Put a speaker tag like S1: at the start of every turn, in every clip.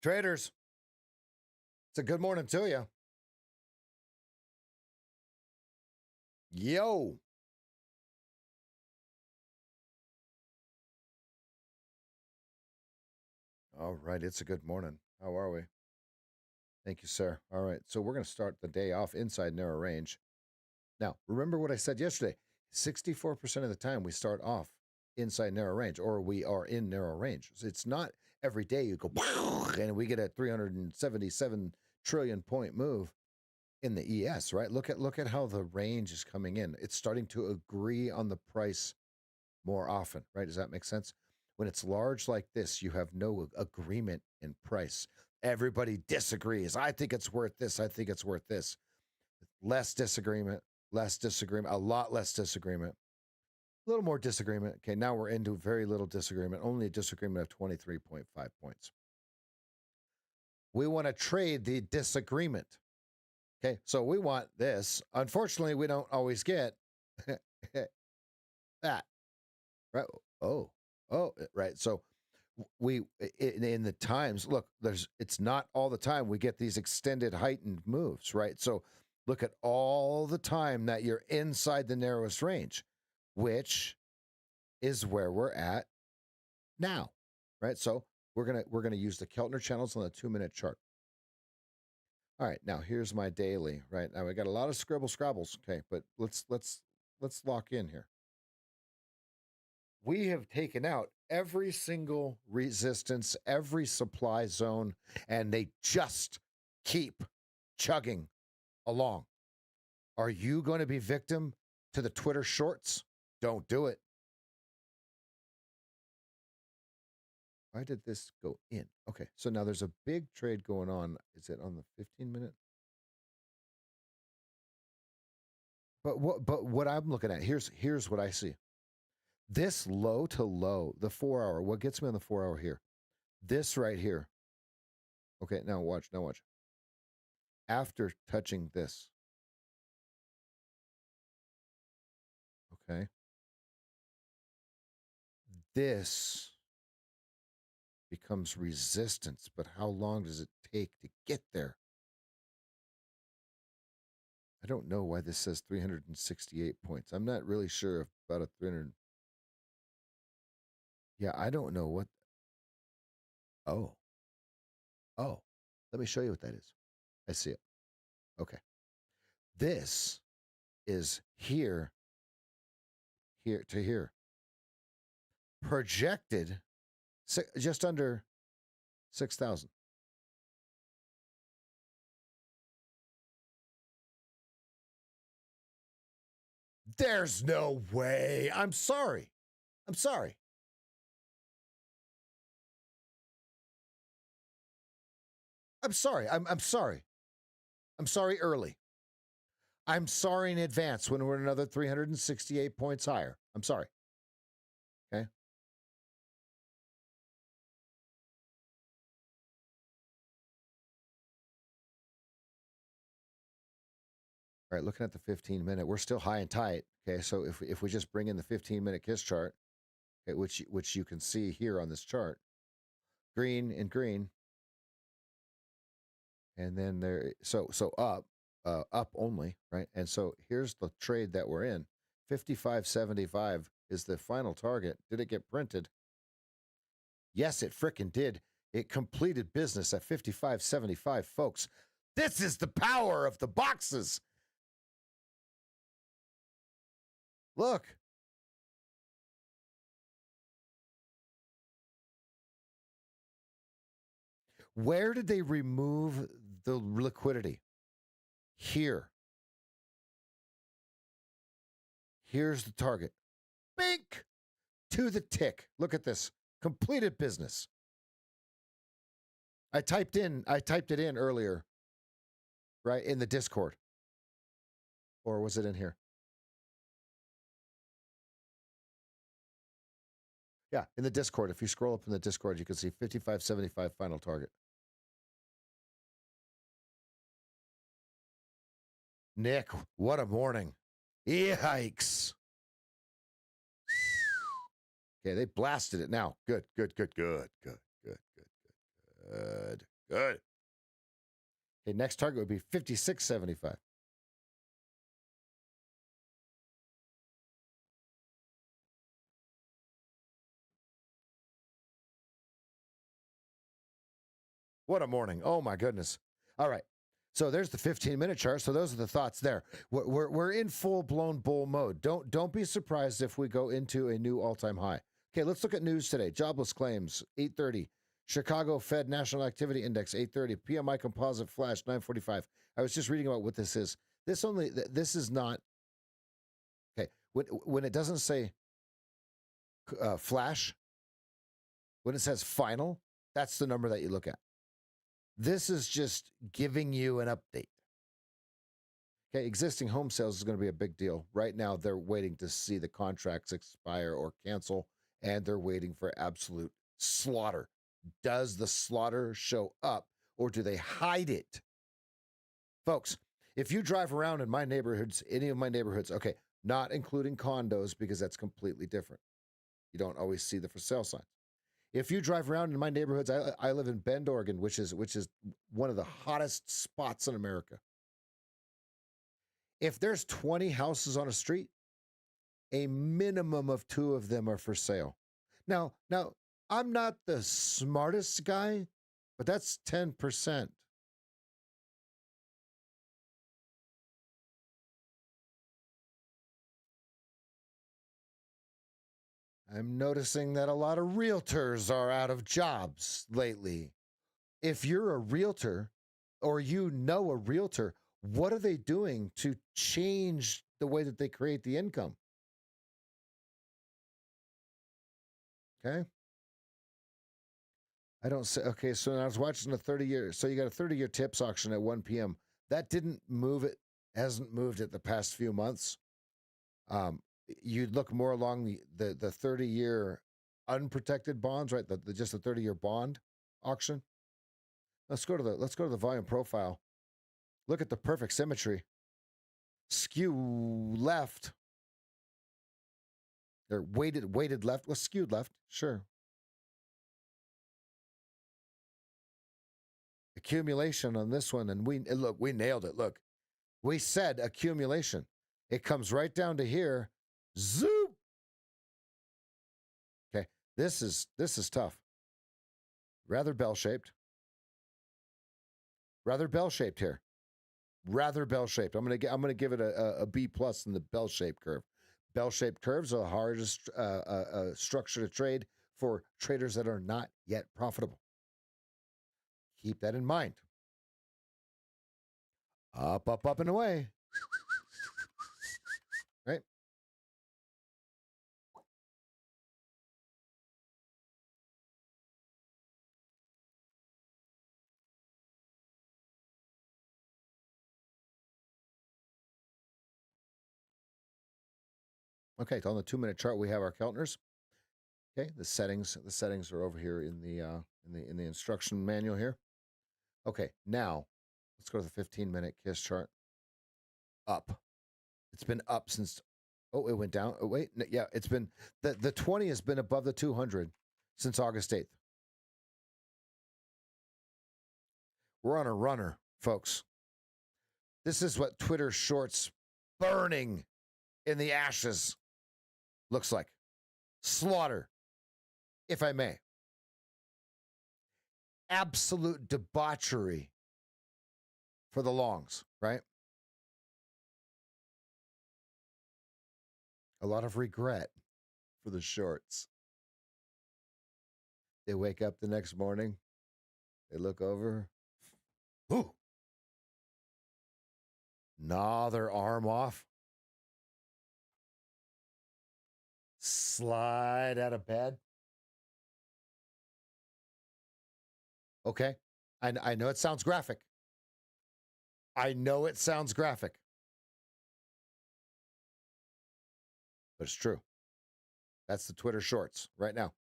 S1: Traders, it's a good morning to you. Yo. All right, it's a good morning. How are we? Thank you, sir. All right, so we're going to start the day off inside narrow range. Now, remember what I said yesterday. 64% of the time we start off inside narrow range, or we are in narrow range. So it's not every day you go and we get a 377 trillion point move in the ES, right? Look at how the range is coming in. It's starting to agree on the price more often, right? Does that make sense? When it's large like this, you have no agreement in price. Everybody disagrees. I think it's worth this. I think it's worth this. Less disagreement, a lot less disagreement, a little more disagreement. Okay, now we're into very little disagreement, only a disagreement of 23.5 points. We want to trade the disagreement. Okay, so we want this. Unfortunately, we don't always get that. Right. Oh, right. So we in the times, look, it's not all the time we get these extended heightened moves, right? So look at all the time that you're inside the narrowest range, which is where we're at now, right? So we're gonna use the Keltner channels on the 2-minute chart. All right, now here's my daily. Right now we got a lot of scrabbles. Okay, but let's lock in here. We have taken out every single resistance, every supply zone, and they just keep chugging along. Are you going to be victim to the Twitter shorts? Don't do it. Why did this go in? Okay, so now there's a big trade going on. Is it on the 15-minute? But what I'm looking at, here's what I see. This low to low, the 4-hour, what gets me on the 4-hour here? This right here. Okay, now watch. After touching this. Okay. This becomes resistance, but how long does it take to get there? I don't know why this says 368 points. I'm not really sure about a 300. Yeah, I don't know what. Oh, let me show you what that is. I see it. Okay. This is here to here. Projected just under 6,000. There's no way. I'm sorry. I'm sorry early. I'm sorry in advance when we're another 368 points higher. I'm sorry. Okay. All right, looking at the 15-minute, we're still high and tight. Okay, so if we just bring in the 15-minute KISS chart, okay, which you can see here on this chart, green and green, and then there, so up only, right? And so here's the trade that we're in. 55.75 is the final target. Did it get printed? Yes, it frickin' did. It completed business at 55.75, folks. This is the power of the boxes. Look. Where did they remove the liquidity? Here. Here's the target. Bink! To the tick. Look at this. Completed business. I typed it in earlier, right, in the Discord. Or was it in here? Yeah, in the Discord. If you scroll up in the Discord, you can see 55.75 final target. Nick, what a morning. Yikes. Okay, they blasted it now. Good. Good. Good. Okay, next target would be 56.75. What a morning. Oh, my goodness. All right. So there's the 15-minute chart. So those are the thoughts there. We're in full-blown bull mode. Don't be surprised if we go into a new all-time high. Okay, let's look at news today. Jobless claims, 8:30. Chicago Fed National Activity Index, 8:30. PMI Composite Flash, 9:45. I was just reading about what this is. This is not, okay, when it doesn't say flash, when it says final, that's the number that you look at. This is just giving you an update. Okay, existing home sales is going to be a big deal. Right now, they're waiting to see the contracts expire or cancel, and they're waiting for absolute slaughter. Does the slaughter show up, or do they hide it? Folks, if you drive around in my neighborhoods, any of my neighborhoods, okay, not including condos because that's completely different. You don't always see the for sale signs. If you drive around in my neighborhoods, I live in Bend, Oregon, which is one of the hottest spots in America. If there's 20 houses on a street, a minimum of 2 of them are for sale. Now, I'm not the smartest guy, but that's 10%. I'm noticing that a lot of realtors are out of jobs lately. If you're a realtor or you know a realtor, what are they doing to change the way that they create the income? Okay. I don't say, okay. So I was watching a 30-year. So you got a 30-year tips auction at 1 p.m. That didn't move it, hasn't moved it the past few months. You'd look more along the 30-year unprotected bonds, right? Just the 30-year bond auction. Let's go to the volume profile. Look at the perfect symmetry. Skew left. They're weighted left. Well, skewed left. Sure. Accumulation on this one, and we nailed it. Look, we said accumulation. It comes right down to here. Zoop. Okay, this is tough. Rather bell-shaped. Rather bell-shaped here. Rather bell-shaped. I'm gonna give it a B plus in the bell-shaped curve. Bell-shaped curves are the hardest structure to trade for traders that are not yet profitable. Keep that in mind. Up, up, up, and away. Right? Okay, so on the 2-minute chart, we have our Keltners. Okay, the settings are over here in the instruction manual here. Okay, now let's go to the 15-minute KISS chart. Up. It's been up since. Oh, it went down. Oh, wait, no, yeah, it's been the 20 has been above the 200 since August 8th. We're on a runner, folks. This is what Twitter Shorts burning in the ashes looks like. Slaughter, if I may. Absolute debauchery for the longs, right? A lot of regret for the shorts. They wake up the next morning, they look over. Ooh. Gnaw their arm off. Slide out of bed. Okay. I know it sounds graphic. I know it sounds graphic. But it's true. That's the Twitter Shorts right now.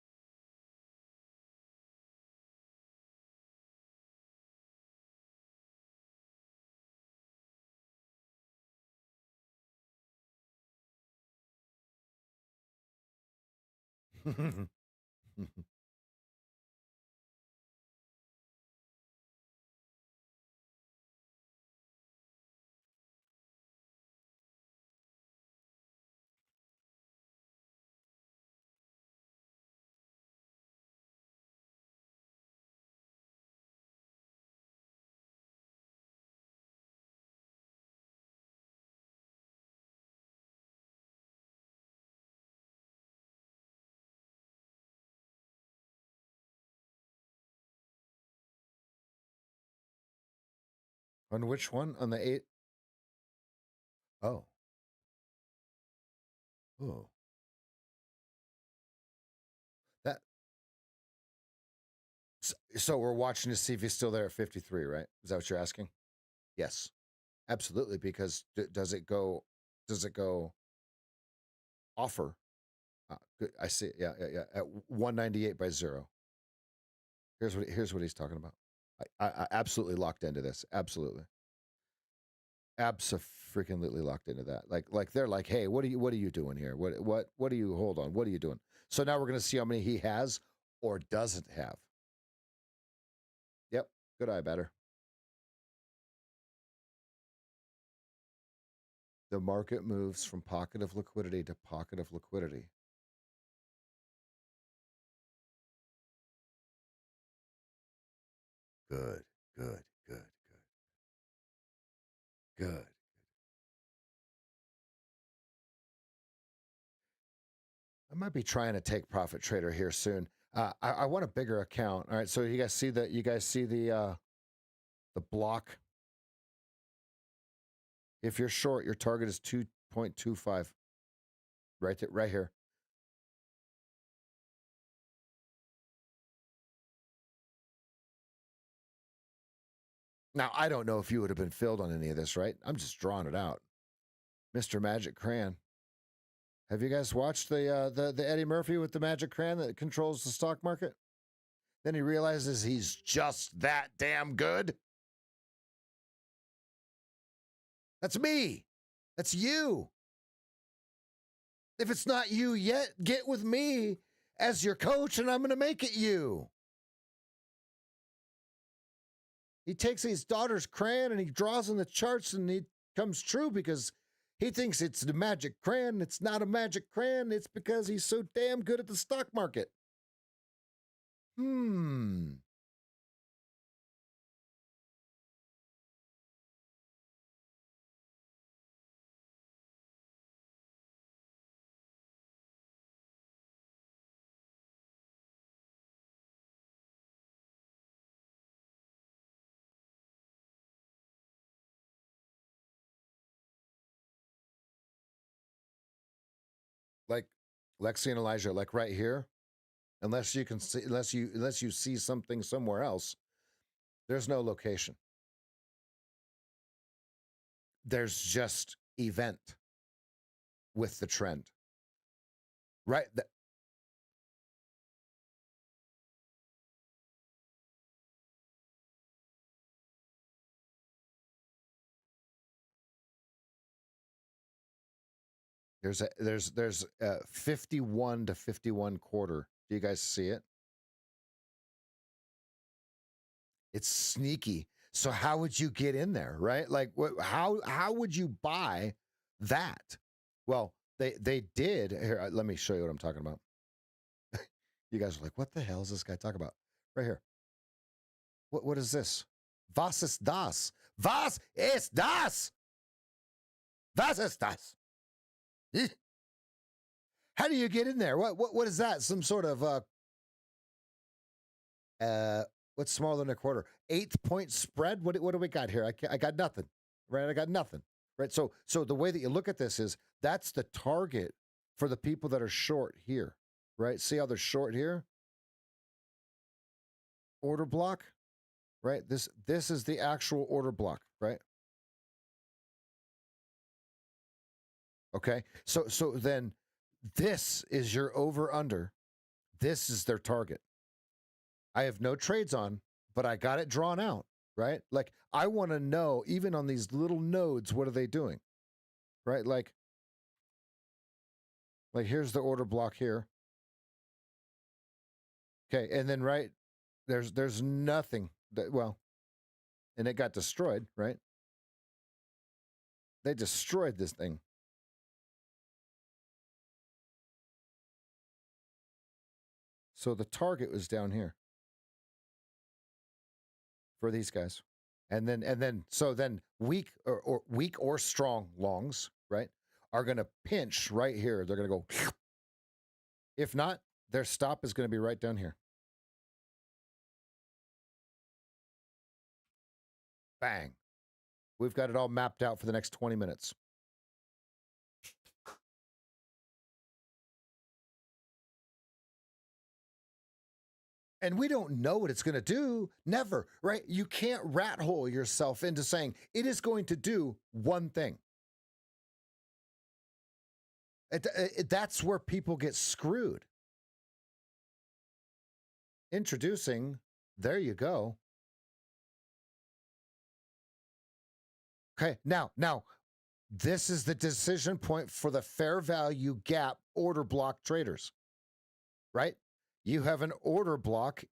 S1: On which one? On the 8? Oh. Oh. That. So we're watching to see if he's still there at 53, right? Is that what you're asking? Yes. Absolutely, because does it go offer? Good. I see. Yeah. At 198 by 0. Here's what he's talking about. I absolutely locked into this. Absolutely. Abso-freaking-lutely locked into that. Like they're like, hey, what are you doing here? What do you hold on? What are you doing? So now we're gonna see how many he has or doesn't have. Yep. Good eye better. The market moves from pocket of liquidity to pocket of liquidity. Good, good, good, good, good. I might be trying to take Profit Trader here soon. I want a bigger account. All right, so you guys see the block. If you're short, your target is 2.25. Right here. Now, I don't know if you would have been filled on any of this, right? I'm just drawing it out. Mr. Magic Crayon. Have you guys watched the Eddie Murphy with the Magic Crayon that controls the stock market? Then he realizes he's just that damn good. That's me. That's you. If it's not you yet, get with me as your coach and I'm going to make it you. He takes his daughter's crayon and he draws in the charts and it comes true because he thinks it's the magic crayon. It's not a magic crayon. It's because he's so damn good at the stock market. Like Lexi and Elijah, like right here, unless you can see, unless you see something somewhere else, there's no location. There's just event with the trend. Right? There's 51 to 51 quarter. Do you guys see it? It's sneaky. So how would you get in there, right? Like how would you buy that? Well, they did. Here, let me show you what I'm talking about. You guys are like, what the hell is this guy talking about? Right here. What is this? Was ist das? Was ist das? Was ist das? How do you get in there? What is that? Some sort of what's smaller than a quarter? 8-point spread? What do we got here? I got nothing. Right? I got nothing. Right? So the way that you look at this is that's the target for the people that are short here. Right? See how they're short here? Order block, right? This is the actual order block, right? Okay. So then this is your over under. This is their target. I have no trades on, but I got it drawn out, right? Like I want to know, even on these little nodes, what are they doing? Right? Like here's the order block here. Okay, and then right there's nothing that, well, and it got destroyed, right? They destroyed this thing. So the target was down here for these guys. And then so then weak or strong longs, right, are going to pinch right here. They're going to go. If not, their stop is going to be right down here. Bang. We've got it all mapped out for the next 20 minutes. And we don't know what it's going to do. Never, right? You can't rat hole yourself into saying it is going to do one thing. That's where people get screwed. Introducing, there you go. Okay, now, this is the decision point for the fair value gap order block traders, right? You have an order block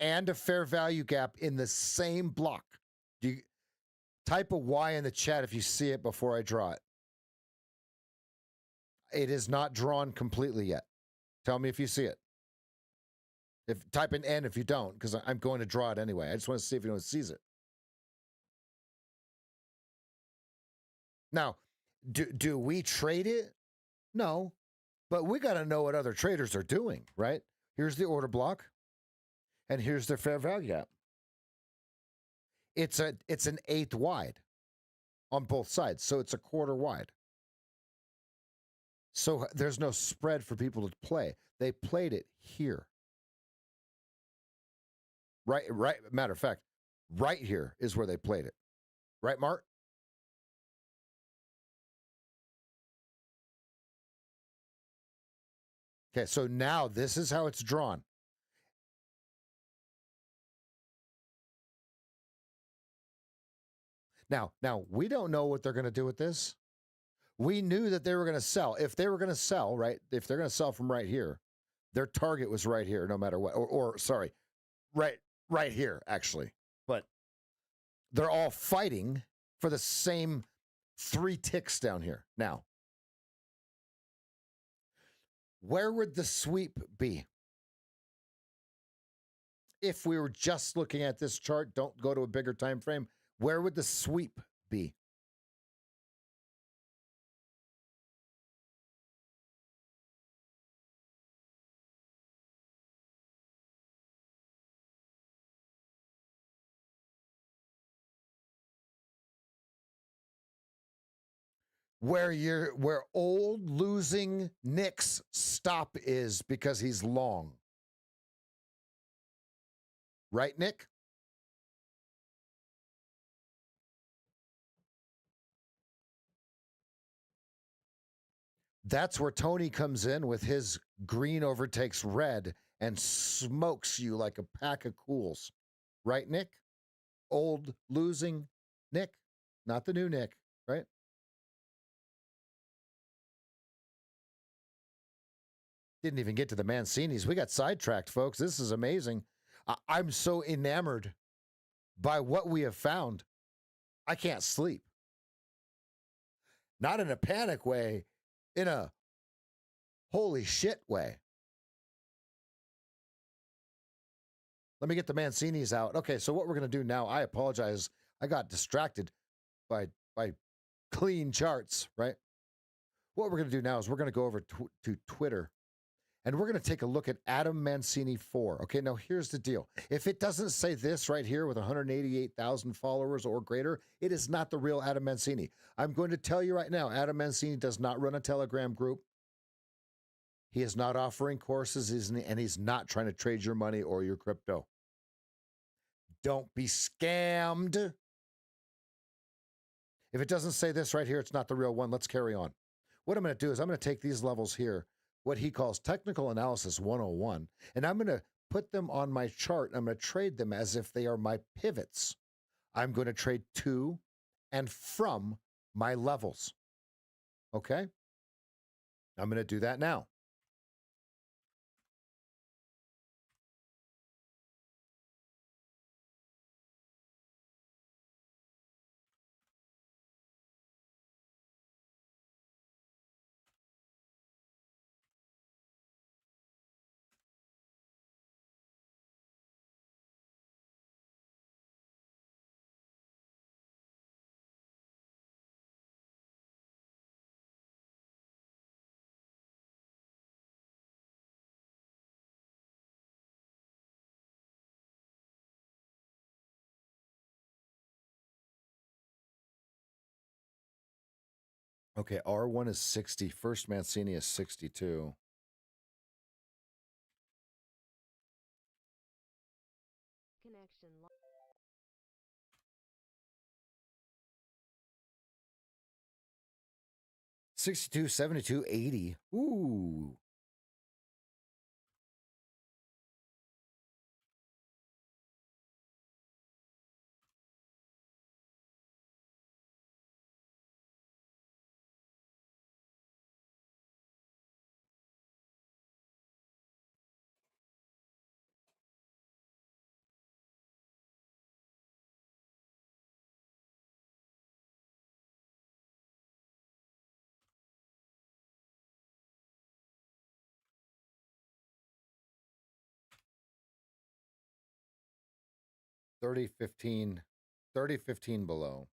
S1: and a fair value gap in the same block. You type a Y in the chat if you see it before I draw it. It is not drawn completely yet. Tell me if you see it. If type an N if you don't, because I'm going to draw it anyway. I just want to see if anyone sees it. Now, do we trade it? No, but we got to know what other traders are doing, right? Here's the order block, and here's their fair value gap. It's an eighth wide on both sides, so it's a quarter wide. So there's no spread for people to play. They played it here. Right. Matter of fact, right here is where they played it. Right, Mark? Okay, so now this is how it's drawn. Now we don't know what they're going to do with this. We knew that they were going to sell. If they were going to sell, right? If they're going to sell from right here, their target was right here, no matter what. Or sorry, right here, actually. But they're all fighting for the same 3 ticks down here. Now, where would the sweep be? If we were just looking at this chart, don't go to a bigger time frame. Where would the sweep be? Where old losing Nick's stop is because he's long. Right, Nick? That's where Tony comes in with his green overtakes red and smokes you like a pack of cools. Right, Nick? Old losing Nick, not the new Nick, right? Didn't even get to the Mancinis. We got sidetracked, folks. This is amazing. I'm so enamored by what we have found. I can't sleep. Not in a panic way, in a holy shit way. Let me get the Mancinis out. Okay, so what we're going to do now, I apologize. I got distracted by clean charts, right? What we're going to do now is we're going to go over to Twitter, and we're going to take a look at Adam Mancini 4. Okay, now here's the deal. If it doesn't say this right here with 188,000 followers or greater, it is not the real Adam Mancini. I'm going to tell you right now, Adam Mancini does not run a Telegram group. He is not offering courses, and he's not trying to trade your money or your crypto. Don't be scammed. If it doesn't say this right here, it's not the real one. Let's carry on. What I'm going to do is I'm going to take these levels here, what he calls technical analysis 101, and I'm going to put them on my chart. I'm going to trade them as if they are my pivots. I'm going to trade to and from my levels. Okay? I'm going to do that now. Okay, R1 is 60. First Mancini is 62.
S2: Connection.
S1: 62, 72, 80. Ooh. $30, 15, $30, 15 below.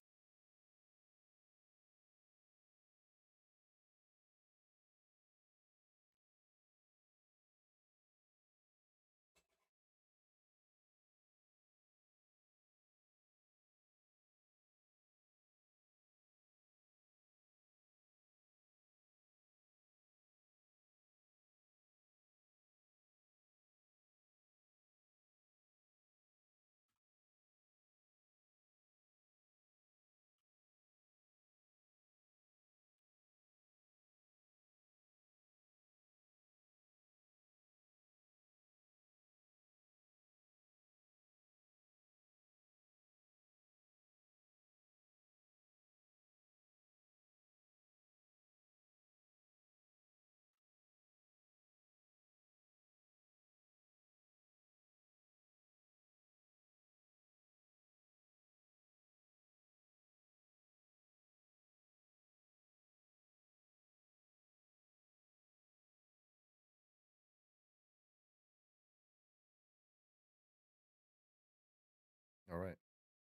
S1: All right.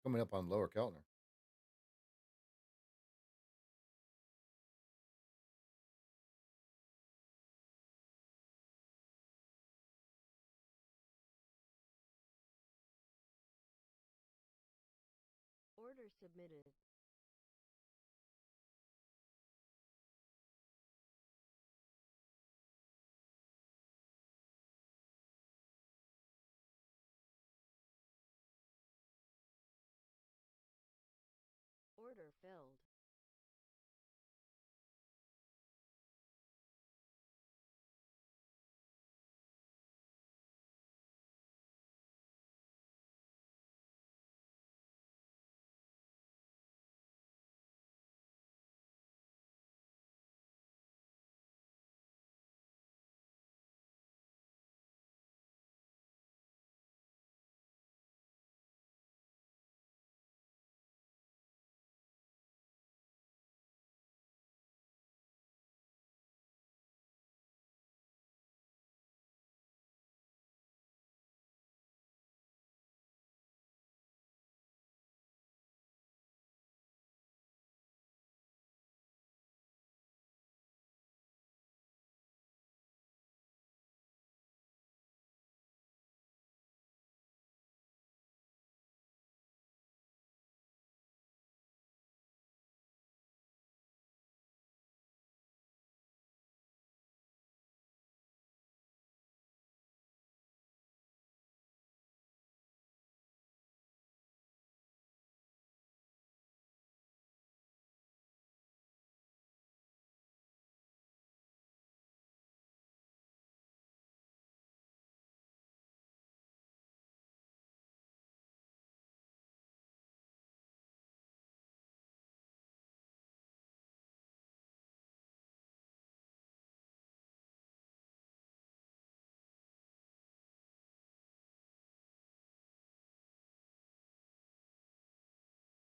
S1: Coming up on Lower Keltner.
S2: Order submitted. Order filled.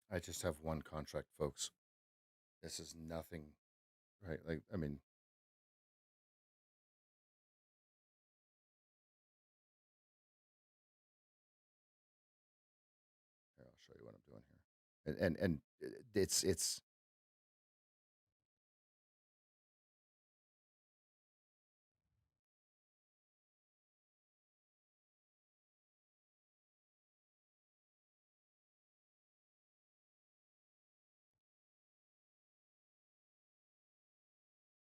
S1: I just have one contract, folks. This is nothing, right? Like, I mean, here, I'll show you what I'm doing here. And it's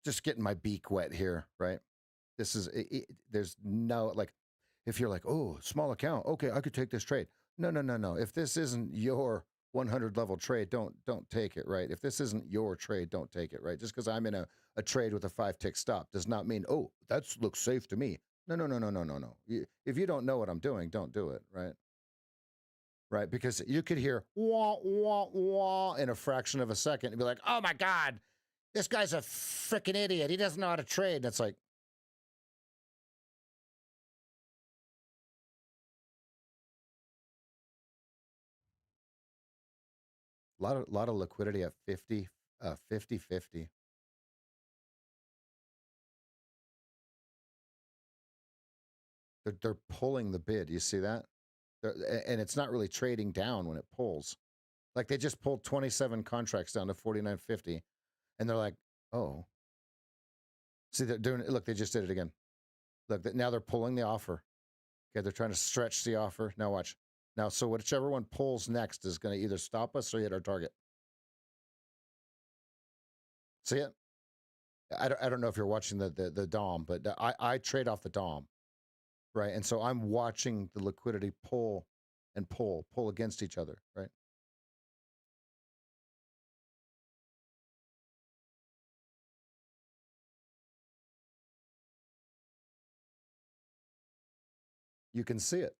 S1: just getting my beak wet here, right? This is there's no, like, if you're like, oh, small account, okay, I could take this trade. No. If this isn't your 100 level trade, don't take it, right? If this isn't your trade, don't take it, right? Just because I'm in a trade with a 5-tick stop does not mean, oh, that looks safe to me. No. If you don't know what I'm doing, don't do it, right? Right? Because you could hear wah, wah, wah in a fraction of a second and be like, oh my God, this guy's a freaking idiot. He doesn't know how to trade. And it's like, lot of liquidity at 50, 50. They're pulling the bid. You see that? And it's not really trading down when it pulls. Like they just pulled 27 contracts down to 49.50, and they're like, oh, see, they're doing it. Look, they just did it again. Look, now they're pulling the offer. Okay, they're trying to stretch the offer. Now watch. Now, so whichever one pulls next is going to either stop us or hit our target. See it? I don't know if you're watching the DOM, but I trade off the DOM, right? And so I'm watching the liquidity pull and pull against each other, right? You can see it.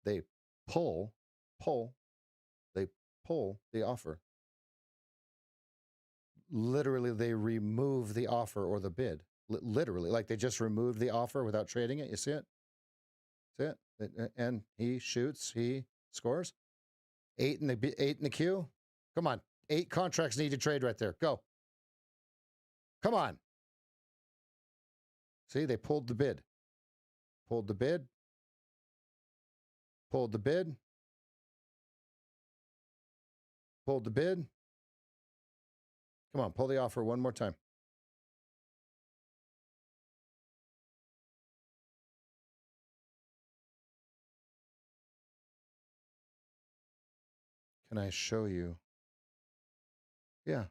S1: They pull, they pull the offer. Literally, they remove the offer or the bid. Literally, like they just removed the offer without trading it. You see it? See it? And he shoots, he scores. 8 in the queue. Come on. 8 contracts need to trade right there. Go. Come on. See, they pulled the bid. Pulled the bid. Pulled the bid. Pulled the bid. Come on, pull the offer one more time. Can I show you? Yeah.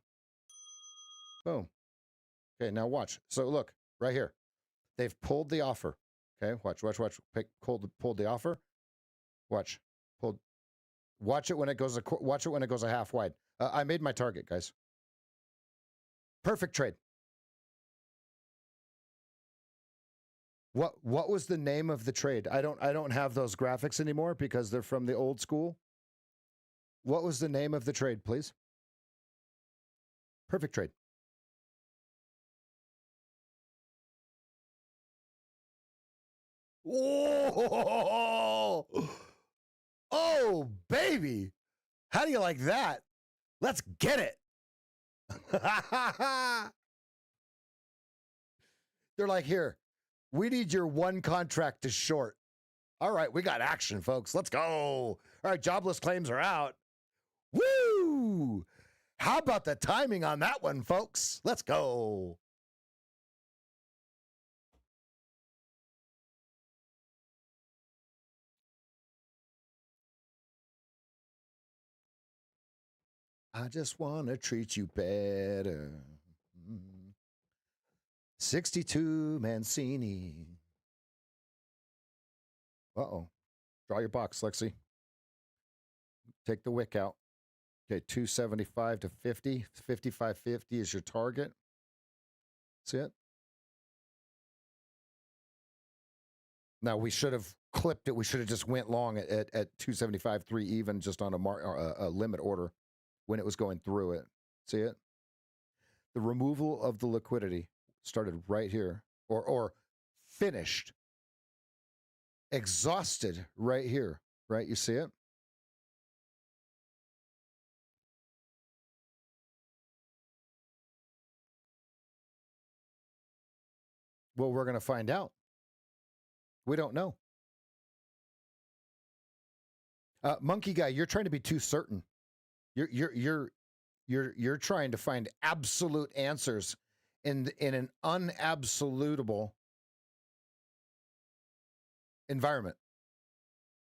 S1: Boom. Okay, now watch. So look, right here. They've pulled the offer. Okay, watch. Pulled the offer. Watch. Pulled. Watch it when it goes a half wide. I made my target, guys. Perfect trade. What was the name of the trade? I don't have those graphics anymore because they're from the old school. What was the name of the trade, please? Perfect trade. Whoa! Oh, baby. How do you like that? Let's get it. They're like, here, we need your one contract to short. All right, we got action, folks. Let's go. All right, jobless claims are out. Woo! How about the timing on that one, folks? Let's go. I just want to treat you better. 62 Mancini. Uh-oh. Draw your box, Lexi. Take the wick out. Okay, 275 to 50. 55.50 is your target. See it? Now, we should have clipped it. We should have just went long at 275.3 even just on a limit order when it was going through it. See it? The removal of the liquidity started right here, or finished, exhausted right here, right? You see it? Well, we're going to find out. We don't know. Monkey guy, you're trying to be too certain. You're trying to find absolute answers in an unabsolutable environment.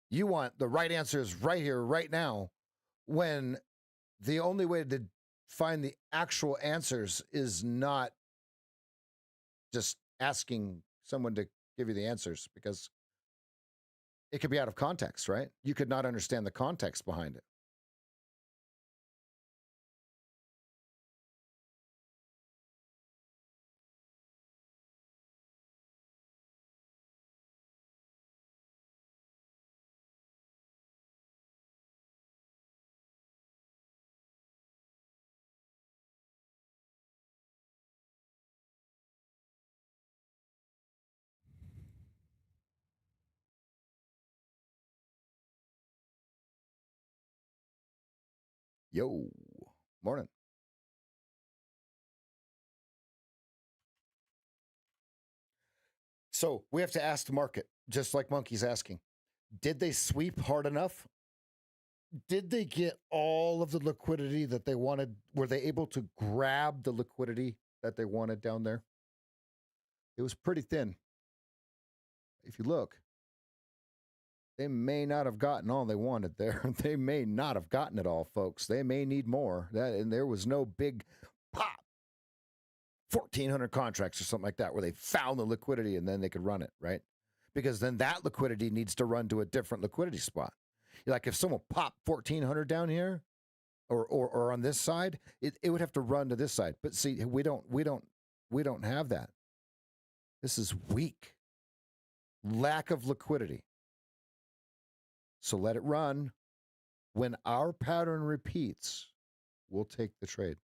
S1: You want the right answers right here, right now, when the only way to find the actual answers is not just asking someone to give you the answers, because it could be out of context, right? You could not understand the context behind it. Yo, morning. So we have to ask the market, just like Monkey's asking, did they sweep hard enough? Did they get all of the liquidity that they wanted? Were they able to grab the liquidity that they wanted down there? It was pretty thin. If you look, they may not have gotten all they wanted there. They may not have gotten it all, folks. They may need more. And there was no big pop, 1,400 contracts or something like that, where they found the liquidity and then they could run it, right? Because then that liquidity needs to run to a different liquidity spot. Like if someone popped 1,400 down here, or on this side, it would have to run to this side. But see, we don't have that. This is weak. Lack of liquidity. So let it run. When our pattern repeats, we'll take the trade.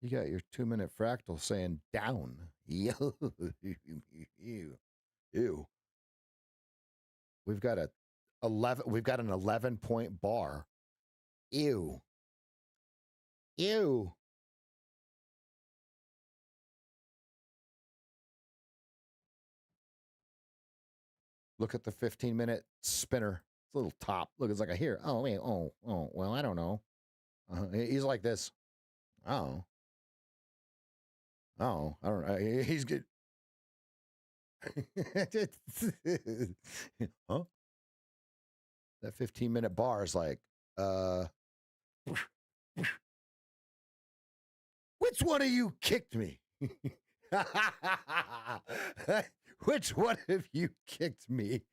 S1: You got your 2-minute fractal saying down. Ew. Ew. We've got an 11-point bar. Ew. Ew. Look at the 15-minute spinner. It's a little top. Look, it's like a here. Oh, wait. Oh, well, I don't know. He's like this. Oh, I don't know. He's good. Huh? That 15-minute bar is like, which one of you kicked me? Which one of you kicked me?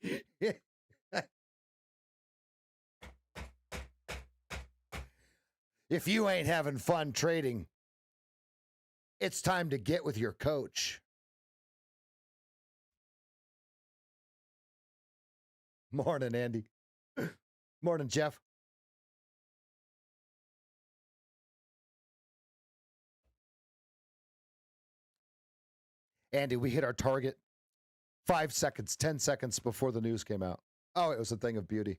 S1: If you ain't having fun trading, it's time to get with your coach. Morning, Andy. Morning, Jeff. Andy, we hit our target 5 seconds, 10 seconds before the news came out. Oh, it was a thing of beauty.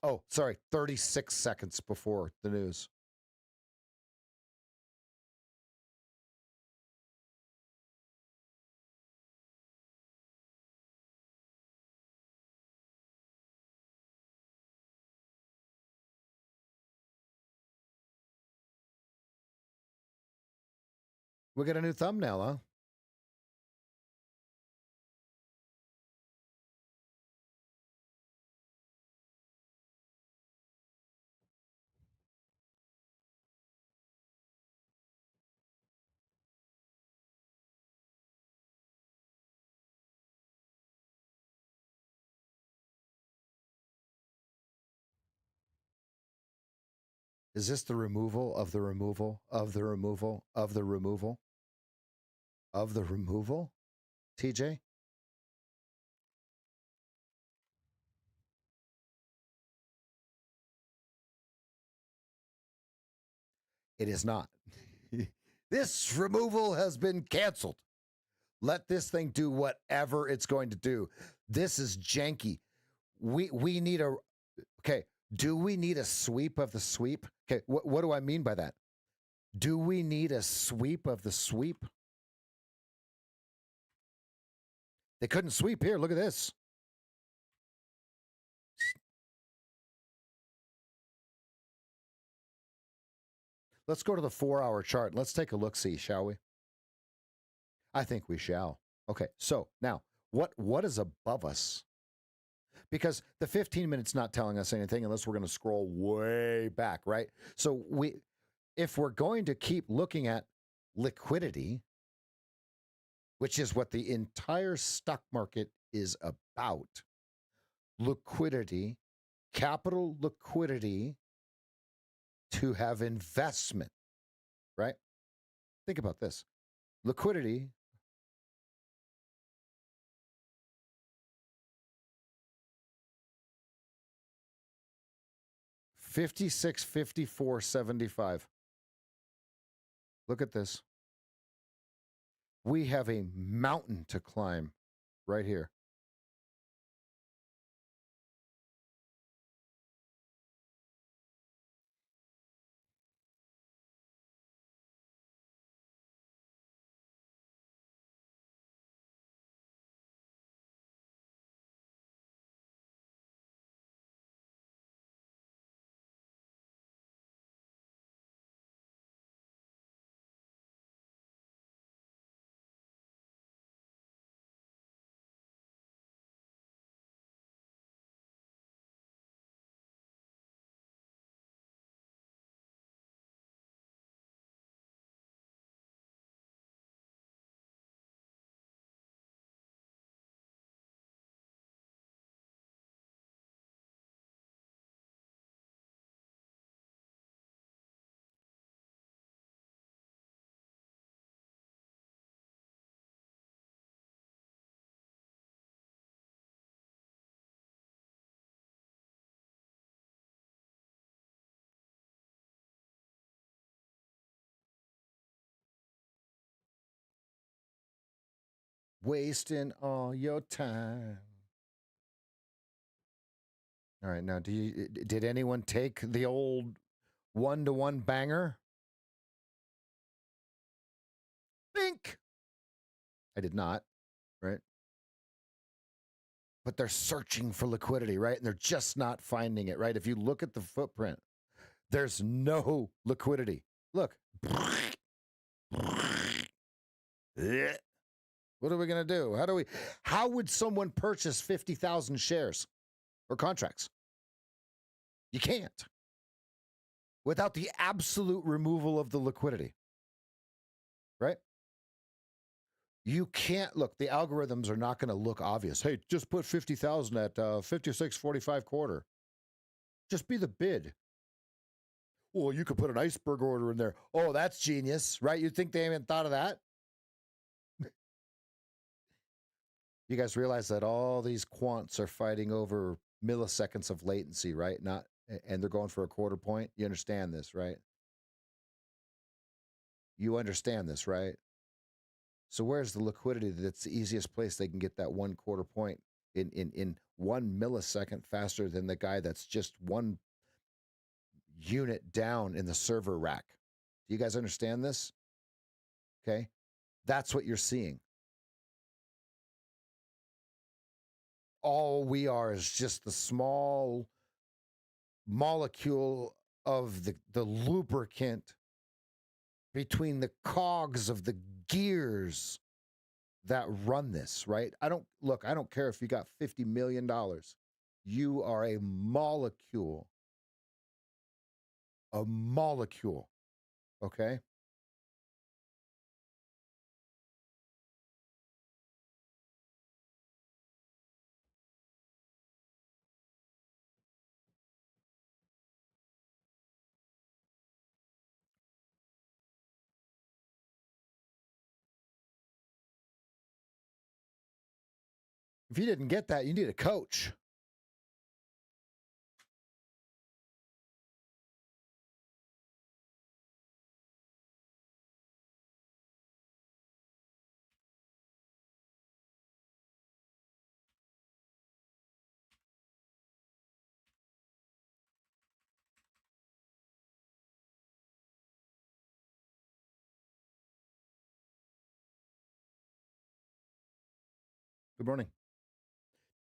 S1: Oh, sorry, 36 seconds before the news. We got a new thumbnail, huh? Is this the removal of the removal of the removal of the removal of the removal, TJ? It is not. This removal has been canceled. Let this thing do whatever it's going to do. This is janky. We need a, okay, do we need a sweep of the sweep? Okay, what do I mean by that? Do we need a sweep of the sweep? They couldn't sweep here. Look at this. Let's go to the 4-hour chart. Let's take a look-see, shall we? I think we shall. Okay, so now, what is above us? Because the 15 minutes not telling us anything unless we're going to scroll way back, right? So if we're going to keep looking at liquidity, which is what the entire stock market is about, liquidity, capital liquidity to have investment, right? Think about this. Liquidity, $56, $54, $75. Look at this. We have a mountain to climb right here. Wasting all your time. All right, now did anyone take the old 1-to-1 banger? Think. I did not, right? But they're searching for liquidity, right? And they're just not finding it, right? If you look at the footprint, there's no liquidity. Look. What are we going to do? How would someone purchase 50,000 shares or contracts? You can't. Without the absolute removal of the liquidity, right? You can't look. The algorithms are not going to look obvious. Hey, just put 50,000 at 56.45 quarter. Just be the bid. Well, you could put an iceberg order in there. Oh, that's genius, right? You think they haven't thought of that? You guys realize that all these quants are fighting over milliseconds of latency, right? And they're going for a quarter point. You understand this, right? You understand this, right? So where's the liquidity that's the easiest place they can get that 1/4 point in 1 millisecond faster than the guy that's just 1 unit down in the server rack? Do you guys understand this? Okay. That's what you're seeing. All we are is just the small molecule of the lubricant between the cogs of the gears that run this, right? I don't care if you got $50 million. You are a molecule. A molecule. Okay? If you didn't get that, you need a coach. Good morning.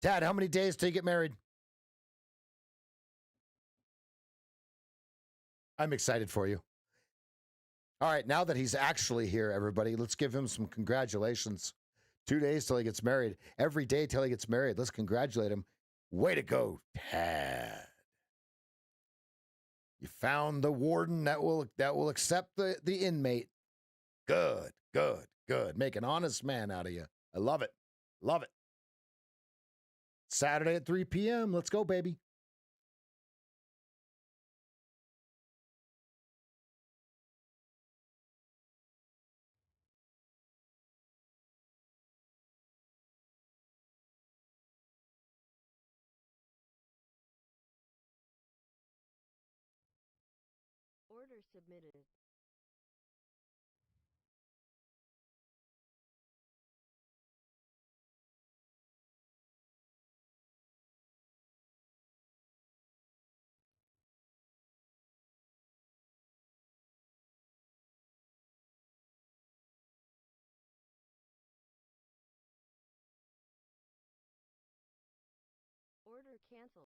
S1: Dad, how many days till you get married? I'm excited for you. All right, now that he's actually here, everybody, let's give him some congratulations. 2 days till he gets married. Every day till he gets married. Let's congratulate him. Way to go, Tad. You found the warden that will accept the inmate. Good, good, good. Make an honest man out of you. I love it. Love it. Saturday at 3 p.m. Let's go, baby.
S2: Order submitted. Order canceled.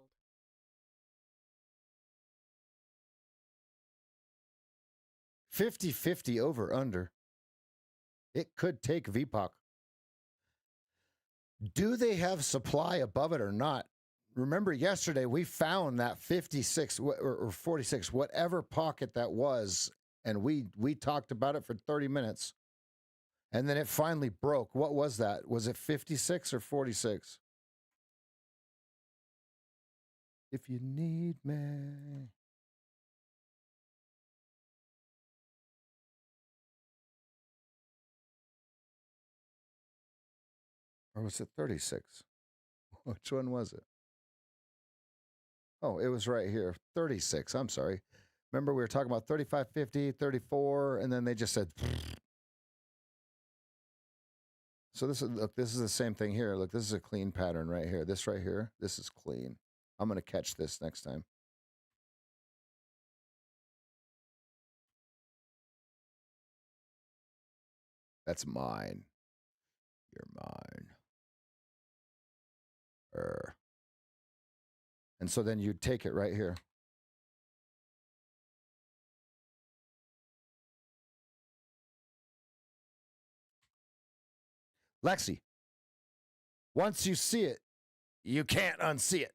S1: 50-50 over under. It could take VPOC. Do they have supply above it or not? Remember yesterday we found that 56 or 46, whatever pocket that was, and we talked about it for 30 minutes. And then it finally broke. What was that? Was it 56 or 46? If you need me. Or was it 36? Which one was it? Oh, it was right here. 36. I'm sorry. Remember we were talking about 35, 50, 34, and then they just said. So this is the same thing here. Look, this is a clean pattern right here. This right here, this is clean. I'm going to catch this next time. That's mine. You're mine. And so then you'd take it right here. Lexi, once you see it, you can't unsee it.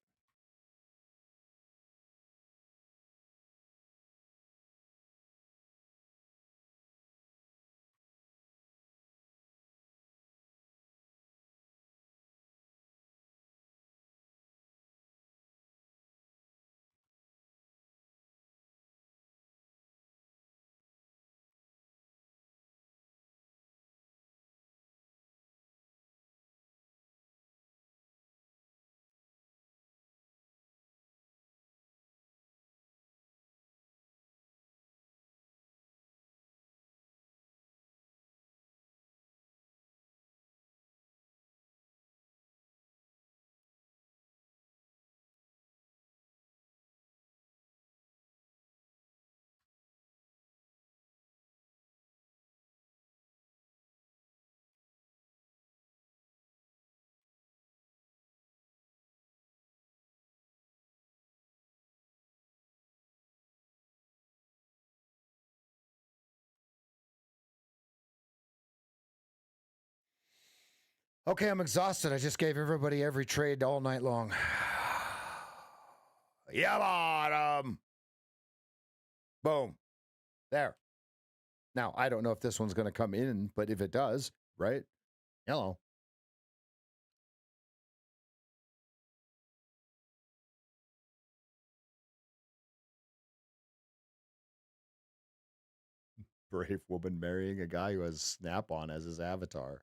S1: Okay, I'm exhausted. I just gave everybody every trade all night long. Yeah, bottom. Boom. There. Now, I don't know if this one's going to come in, but if it does, right? Hello. Brave woman marrying a guy who has Snap-on as his avatar.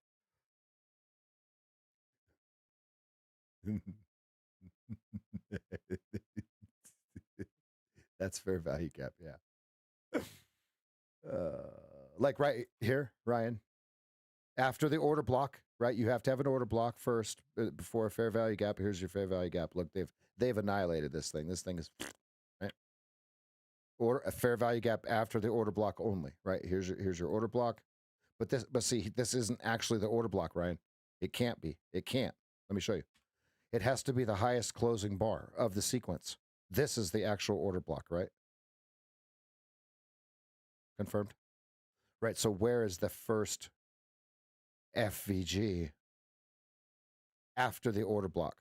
S1: That's fair value gap, yeah. Like right here, Ryan, after the order block, right? You have to have an order block first before a fair value gap. Here's your fair value gap. Look, they've annihilated this thing. This thing is right. Order a fair value gap after the order block only, right? Here's your order block. But see, this isn't actually the order block, Ryan. It can't be. It can't. Let me show you. It has to be the highest closing bar of the sequence. This is the actual order block, right? Confirmed. Right. So where is the first FVG after the order block?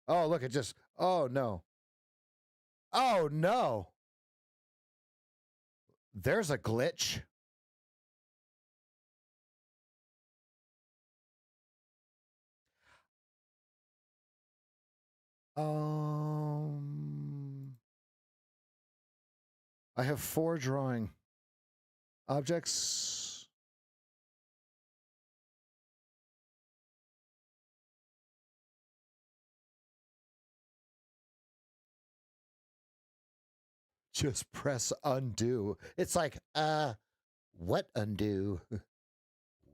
S1: Oh, look, it just, oh no. Oh no. There's a glitch. I have 4 drawing objects. Just press undo. It's like, what undo?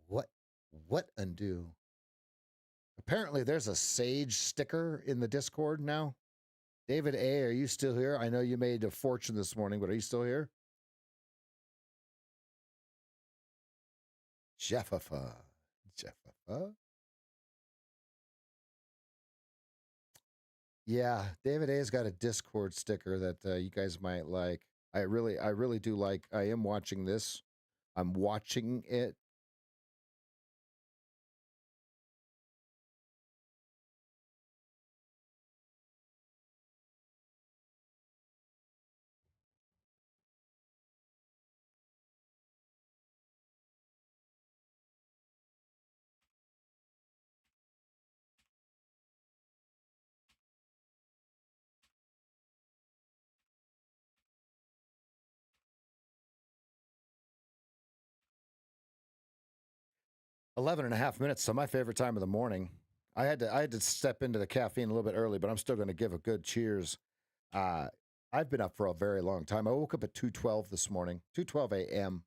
S1: What undo? Apparently there's a Sage sticker in the Discord now. David A, are you still here? I know you made a fortune this morning, but are you still here? Jeffafa. Yeah, David A's got a Discord sticker that you guys might like. I really do like. I am watching this. I'm watching it. Eleven and a half minutes, so my favorite time of the morning. I had to step into the caffeine a little bit early, but I'm still going to give a good cheers. I've been up for a very long time. I woke up at 2:12 this morning, 2:12 a.m.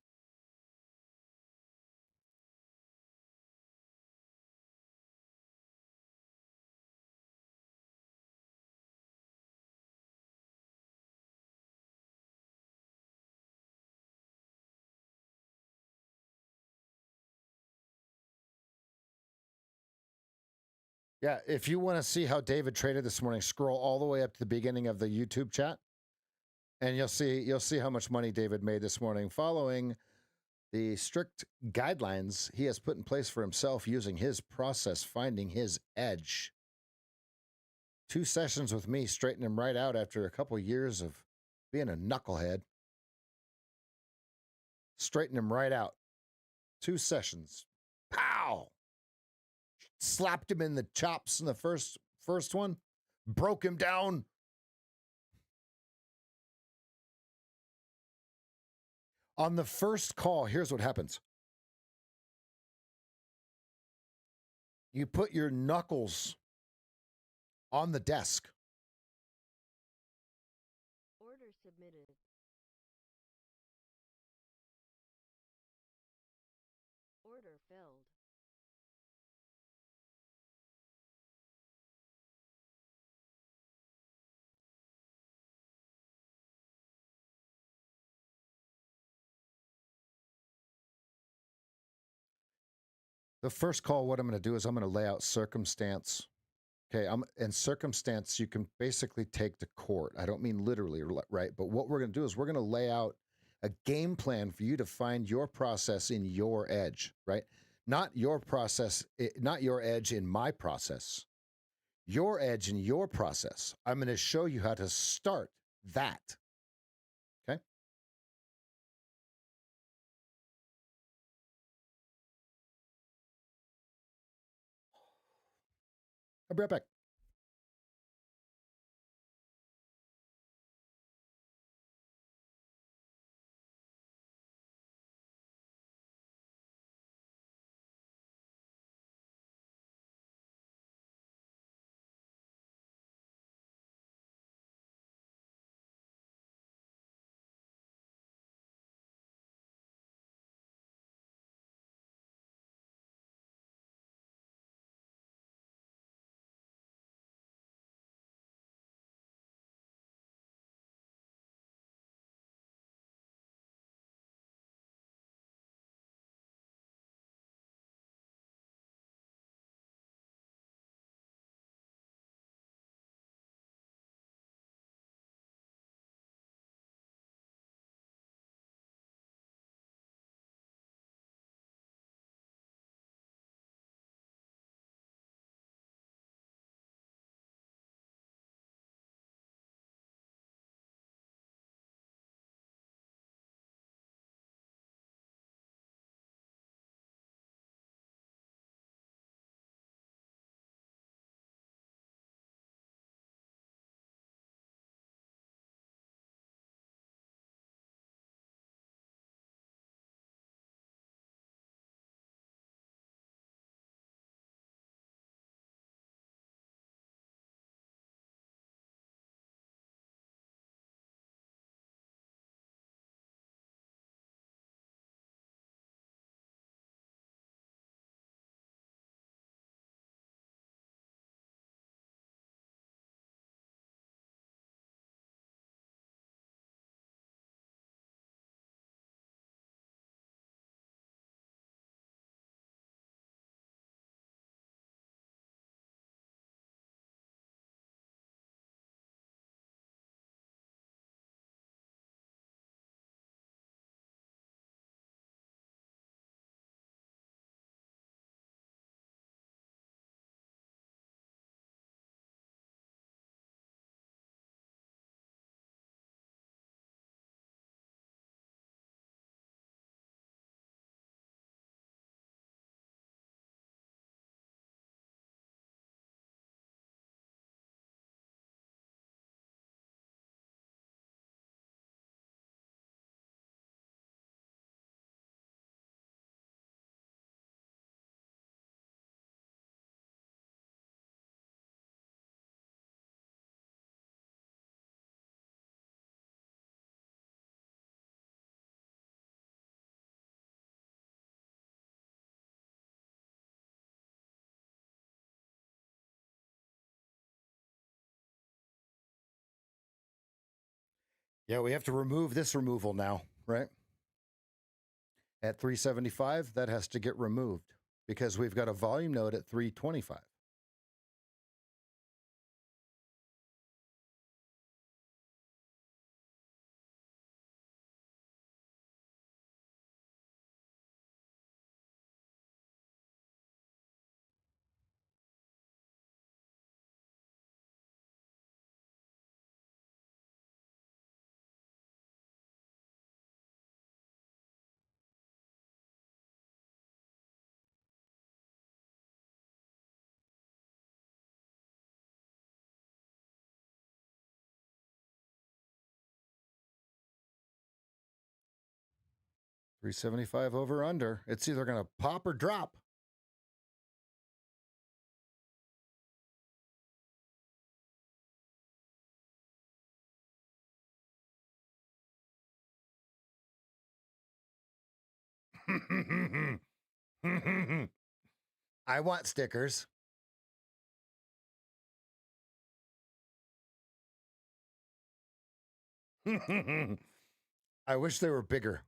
S1: Yeah, if you want to see how David traded this morning, scroll all the way up to the beginning of the YouTube chat, and you'll see how much money David made this morning following the strict guidelines he has put in place for himself using his process, finding his edge. 2 sessions with me straightened him right out after a couple years of being a knucklehead. Straightened him right out. 2 sessions. Pow! Slapped him in the chops in the first one. Broke him down. On the first call, here's what happens. You put your knuckles on the desk.
S2: Order submitted. Order filled.
S1: The first call, what I'm going to do is I'm going to lay out circumstance. Okay, and circumstance you can basically take to court. I don't mean literally, right? But what we're going to do is we're going to lay out a game plan for you to find your process in your edge, right? Not your process, not your edge in my process. Your edge in your process. I'm going to show you how to start that. Okay? I'll be right back. Yeah, we have to remove this removal now, right? At 375, that has to get removed because we've got a volume node at 325. $375 over under. It's either going to pop or drop. I want stickers. I wish they were bigger.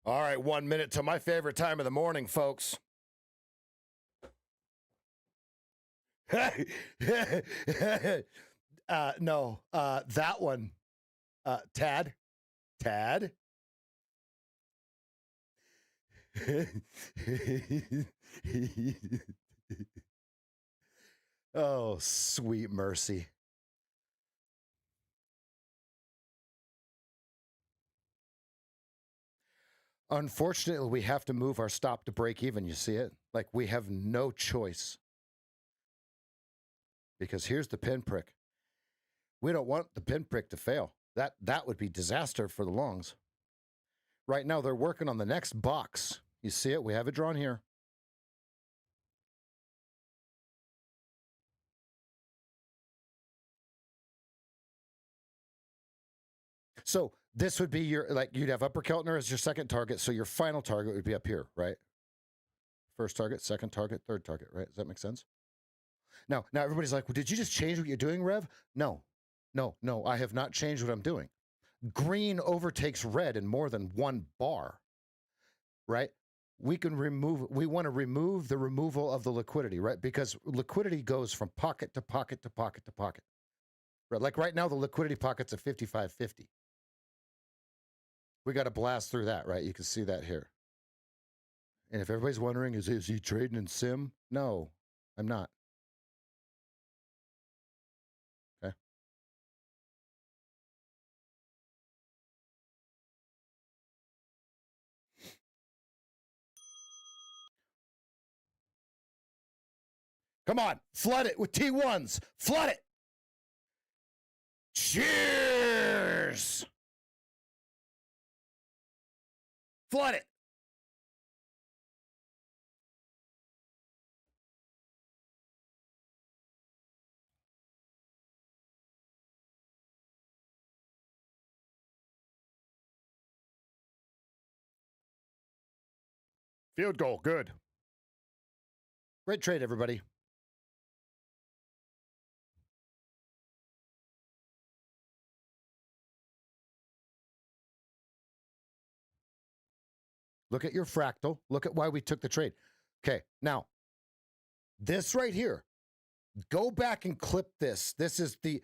S1: All right, 1 minute to my favorite time of the morning, folks. No, that one. Tad. Oh, sweet mercy. Unfortunately, we have to move our stop to break even. You see it? Like we have no choice. Because here's the pinprick. We don't want the pinprick to fail. That would be disaster for the longs. Right now, they're working on the next box. You see it? We have it drawn here. So this would be your, like, you'd have Upper Keltner as your second target. So your final target would be up here, right? First target, second target, third target, right? Does that make sense? Now everybody's like, well, did you just change what you're doing, Rev? No, I have not changed what I'm doing. Green overtakes red in more than one bar, right? We want to remove the removal of the liquidity, right? Because liquidity goes from pocket to pocket to pocket to pocket. Right? Like right now, the liquidity pocket's at 55.50. We got to blast through that, right? You can see that here. And if everybody's wondering, is he trading in sim? No, I'm not. Okay. Come on, flood it with T1s. Flood it. Cheers. Flood it. Field goal, good. Great trade, everybody. Look at your fractal. Look at why we took the trade. Okay, now, this right here, go back and clip this. This is the,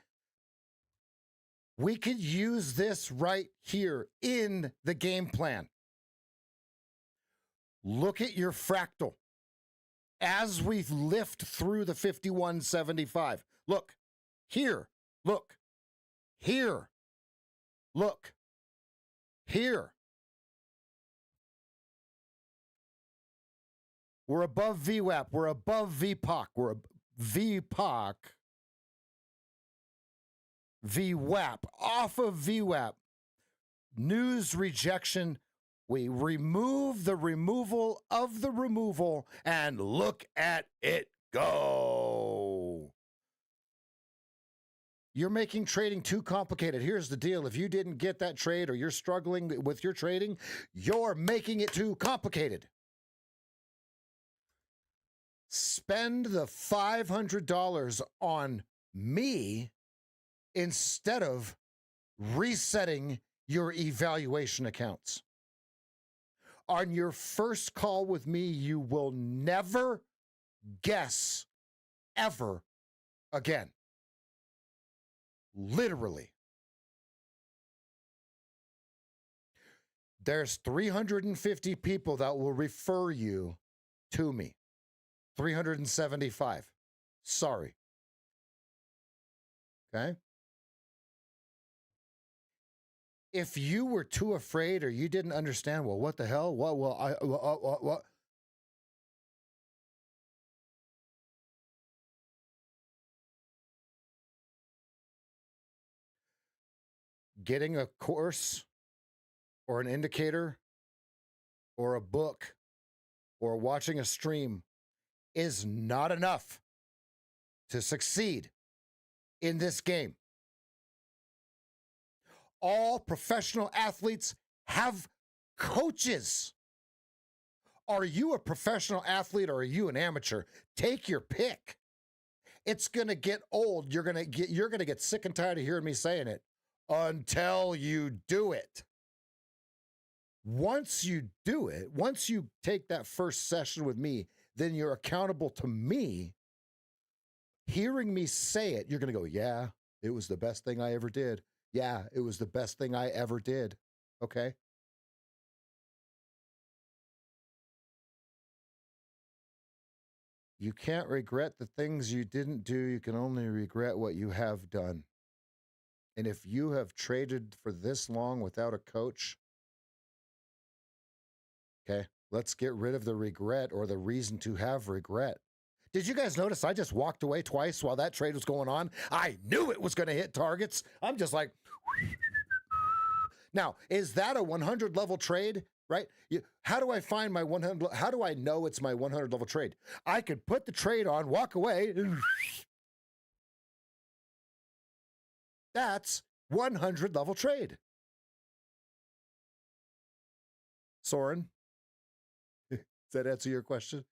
S1: we could use this right here in the game plan. Look at your fractal as we lift through the 5175. Look, here, look, here, look, here. We're above VWAP. We're above VPOC. We're VPOC. VWAP. Off of VWAP. News rejection. We remove the removal of the removal and look at it go. You're making trading too complicated. Here's the deal. If you didn't get that trade or you're struggling with your trading, you're making it too complicated. Spend the $500 on me instead of resetting your evaluation accounts. On your first call with me, you will never guess ever again. Literally. There's 350 people that will refer you to me. 375. Sorry. Okay? If you were too afraid or you didn't understand, well, what the hell? What? Getting a course or an indicator or a book or watching a stream is not enough to succeed in this game. All professional athletes have coaches. Are you a professional athlete or are you an amateur? Take your pick. It's going to get old. You're going to get sick and tired of hearing me saying it until you do it. Once you do it, once you take that first session with me, then you're accountable to me. Hearing me say it, you're going to go, yeah, it was the best thing I ever did. Yeah, it was the best thing I ever did. Okay? You can't regret the things you didn't do. You can only regret what you have done. And if you have traded for this long without a coach, okay, let's get rid of the regret or the reason to have regret. Did you guys notice I just walked away twice while that trade was going on? I knew it was going to hit targets. I'm just like, now, is that a 100 level trade? Right? How do I find my 100? How do I know it's my 100 level trade? I could put the trade on, walk away. That's 100 level trade. Soren, does that answer your question?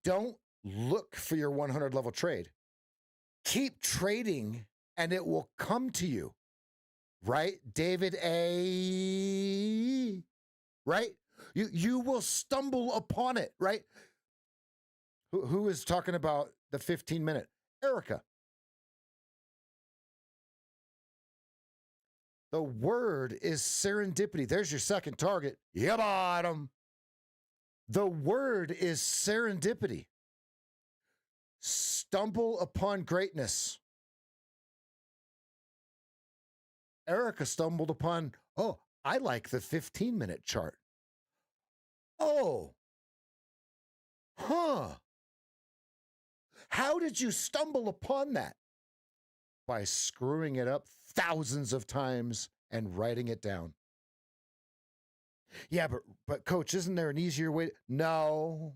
S1: Don't look for your 100 level trade. Keep trading and it will come to you. Right? David A. Right? You will stumble upon it, right? Who is talking about the 15-minute? Erica. The word is serendipity. There's your second target. You bottom. The word is serendipity. Stumble upon greatness. Erica stumbled upon, oh, I like the 15-minute chart. Oh. Huh. How did you stumble upon that? By screwing it up thousands of times and writing it down. Yeah, but coach, isn't there an easier way? No.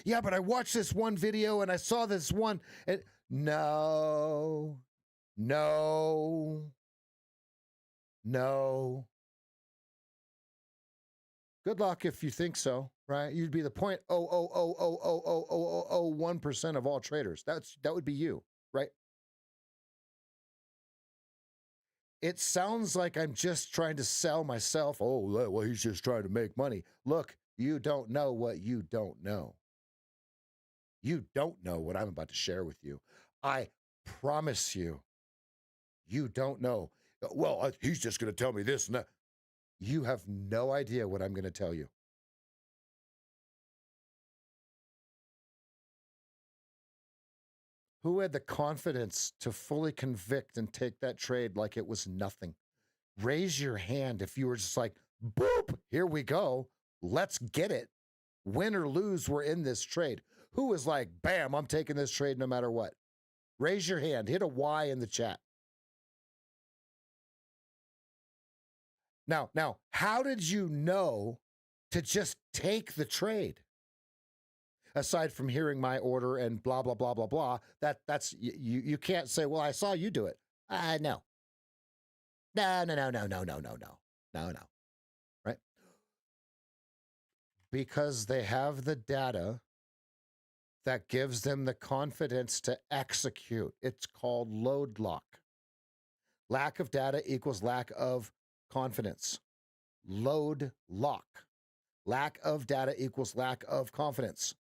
S1: Yeah, but I watched this one video and I saw this one. And no. Good luck if you think so, right? You'd be the 0.0000001% of all traders. That would be you, right? It sounds like I'm just trying to sell myself. Oh, well, he's just trying to make money. Look, you don't know what you don't know. You don't know what I'm about to share with you. I promise you, you don't know. Well, he's just going to tell me this and that. You have no idea what I'm going to tell you. Who had the confidence to fully convict and take that trade like it was nothing? Raise your hand if you were just like, boop, here we go. Let's get it. Win or lose, we're in this trade. Who was like, bam, I'm taking this trade no matter what? Raise your hand. Hit a Y in the chat. Now, how did you know to just take the trade? Aside from hearing my order and blah, blah, blah, blah, blah, that's, you can't say, well, I saw you do it. No. No. Right? Because they have the data that gives them the confidence to execute. It's called load lock. Lack of data equals lack of confidence. Load lock. Lack of data equals lack of confidence.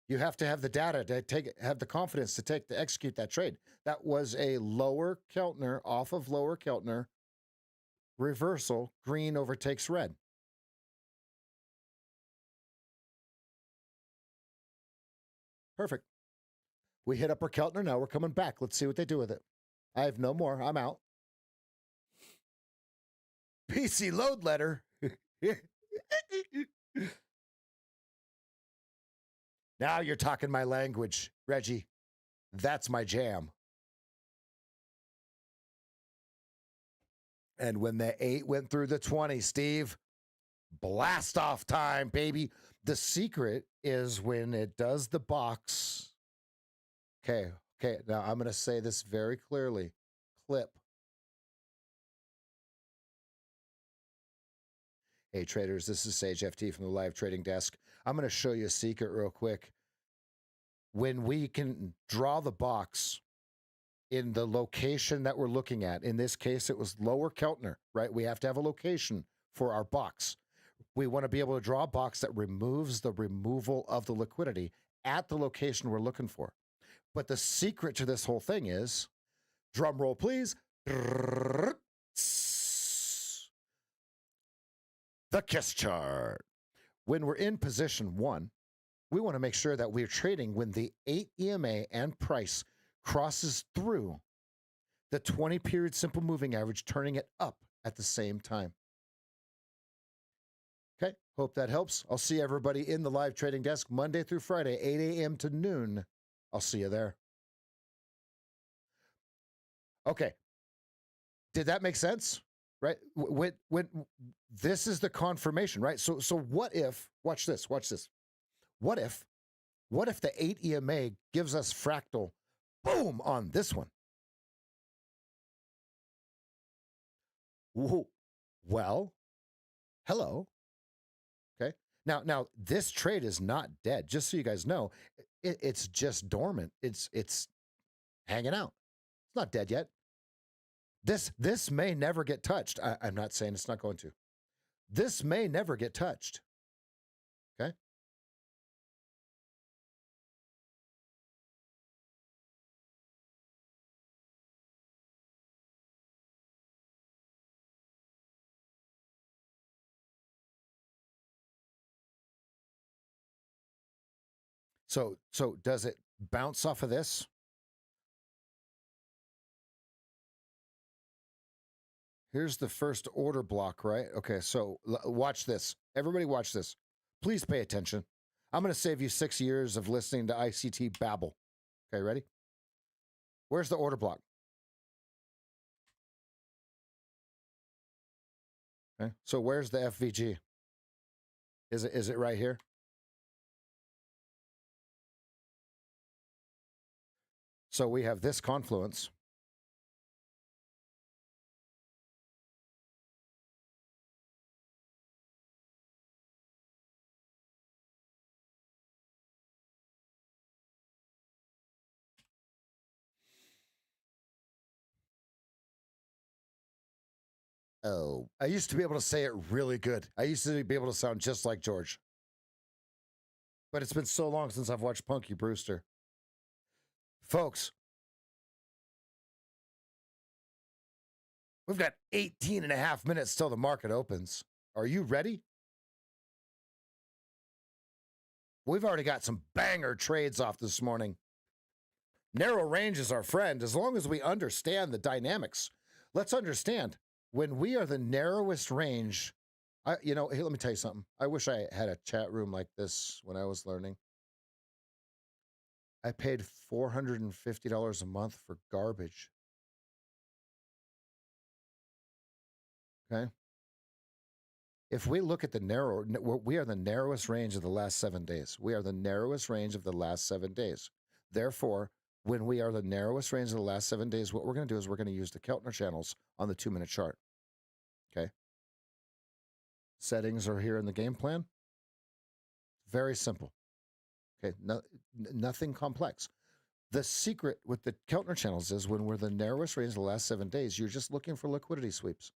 S1: You have to have the data to have the confidence to execute that trade. That was a lower Keltner off of lower Keltner reversal. Green overtakes red. Perfect. We hit upper Keltner. Now we're coming back. Let's see what they do with it. I have no more. I'm out. PC load letter. Now you're talking my language, Reggie. That's my jam. And when the 8 went through the 20, Steve, blast off time, baby. The secret is when it does the box. Okay. Now I'm going to say this very clearly. Clip. Hey, traders, this is SageFT from the live trading desk. I'm going to show you a secret real quick. When we can draw the box in the location that we're looking at, in this case, it was lower Keltner, right? We have to have a location for our box. We want to be able to draw a box that removes the removal of the liquidity at the location we're looking for. But the secret to this whole thing is, drum roll, please. The KISS chart. when we're in position one, we want to make sure that we're trading when the 8 EMA and price crosses through the 20 period simple moving average, turning it up at the same time. Okay, hope that helps. I'll see everybody in the live trading desk Monday through Friday, 8 a.m. to noon. I'll see you there. Okay, did that make sense? Right? When this is the confirmation, right? So what if, watch this. What if the 8 EMA gives us fractal boom on this one? Ooh, well, hello. Okay. Now this trade is not dead. Just so you guys know, it's just dormant. It's hanging out. It's not dead yet. This may never get touched. I'm not saying it's not going to. This may never get touched. Okay. So does it bounce off of this? Here's the first order block, right? Okay, so watch this. Everybody watch this. Please pay attention. I'm going to save you 6 years of listening to ICT babble. Okay, ready? Where's the order block? Okay, so where's the FVG? Is it right here? So we have this confluence. Oh, I used to be able to say it really good. I used to be able to sound just like George. But it's been so long since I've watched Punky Brewster. Folks, we've got 18 and a half minutes till the market opens. Are you ready? We've already got some banger trades off this morning. Narrow range is our friend as long as we understand the dynamics. Let's understand when we are the narrowest range. Hey, let me tell you something. I wish I had a chat room like this when I was learning. I paid $450 a month for garbage. Okay. If we look at we are the narrowest range of the last 7 days. We are the narrowest range of the last 7 days. Therefore, when we are the narrowest range of the last 7 days, what we're going to do is we're going to use the Keltner channels on the 2-minute chart. Okay. Settings are here in the game plan. Very simple. Okay. Nothing complex. The secret with the Keltner channels is when we're the narrowest range of the last 7 days, you're just looking for liquidity sweeps.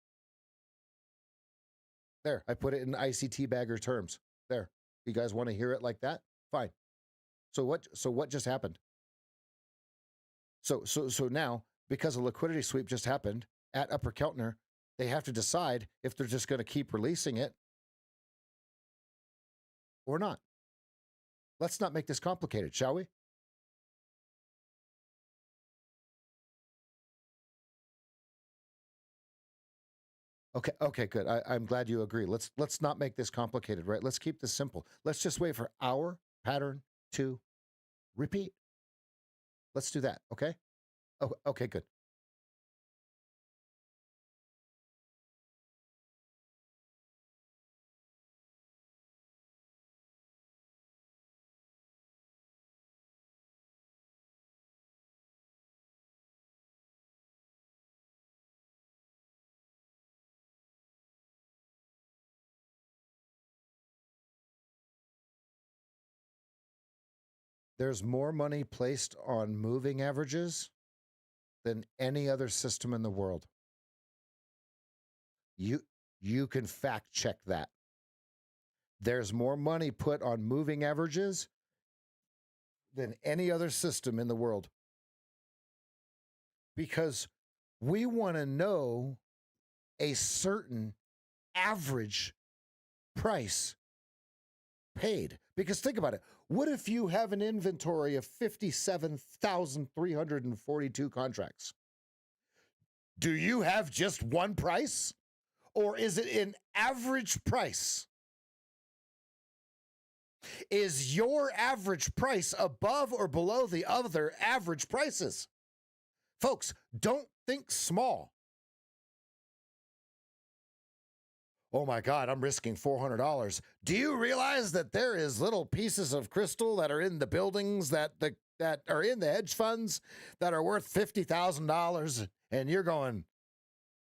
S1: There, I put it in ICT bagger terms. There. You guys want to hear it like that? Fine. So what just happened? So now, because a liquidity sweep just happened at Upper Keltner, they have to decide if they're just going to keep releasing it or not. Let's not make this complicated, shall we? Okay, good. I'm glad you agree. Let's not make this complicated, right? Let's keep this simple. Let's just wait for our pattern to repeat. Let's do that, okay? Oh, okay, good. There's more money placed on moving averages than any other system in the world. You can fact check that. There's more money put on moving averages than any other system in the world. Because we want to know a certain average price paid. Because think about it. What if you have an inventory of 57,342 contracts? Do you have just one price? Or is it an average price? Is your average price above or below the other average prices? Folks, don't think small. Oh my God, I'm risking $400. Do you realize that there is little pieces of crystal that are in the buildings that are in the hedge funds that are worth $50,000? And you're going,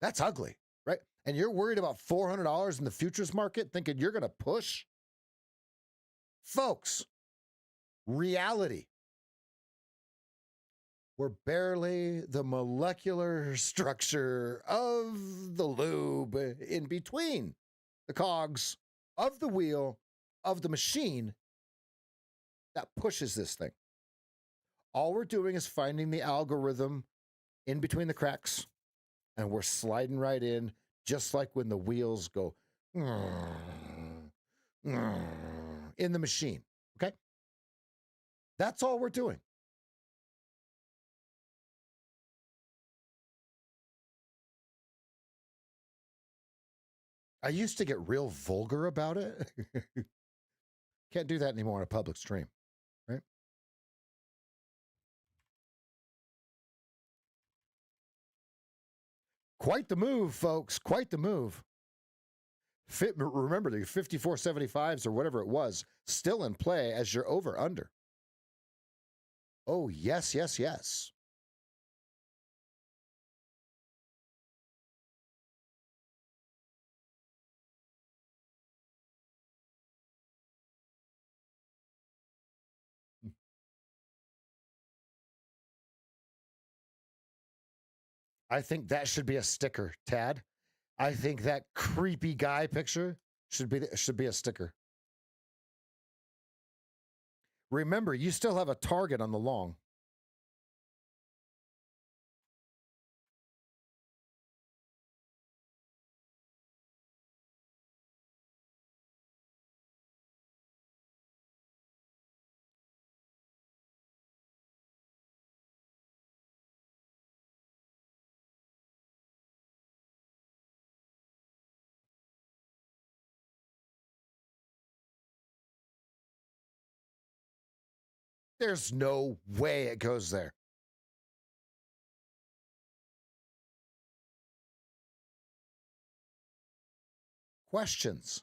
S1: that's ugly, right? And you're worried about $400 in the futures market, thinking you're going to push? Folks, reality. We're barely the molecular structure of the lube in between the cogs of the wheel of the machine that pushes this thing. All we're doing is finding the algorithm in between the cracks, and we're sliding right in, just like when the wheels go in the machine, okay? That's all we're doing. I used to get real vulgar about it. Can't do that anymore on a public stream, right? Quite the move, folks. Quite the move. Remember, the 54.75s or whatever it was, still in play as your over under. Oh, yes, yes, yes. I think that should be a sticker, Tad. I think that creepy guy picture should be a sticker. Remember, you still have a target on the long. There's no way it goes there. Questions?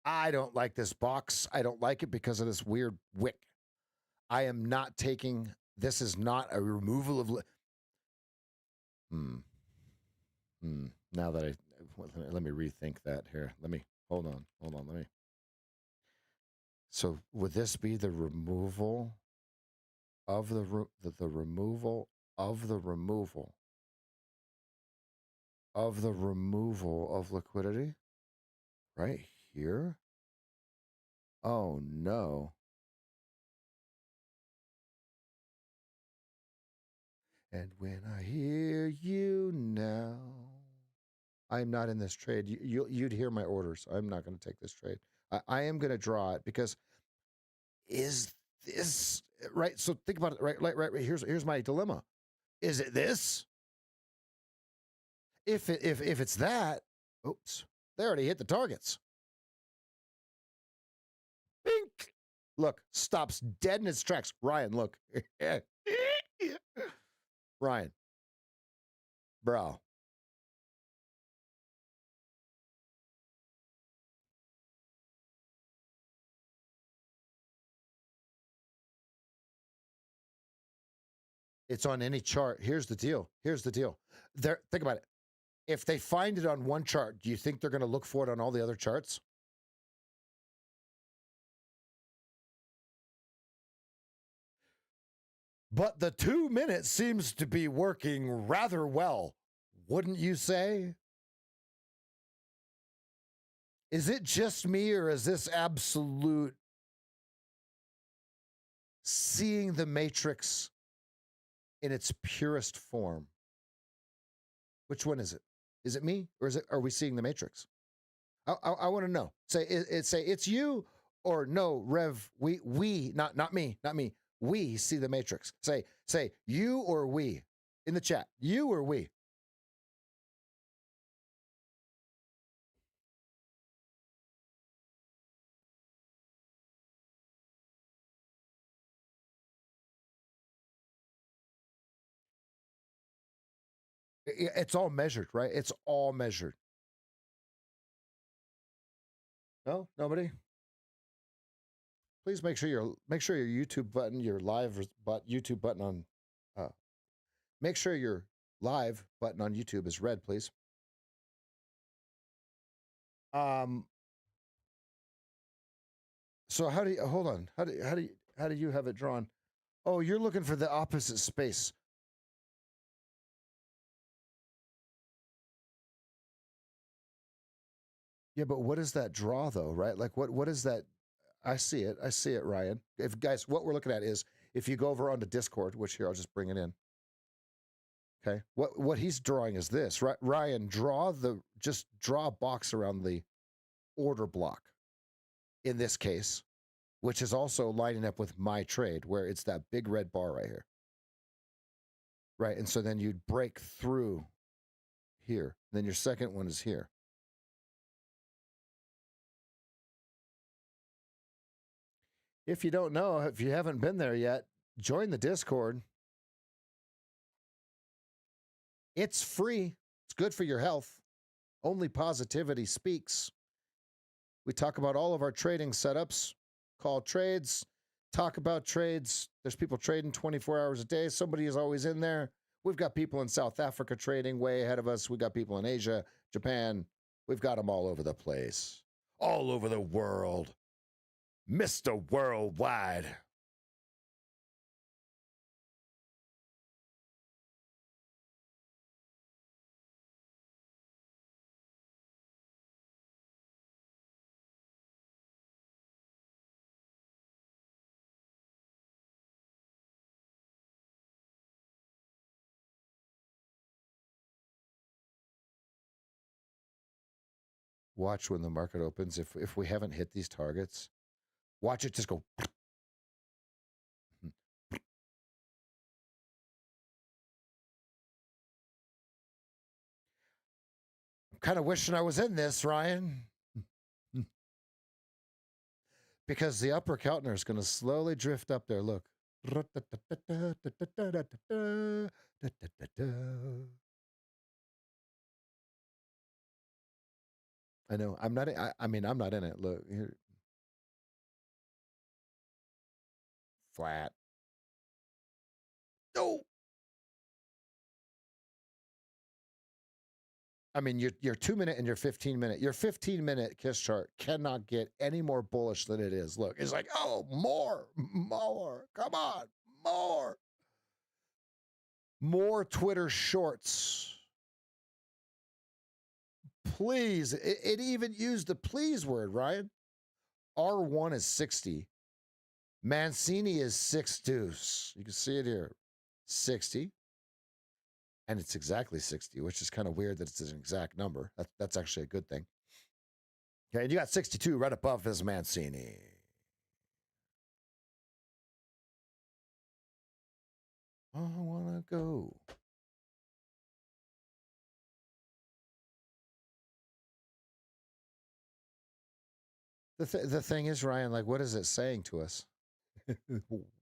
S1: I don't like this box. I don't like it because of this weird wick. I am not taking, this is not a removal of. Now that let me rethink that here. Hold on. Let me. So would this be the removal of the removal of the removal of the removal of liquidity right here? Oh no. And when I hear you now, I'm not in this trade. You'd hear my orders. I'm not going to take this trade. I am going to draw it because is this right? So think about it. Right. Here's my dilemma. Is it this? If it's that, oops, they already hit the targets. Bink. Look, stops dead in its tracks. Ryan, look. Ryan, bro. It's on any chart. Here's the deal. Think about it. If they find it on one chart, do you think they're going to look for it on all the other charts? But the 2 minutes seems to be working rather well, wouldn't you say? Is it just me, or is this absolute seeing the matrix in its purest form? Which one is it? Is it me or are we seeing the matrix? I want to know. Say it's you or no, Rev. We not me, not me. We see the matrix. Say you or we in the chat. You or we. It's all measured, right? It's all measured. No, nobody. Please make sure your YouTube button, your live YouTube button on. Make sure your live button on YouTube is red, please. So how do you hold on? How do you have it drawn? Oh, you're looking for the opposite space. Yeah, but what does that draw though, right? Like what is that? I see it, Ryan. If guys, what we're looking at is if you go over onto Discord, which here I'll just bring it in. Okay. What he's drawing is this, right? Ryan, just draw a box around the order block in this case, which is also lining up with my trade where it's that big red bar right here. Right. And so then you'd break through here. Then your second one is here. If you don't know, if you haven't been there yet, join the Discord. It's free. It's good for your health. Only positivity speaks. We talk about all of our trading setups, call trades, talk about trades. There's people trading 24 hours a day. Somebody is always in there. We've got people in South Africa trading way ahead of us. We got people in Asia, Japan. We've got them all over the place, all over the world. Mr. Worldwide. Watch when the market opens. If we haven't hit these targets, watch it just go. I'm kind of wishing I was in this, Ryan. Because the upper Keltner is going to slowly drift up there. Look. I know. I'm not. I mean, I'm not in it. Look here. Flat. No. I mean, your 2 minute and your 15 minute. Your 15-minute kiss chart cannot get any more bullish than it is. Look, it's like, oh, more. Come on, more Twitter shorts. Please. It even used the please word, Ryan. R1 is 60. Mancini is 6 deuce. You can see it here. 60. And it's exactly 60, which is kind of weird that it's an exact number. That's actually a good thing. Okay, and you got 62 right above his Mancini. I want to go. The thing is, Ryan, like, what is it saying to us?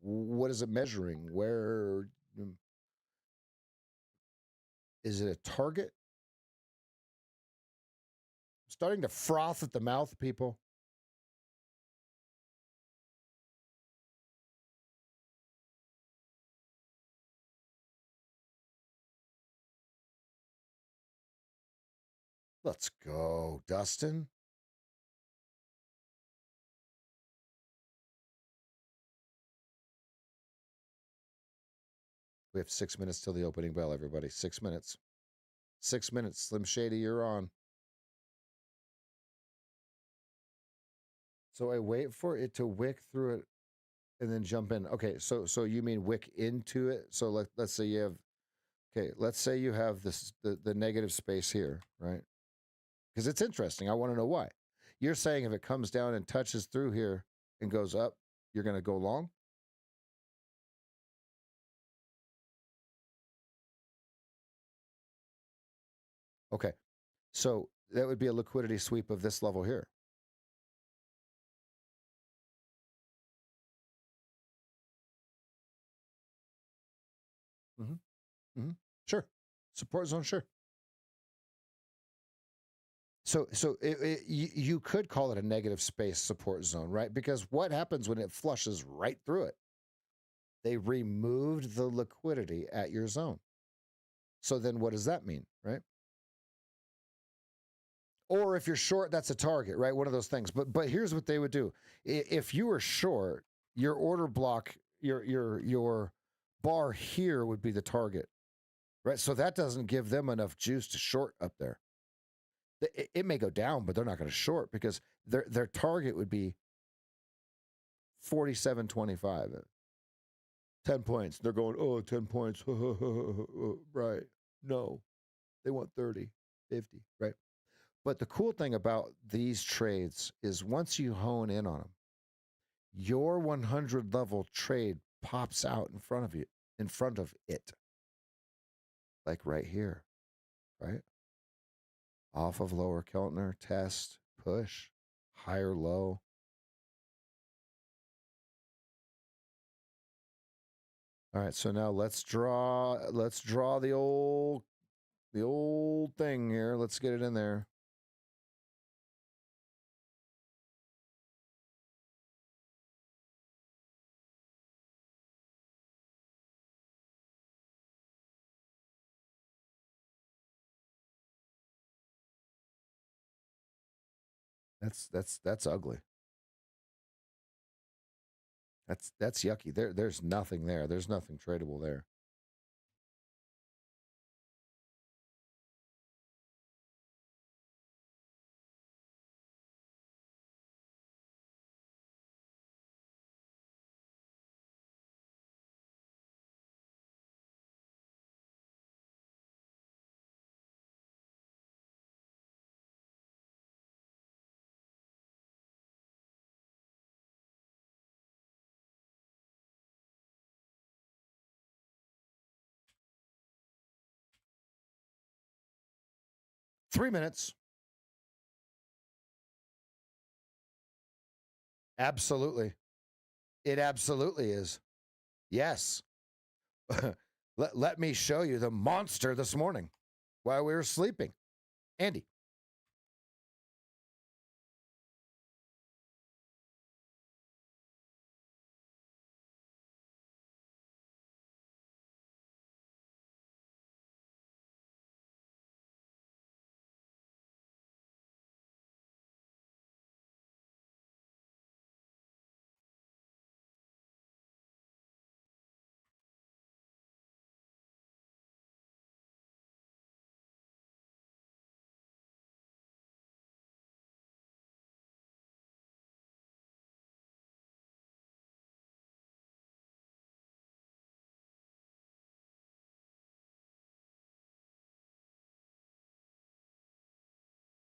S1: What is it measuring? Where is it a target? Starting to froth at the mouth, people. Let's go, Dustin. We have 6 minutes till the opening bell, everybody. 6 minutes. 6 minutes. Slim Shady, you're on. So I wait for it to wick through it and then jump in. Okay, so you mean wick into it? So let's say you have Okay, let's say you have this the negative space here, right? Because it's interesting. I want to know why. You're saying if it comes down and touches through here and goes up, you're going to go long? Okay. So that would be a liquidity sweep of this level here. Mm-hmm. Mm-hmm. Sure. Support zone, sure. So you could call it a negative space support zone, right? Because what happens when it flushes right through it? They removed the liquidity at your zone. So then what does that mean, right? Or if you're short, that's a target, right? One of those things. But here's what they would do. If you were short, your order block, your bar here would be the target, right? So that doesn't give them enough juice to short up there. It may go down, but they're not going to short because their target would be 47.25. 10 points. They're going, oh, 10 points. Right. No, they want 30, 50, right? But the cool thing about these trades is once you hone in on them, your 100 level trade pops out in front of you, in front of it, like right here, right? Off of lower Keltner, test, push, higher low. All right, so now let's draw the old thing here. Let's get it in there. That's ugly. That's yucky. There's nothing there. There's nothing tradable there. Three minutes. Absolutely. It absolutely is. Yes. Let me show you the monster this morning while we were sleeping. Andy.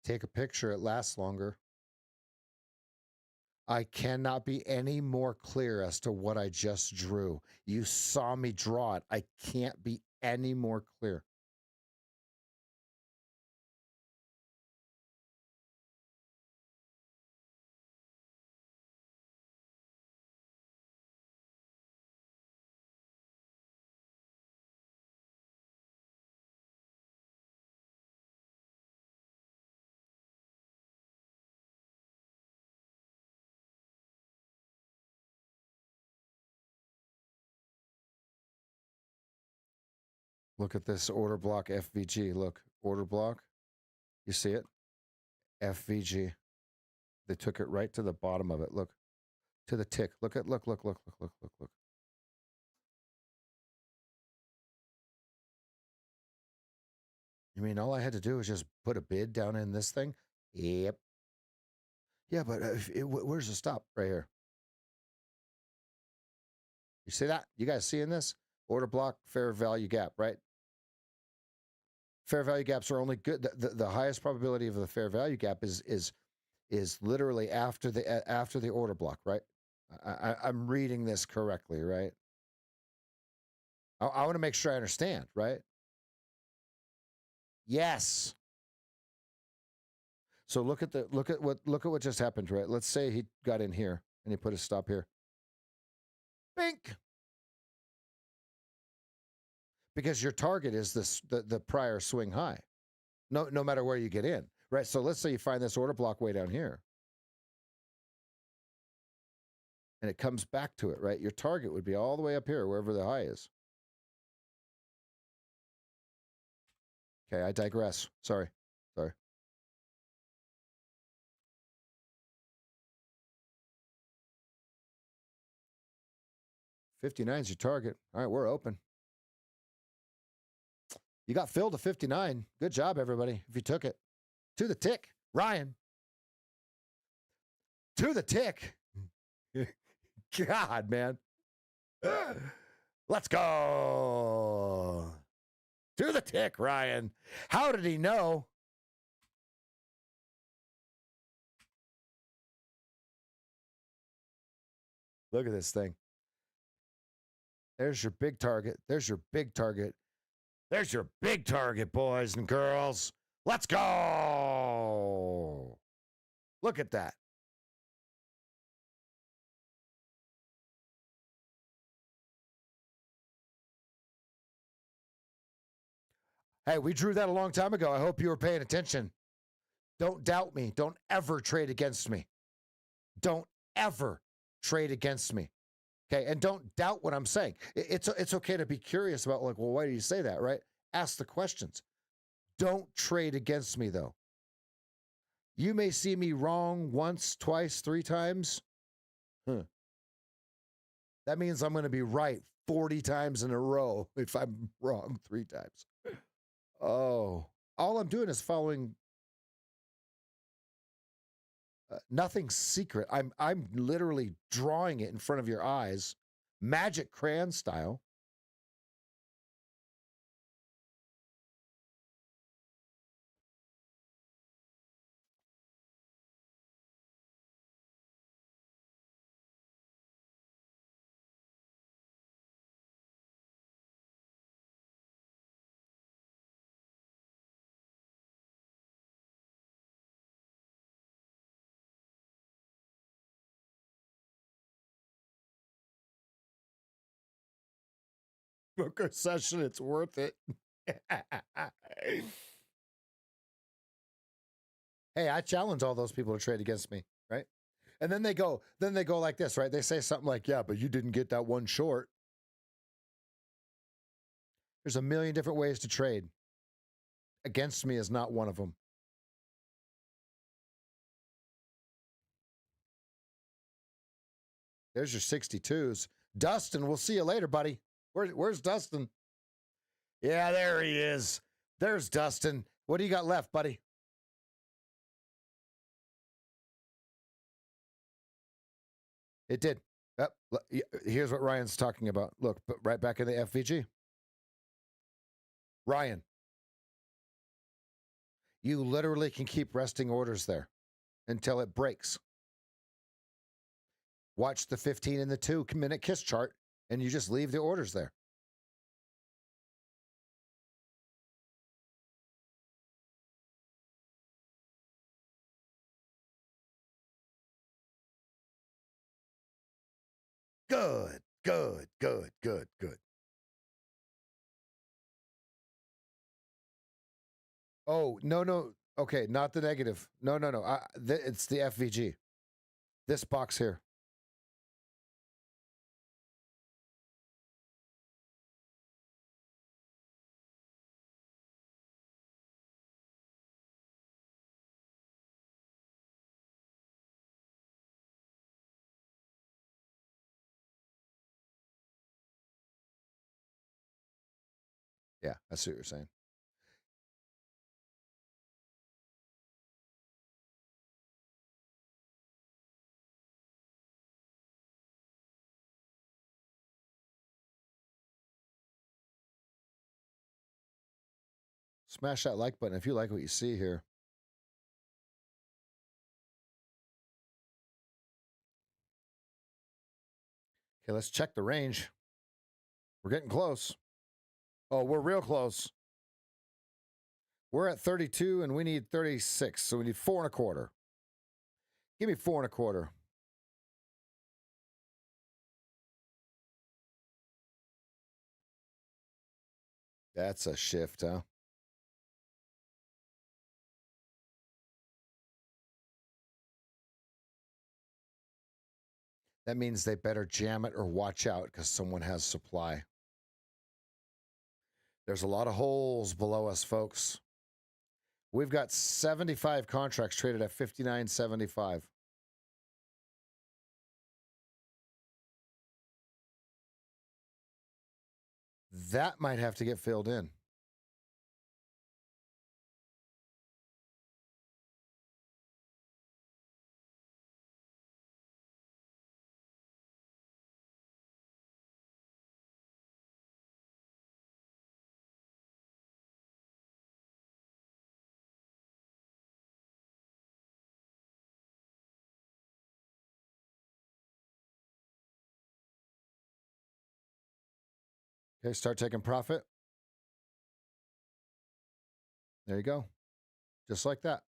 S1: Take a picture. It lasts longer. I cannot be any more clear as to what I just drew. You saw me draw it. I can't be any more clear. Look at this order block FVG. Look, order block. You see it? FVG. They took it right to the bottom of it. Look, to the tick. Look. You mean all I had to do was just put a bid down in this thing? Yep. Yeah, but where's the stop? Right here. You see that? You guys seeing this? Order block, fair value gap, right? Fair value gaps are only good. The highest probability of the fair value gap is literally after the order block, right? I'm reading this correctly, right? I want to make sure I understand, right? Yes. So look at what just happened, right? Let's say he got in here and he put a stop here. Bink. Because your target is the prior swing high. No matter where you get in, right? So let's say you find this order block way down here. And it comes back to it, right? Your target would be all the way up here, wherever the high is. Okay, I digress. Sorry. 59 is your target. All right, we're open. You got filled to 59. Good job, everybody, if you took it. To the tick. Ryan. To the tick. God, man. Let's go. To the tick, Ryan. How did he know? Look at this thing. There's your big target. There's your big target. There's your big target, boys and girls. Let's go. Look at that. Hey, we drew that a long time ago. I hope you were paying attention. Don't doubt me. Don't ever trade against me. Don't ever trade against me. Okay, and don't doubt what I'm saying. It's okay to be curious about, like, well, why do you say that, right? Ask the questions. Don't trade against me, though. You may see me wrong once, twice, 3 times. That means I'm going to be right 40 times in a row if I'm wrong 3 times. Oh, all I'm doing is following nothing secret. I'm literally drawing it in front of your eyes, magic crayon style. Book a session, it's worth it. Hey, I challenge all those people to trade against me, right? And then they go like this, right? They say something like, yeah, but you didn't get that one short. There's a million different ways to trade. Against me is not one of them. There's your 62s. Dustin, we'll see you later, buddy. Where's Dustin? Yeah, there he is. There's Dustin. What do you got left, buddy? It did. Yep. Here's what Ryan's talking about. Look, right back in the FVG. Ryan, you literally can keep resting orders there until it breaks. Watch the 15 and the 2-minute kiss chart, and you just leave the orders there. Good. Oh, no. Okay, not the negative. No. It's the FVG. This box here. Yeah, I see what you're saying. Smash that like button if you like what you see here. Okay, let's check the range. We're getting close. Oh, we're real close. We're at 32 and we need 36. So we need 4.25. Give me 4.25. That's a shift, huh? That means they better jam it or watch out because someone has supply. There's a lot of holes below us, folks. We've got 75 contracts traded at 59.75. That might have to get filled in. Okay, start taking profit. There you go. Just like that.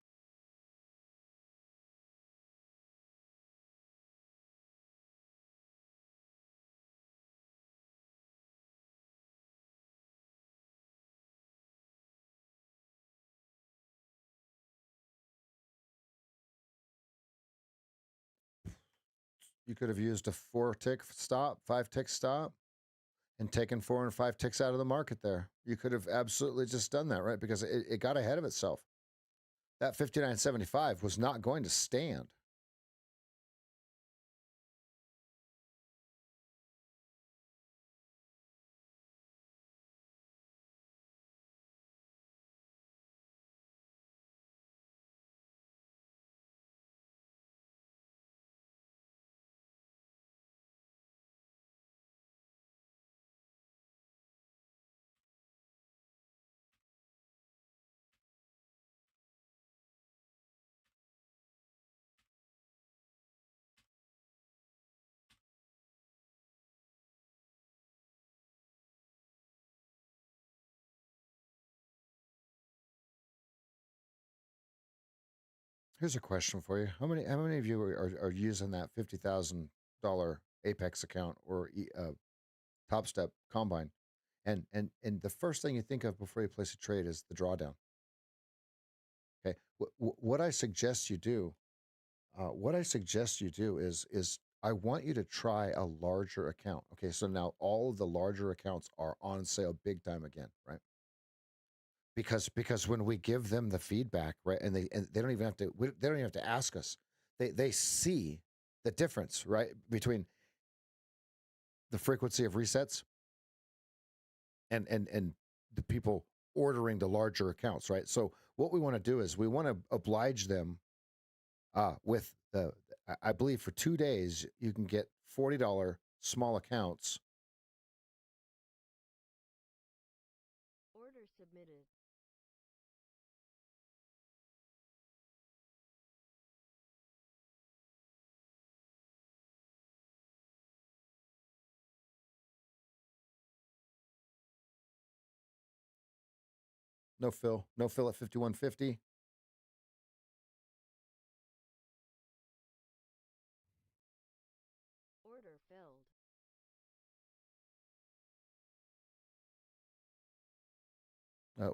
S1: You could have used a 4-tick stop, 5-tick stop, and taken 4 and 5 ticks out of the market there. You could have absolutely just done that, right? Because it got ahead of itself. That 59.75 was not going to stand. Here's a question for you: How many of you are using that $50,000 Apex account or Top Step Combine? And the first thing you think of before you place a trade is the drawdown. Okay, what I suggest you do, is I want you to try a larger account. Okay, so now all of the larger accounts are on sale big time again, right? Because when we give them the feedback, right, and they don't even have to they don't even have to ask us. They see the difference, right, between the frequency of resets and the people ordering the larger accounts, right? So what we want to do is we want to oblige them with I believe for 2 days you can get $40 small accounts.
S2: Order submitted.
S1: No fill at 51.50.
S2: Order filled.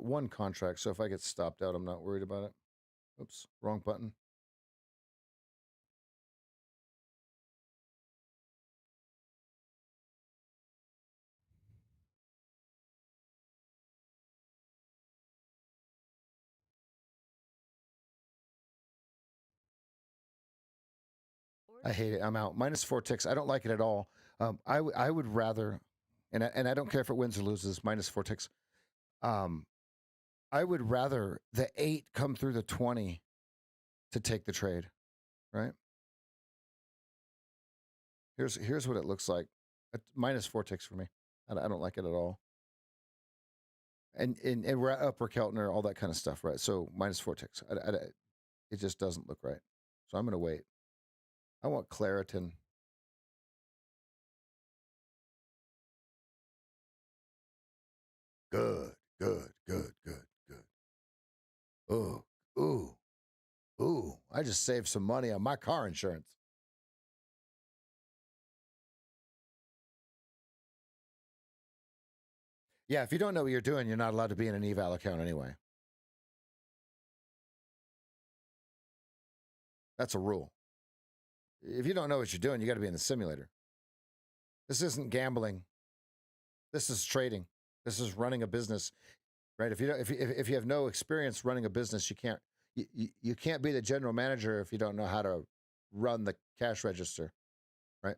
S1: One contract, so if I get stopped out, I'm not worried about it. Oops, wrong button. I hate it. I'm out. -4 ticks. I don't like it at all. I would rather, and I don't care if it wins or loses. -4 ticks. I would rather the 8 come through the 20 to take the trade, right? Here's what it looks like. -4 ticks for me. I don't like it at all. And we're at upper Keltner, all that kind of stuff, right? So minus 4 ticks. It just doesn't look right. So I'm going to wait. I want Claritin. Good, good, good, good, good. Ooh, ooh, ooh. I just saved some money on my car insurance. Yeah, if you don't know what you're doing, you're not allowed to be in an eval account anyway. That's a rule. If you don't know what you're doing, you got to be in the simulator. This isn't gambling. This is trading. This is running a business, right? If you have no experience running a business, you can't be the general manager if you don't know how to run the cash register, right?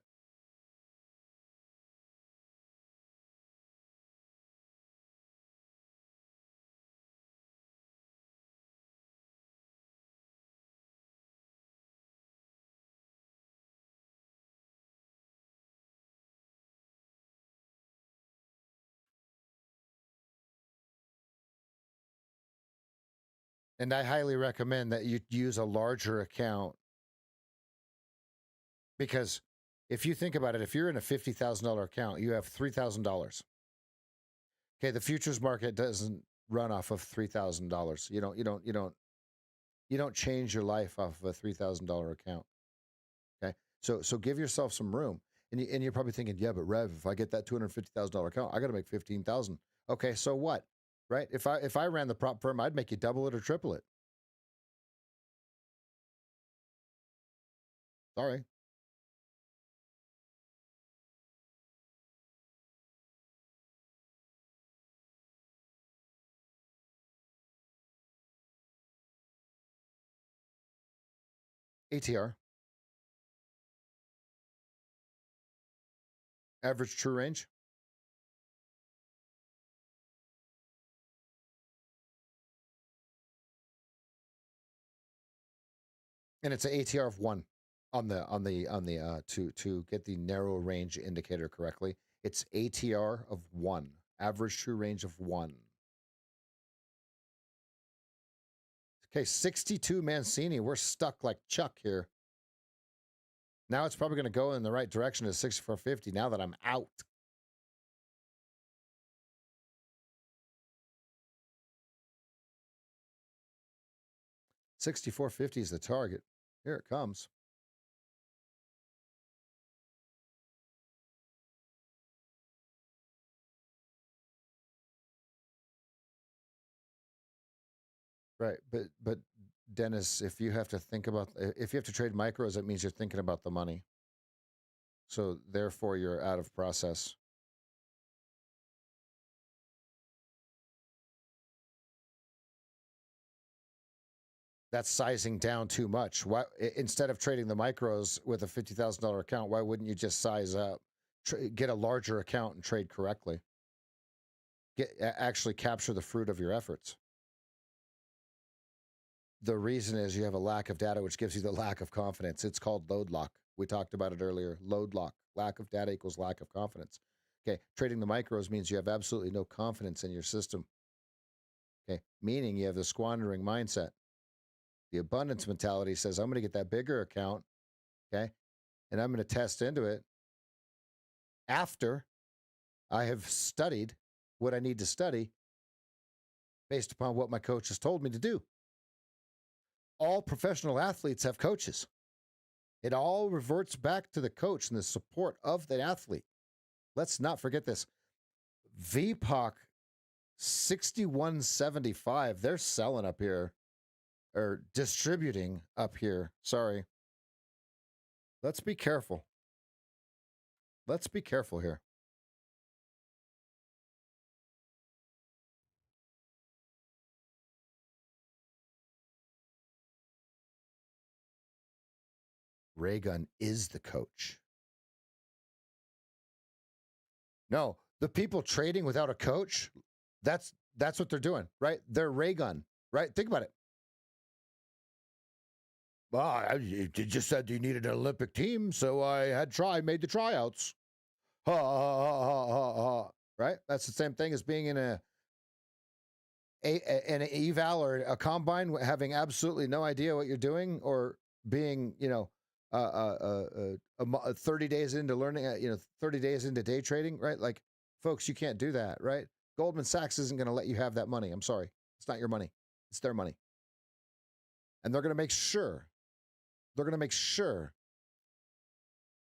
S1: And I highly recommend that you use a larger account, because if you think about it, if you're in a $50,000 account, you have $3,000. Okay, the futures market doesn't run off of $3,000. You don't change your life off of a $3,000 account. Okay, so give yourself some room. And you're probably thinking, yeah, but Rev, if I get that $250,000 account, I got to make 15,000. Okay, so what? Right? If I ran the prop firm, I'd make you double it or triple it. Sorry. ATR, average true range. And it's an ATR of 1 on the to get the narrow range indicator correctly. It's ATR of 1, average true range of 1. Okay, 62 Mancini. We're stuck like Chuck here. Now it's probably going to go in the right direction to 64.50 now that I'm out. $64.50 is the target. Here it comes. Right, but Dennis, if you have to trade micros, that means you're thinking about the money. So therefore, you're out of process. That's sizing down too much. Why, instead of trading the micros with a $50,000 account, why wouldn't you just size up, get a larger account and trade correctly? Actually capture the fruit of your efforts. The reason is you have a lack of data, which gives you the lack of confidence. It's called load lock. We talked about it earlier. Load lock. Lack of data equals lack of confidence. Okay. Trading the micros means you have absolutely no confidence in your system. Okay. Meaning you have the squandering mindset. The abundance mentality says, I'm going to get that bigger account. Okay. And I'm going to test into it after I have studied what I need to study based upon what my coach has told me to do. All professional athletes have coaches. It all reverts back to the coach and the support of the athlete. Let's not forget this. VPOC 6175, they're selling up here, or distributing up here. Sorry. Let's be careful. Let's be careful here. Raygun is the coach. No, the people trading without a coach, that's what they're doing, right? They're Raygun, right? Think about it. Well, you just said you needed an Olympic team, so I made the tryouts. Ha ha ha ha ha ha. Right? That's the same thing as being in a an eval or a combine having absolutely no idea what you're doing, or being, 30 days into learning, 30 days into day trading, right? Like, folks, you can't do that, right? Goldman Sachs isn't going to let you have that money. I'm sorry. It's not your money. It's their money. And they're going to make sure,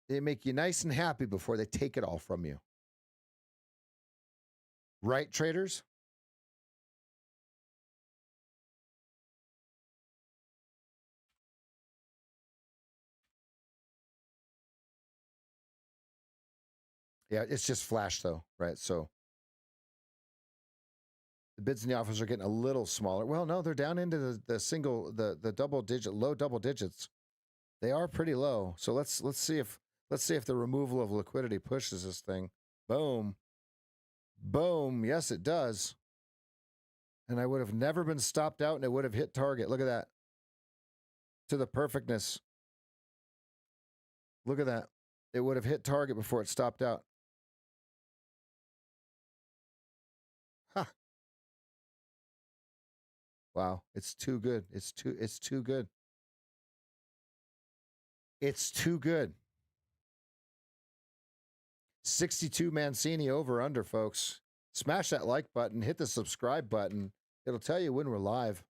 S1: they make you nice and happy before they take it all from you. Right, traders? Yeah, it's just flash though, right? So the bids in the offers are getting a little smaller. Well, no, they're down into the double digit, low double digits. They are pretty low. So let's see if the removal of liquidity pushes this thing. Boom. Boom. Yes, it does. And I would have never been stopped out, and it would have hit target. Look at that. To the perfectness. Look at that. It would have hit target before it stopped out. Ha. Wow. It's too good. It's too good. It's too good. 62 Mancini over under, folks. Smash that like button, hit the subscribe button. It'll tell you when we're live.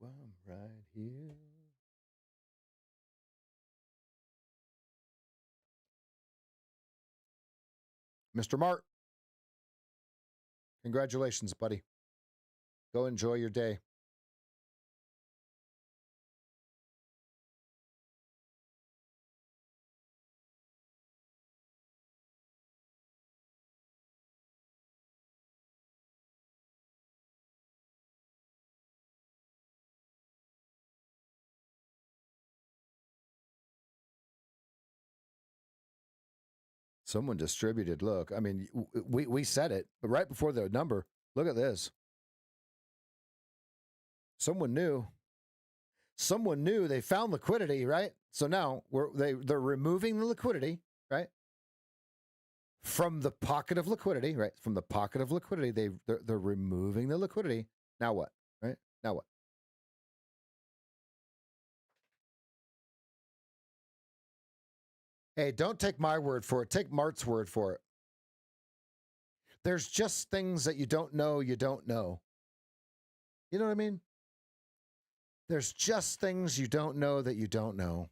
S1: Well, I'm right here. Mr. Mart, congratulations, buddy. Go enjoy your day. Someone distributed. Look, I mean, we said it, but right before the number, look at this. Someone knew. Someone knew. They found liquidity, right? So now they're removing the liquidity, right? From the pocket of liquidity, right? From the pocket of liquidity, they're removing the liquidity. Now what? Right? Now what? Hey, don't take my word for it. Take Mart's word for it. There's just things that you don't know, you don't know. You know what I mean? There's just things you don't know that you don't know.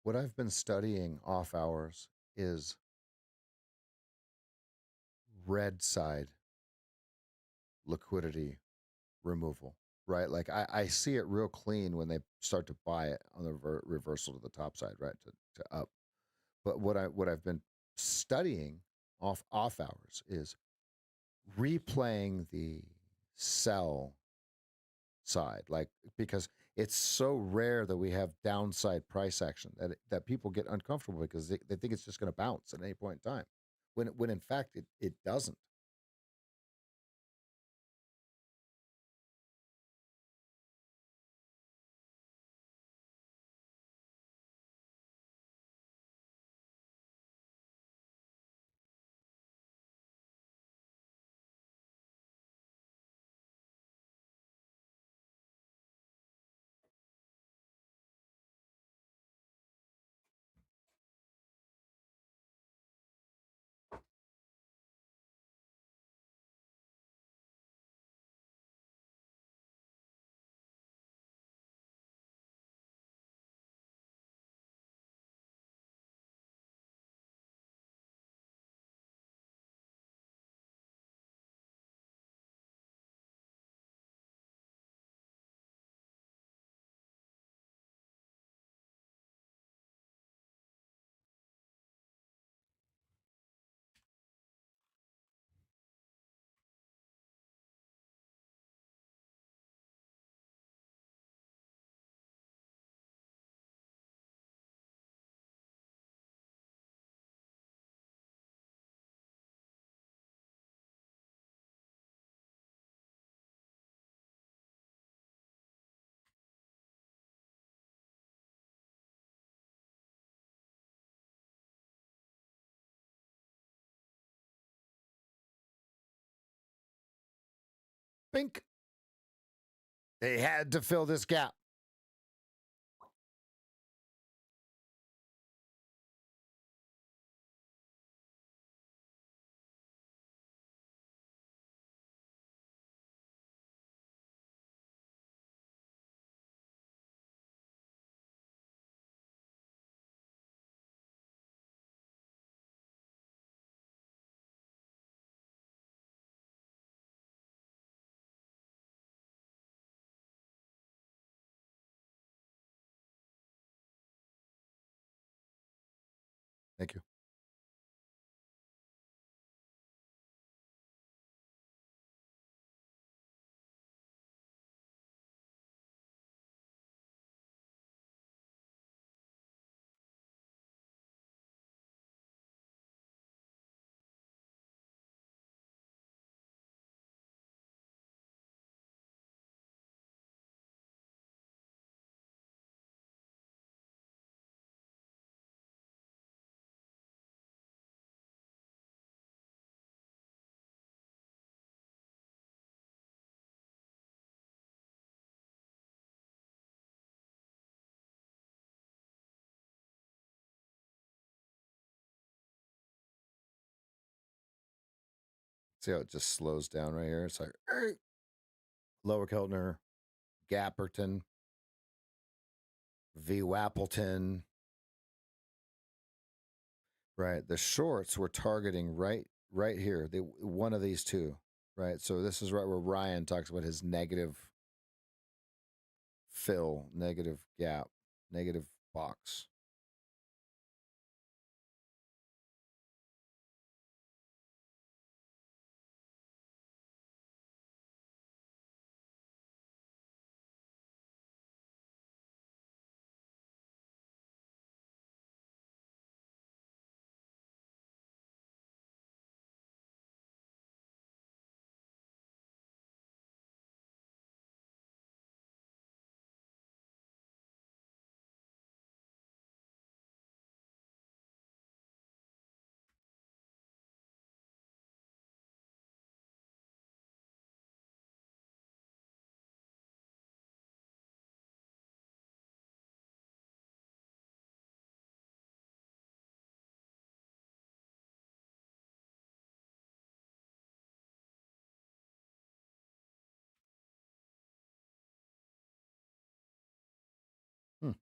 S1: What I've been studying off hours is red side liquidity removal, right? Like I see it real clean when they start to buy it on the reversal to the top side, right? To up. But what I've been studying off hours is replaying the sell side, like, because it's so rare that we have downside price action that people get uncomfortable because they think it's just going to bounce at any point in time, when in fact it doesn't. Bink. They had to fill this gap. Thank you. See how it just slows down right here? It's like Lower Keltner, Gapperton, V. Wappleton. Right. The shorts were targeting right here. One of these two. Right. So this is right where Ryan talks about his negative fill, negative gap, negative box. Hmm.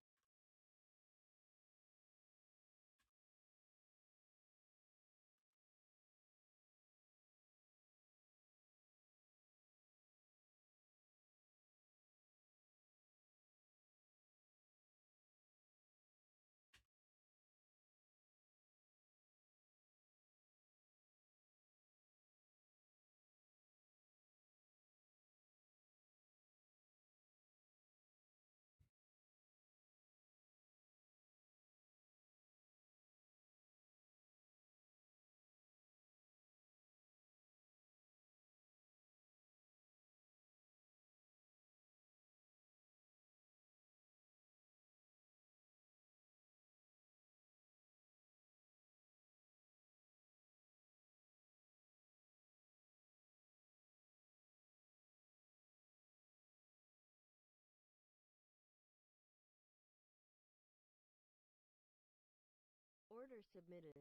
S2: Order submitted.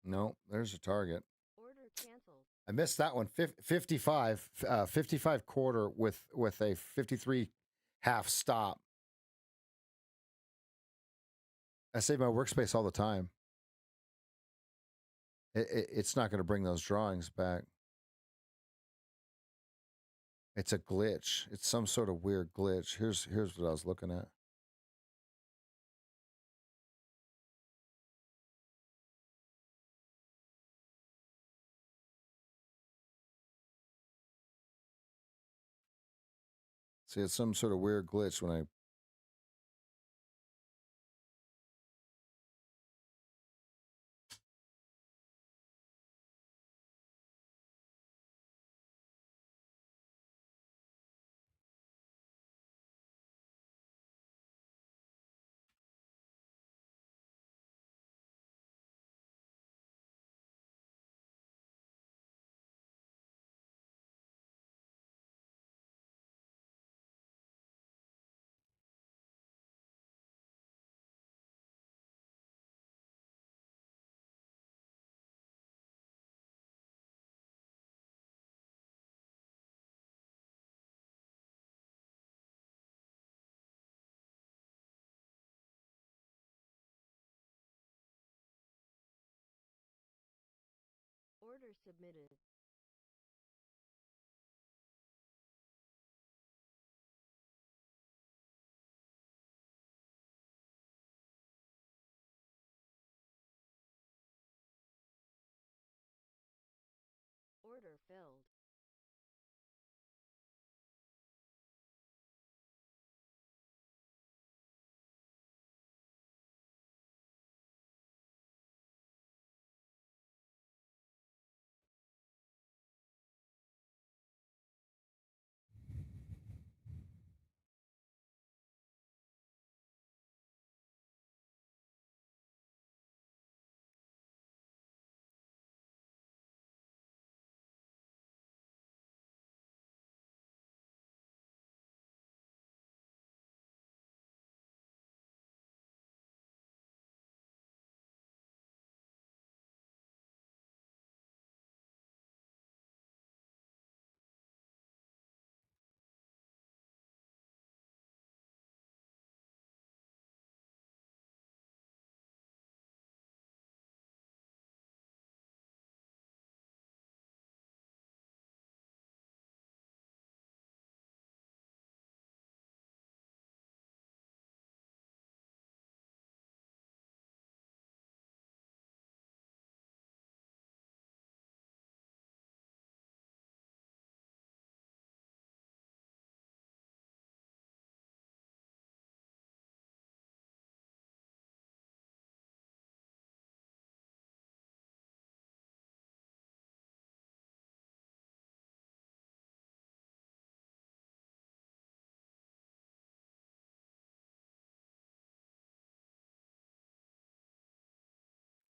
S1: No, there's a target.
S2: Order canceled.
S1: I missed that one. 55, 55 quarter with a 53 half stop. I save my workspace all the time. It's not going to bring those drawings back. It's a glitch. It's some sort of weird glitch. Here's what I was looking at. See, it's some sort of weird glitch when I
S2: Order submitted. Order filled.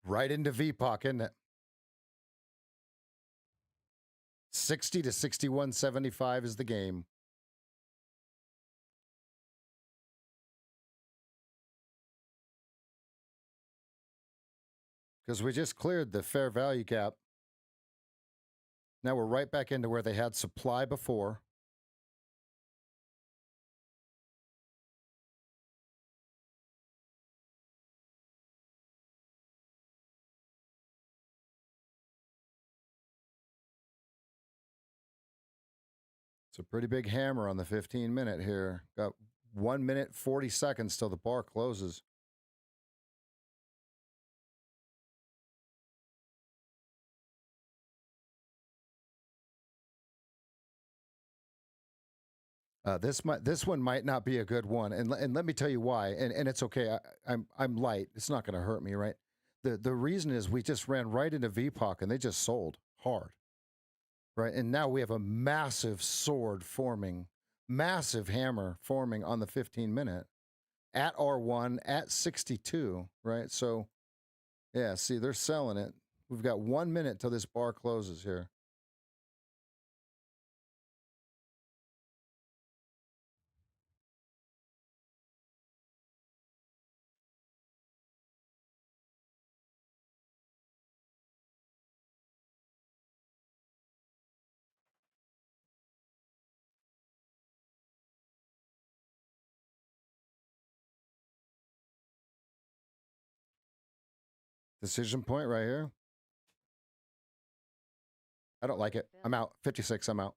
S1: Right into VPOC, isn't it? 60 to 61.75 is the game. Because we just cleared the fair value gap. Now we're right back into where they had supply before. It's a pretty big hammer on the 15-minute here. Got 1 minute, 40 seconds till the bar closes. This one might not be a good one, and let me tell you why. And it's okay. I'm light. It's not going to hurt me, right? The reason is we just ran right into VPOC and they just sold hard, right? And now we have a massive sword forming, massive hammer forming on the 15-minute at R1 at 62, right? So yeah, see, they're selling it. We've got 1 minute till this bar closes here. Decision point right here. I don't like it. I'm out. 56, I'm out.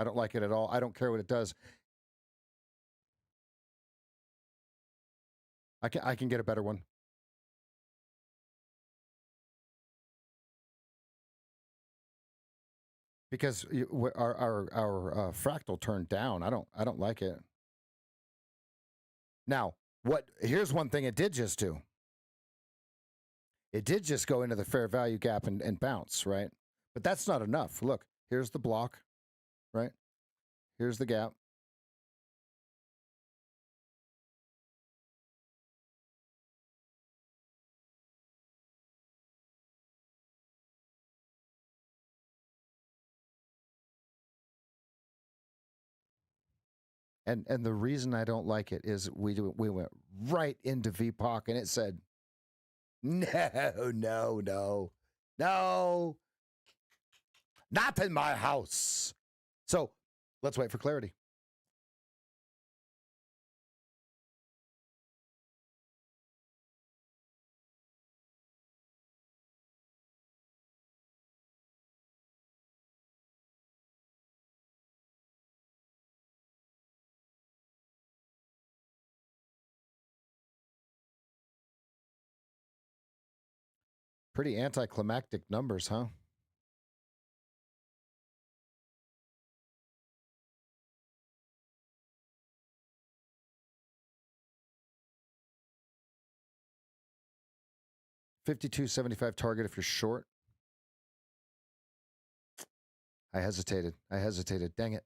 S1: I don't like it at all. I don't care what it does. I can get a better one. Because our fractal turned down. I don't like it. Now, here's one thing it did just do. It did just go into the fair value gap and bounce, right? But that's not enough. Look, here's the block, right? Here's the gap. And the reason I don't like it is we went right into VPOC and it said, no, no, no, no, not in my house. So let's wait for clarity. Pretty anticlimactic numbers, huh? $52.75 target if you're short. I hesitated. Dang it.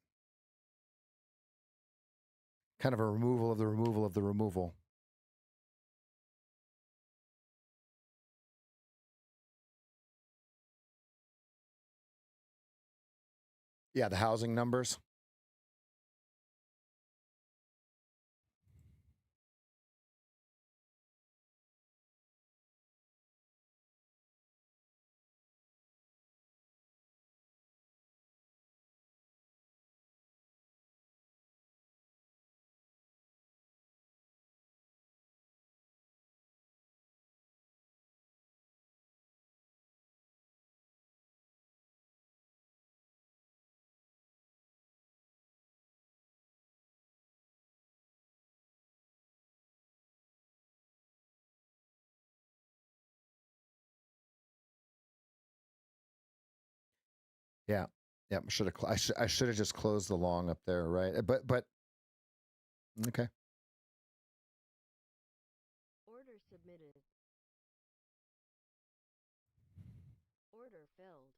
S1: Kind of a removal of the removal of the removal. Yeah, the housing numbers. Yeah. Yeah, I should have just closed the long up there, right? But okay.
S2: Order submitted. Order filled.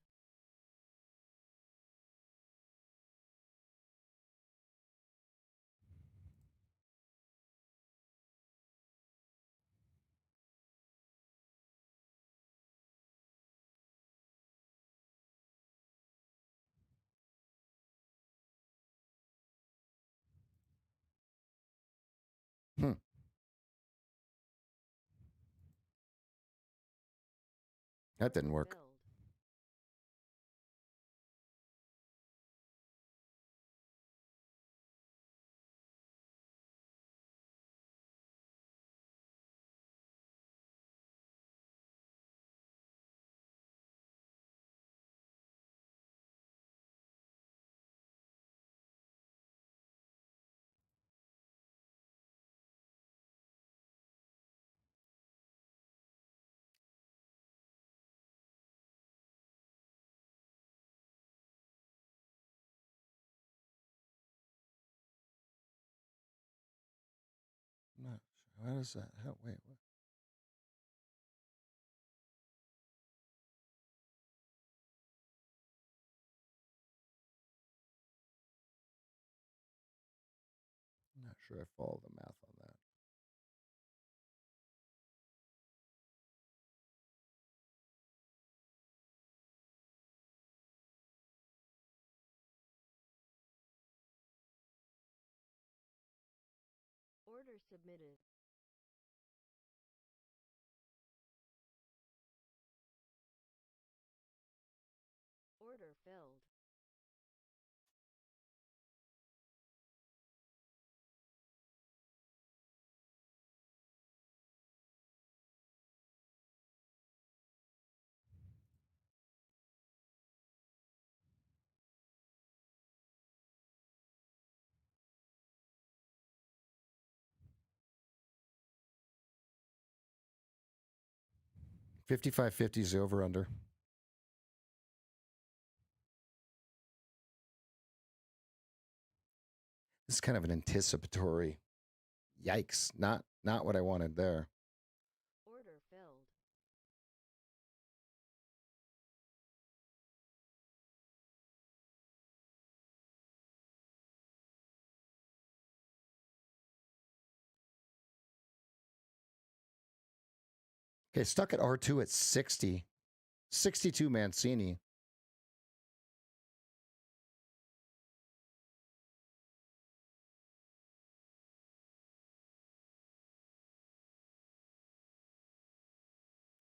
S1: Hmm. That didn't
S2: Order
S1: work.
S2: filled.
S1: I'm not sure. How does that? Wait. What? I'm not sure I follow the math on that.
S2: Order submitted. Order filled.
S1: $55.50 is the over under. This is kind of an anticipatory. Yikes! Not what I wanted there.
S2: Order filled.
S1: Okay, stuck at R2 at 60. 62 Mancini.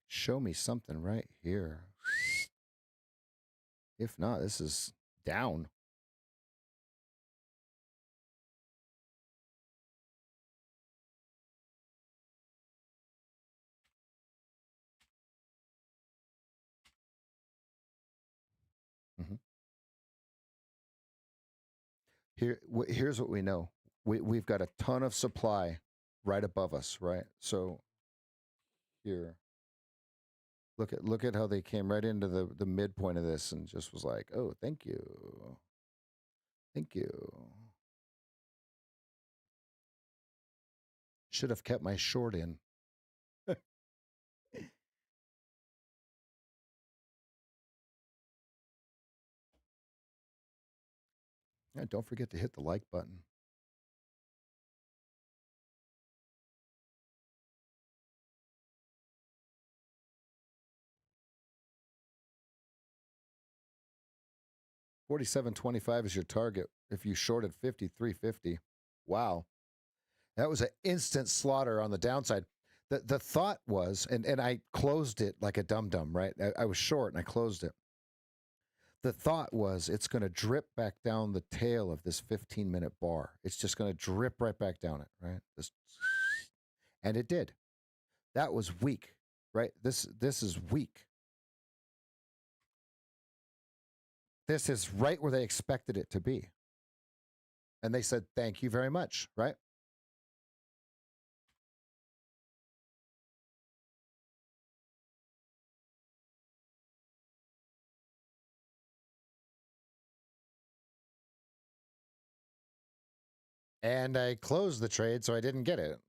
S1: Show me something right here. If not, this is down. Mm-hmm. Here's what we know. We've got a ton of supply right above us, right? So here, Look at how they came right into the midpoint of this and just was like, oh, thank you. Thank you. Should have kept my short in. Yeah, don't forget to hit the like button. $47.25 is your target if you shorted 53.50. Wow. That was an instant slaughter on the downside. The thought was, and I closed it like a dum-dum, right? I was short and I closed it. The thought was it's going to drip back down the tail of this 15-minute bar. It's just going to drip right back down it, right? And it did. That was weak, right? This is weak. This is right where they expected it to be. And they said, thank you very much, right? And I closed the trade, so I didn't get it.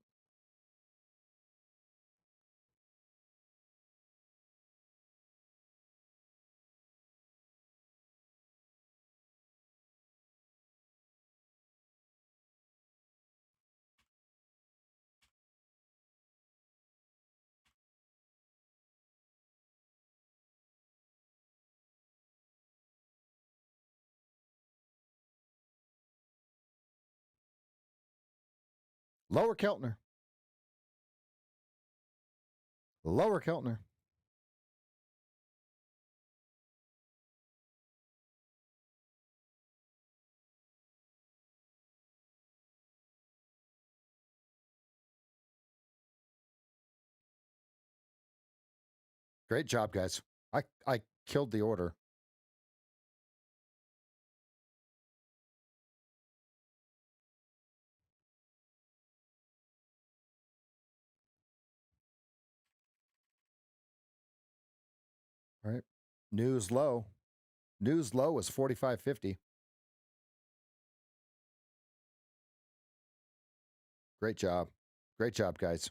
S1: Lower Keltner. Lower Keltner. Great job, guys. I killed the order. All right. News low. News low was 45.50. Great job. Great job, guys.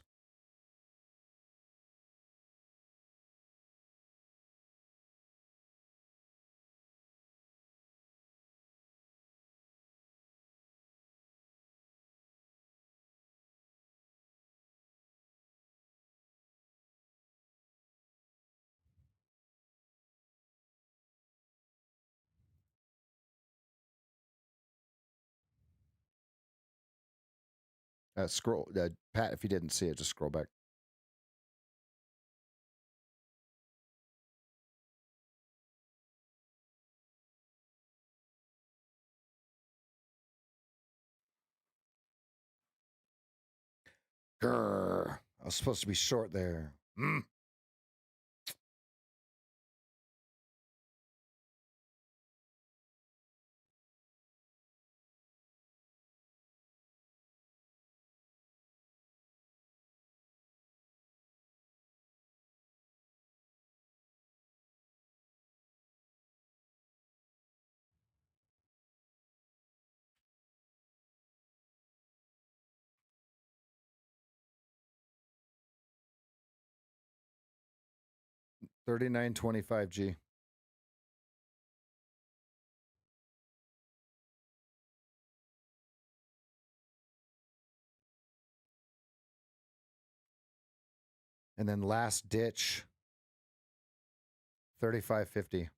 S1: Scroll, Pat, if you didn't see it, just scroll back. Grr. I was supposed to be short there. Mm. $39.25G. And then last ditch, 35.50.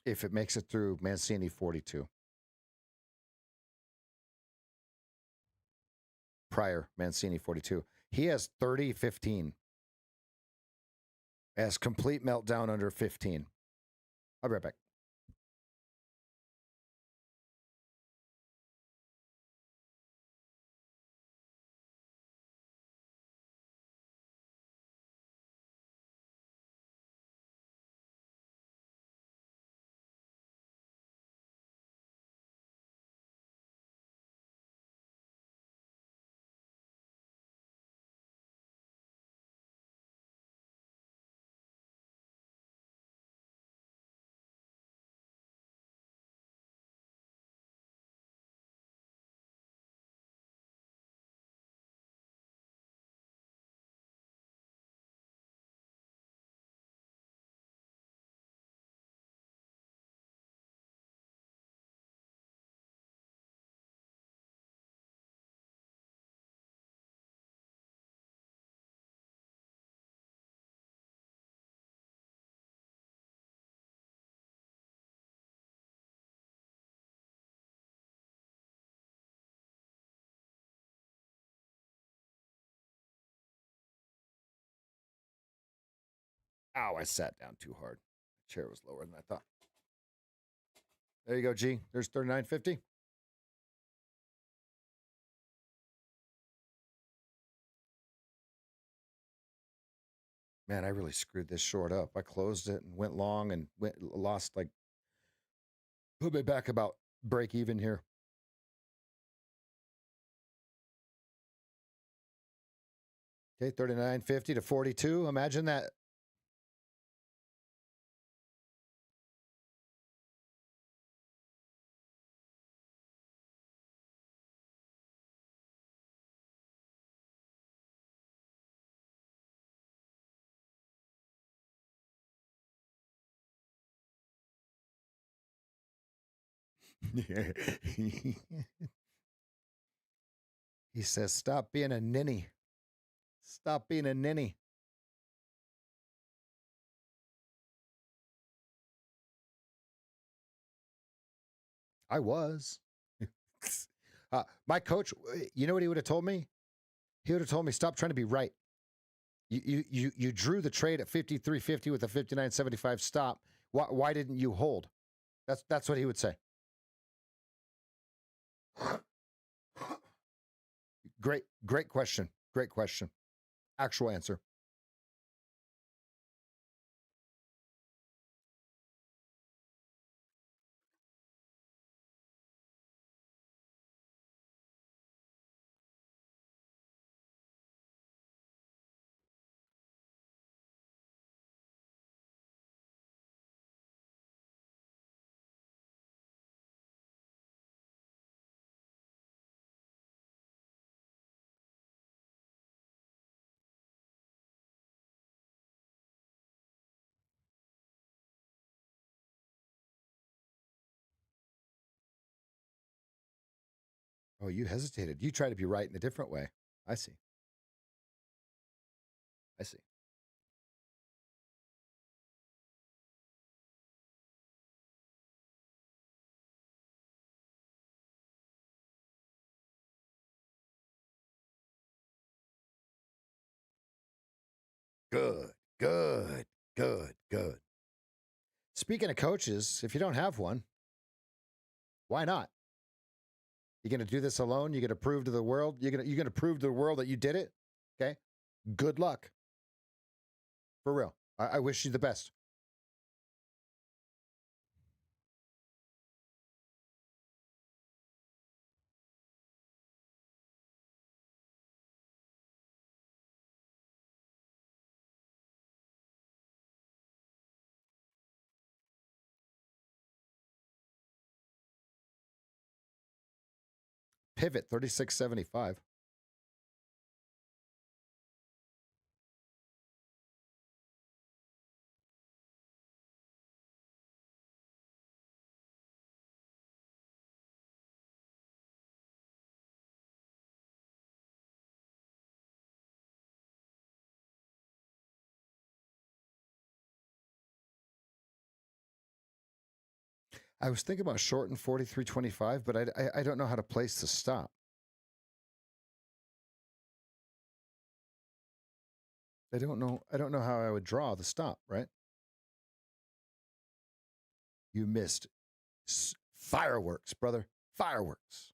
S1: If it makes it through Mancini 42. Prior Mancini 42. He has 30.15. Has complete meltdown under 15. I'll be right back. Ow, I sat down too hard. The chair was lower than I thought. There you go, G. There's 39.50. Man, I really screwed this short up. I closed it and went long and lost like, put me back about break even here. Okay, 39.50 to 42. Imagine that. He says, stop being a ninny. Stop being a ninny. I was. My coach, you know what he would have told me? He would have told me, stop trying to be right. You drew the trade at 53.50 with a 59.75 stop. Why didn't you hold? That's what he would say. Great question. Great question. Actual answer. Oh, you hesitated. You tried to be right in a different way. I see. I see. Good. Speaking of coaches, if you don't have one, why not? You're going to do this alone. You're going to prove to the world. You're going to prove to the world that you did it. Okay. Good luck. For real. I wish you the best. Pivot 36.75. I was thinking about shorting 43.25, but I don't know how to place the stop. I don't know how I would draw the stop, right? You missed fireworks, brother. Fireworks.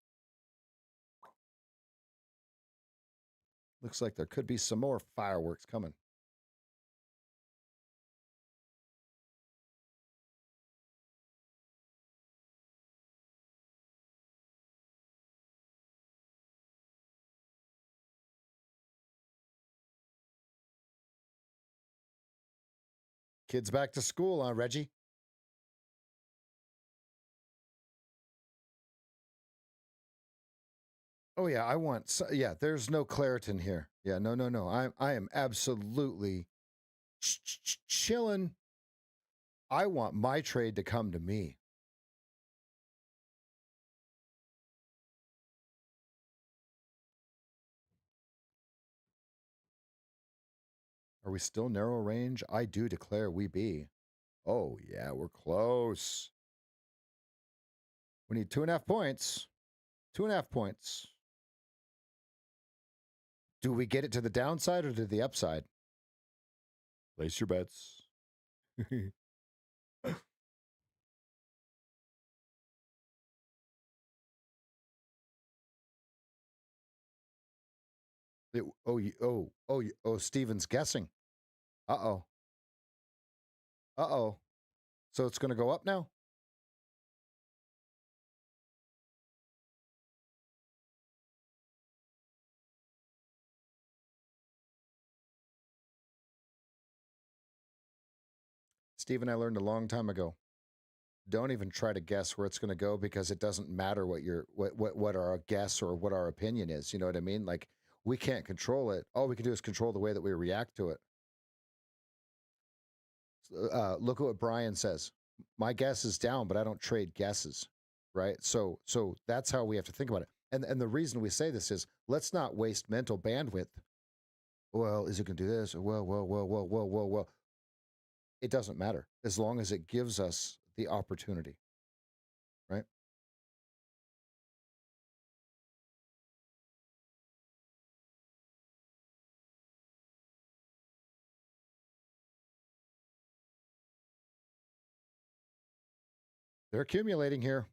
S1: Looks like there could be some more fireworks coming. Kids back to school, huh, Reggie? Oh yeah, I want. Yeah, there's no Claritin here. Yeah, no. I am absolutely chilling. I want my trade to come to me. Are we still narrow range? I do declare we be. Oh yeah, we're close. We need 2.5 points. 2.5 points. Do we get it to the downside or to the upside? Place your bets. Steven's guessing. Uh-oh. Uh-oh. So it's going to go up now? Steven, I learned a long time ago. Don't even try to guess where it's going to go, because it doesn't matter what our guess or what our opinion is. You know what I mean? Like, we can't control it. All we can do is control the way that we react to it. Look at what Brian says. My guess is down, but I don't trade guesses, right? So that's how we have to think about it. And the reason we say this is, let's not waste mental bandwidth. Well, is it going to do this? Well. It doesn't matter as long as it gives us the opportunity, right? They're accumulating here.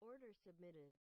S2: Order submitted.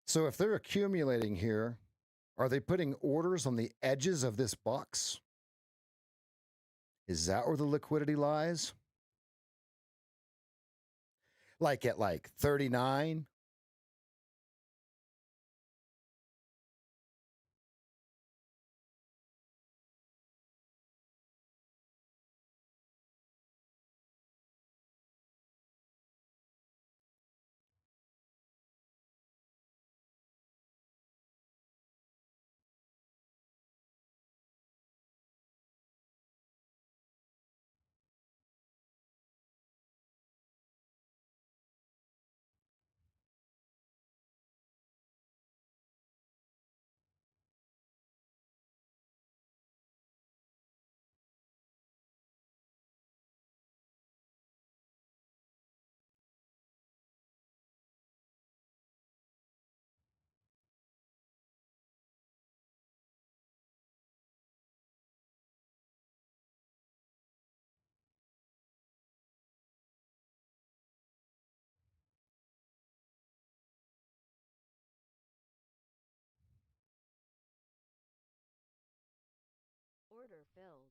S1: So if they're accumulating here, are they putting orders on the edges of this box? Is that where the liquidity lies? Like at 39?
S2: Order filled.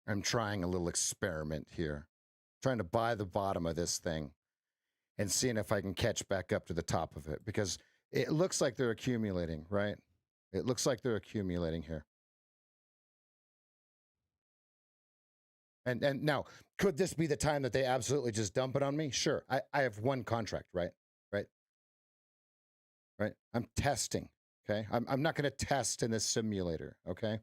S1: I'm trying a little experiment here. Trying to buy the bottom of this thing and seeing if I can catch back up to the top of it, because it looks like they're accumulating, right? It looks like they're accumulating here. And now, could this be the time that they absolutely just dump it on me? Sure. I have one contract, right? Right. Right. I'm testing. Okay. I'm not going to test in this simulator. Okay.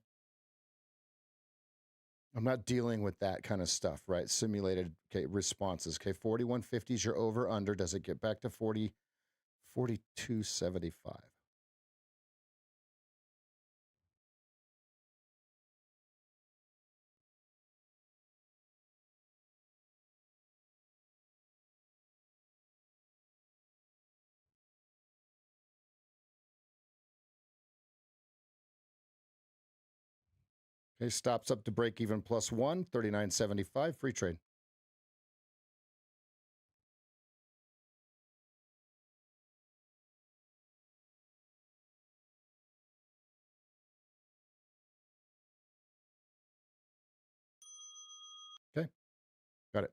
S1: I'm not dealing with that kind of stuff, right? Simulated responses. Okay. 4150 is your over under. Does it get back to 4275? Okay, stops up to break even +1, 39.75, free trade. Got it.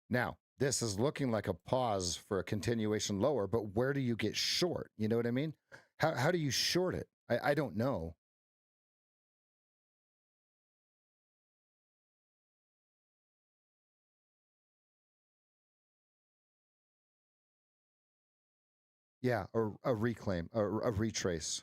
S1: Now, this is looking like a pause for a continuation lower, but where do you get short? You know what I mean? How do you short it? I don't know. Yeah, or a reclaim, a retrace.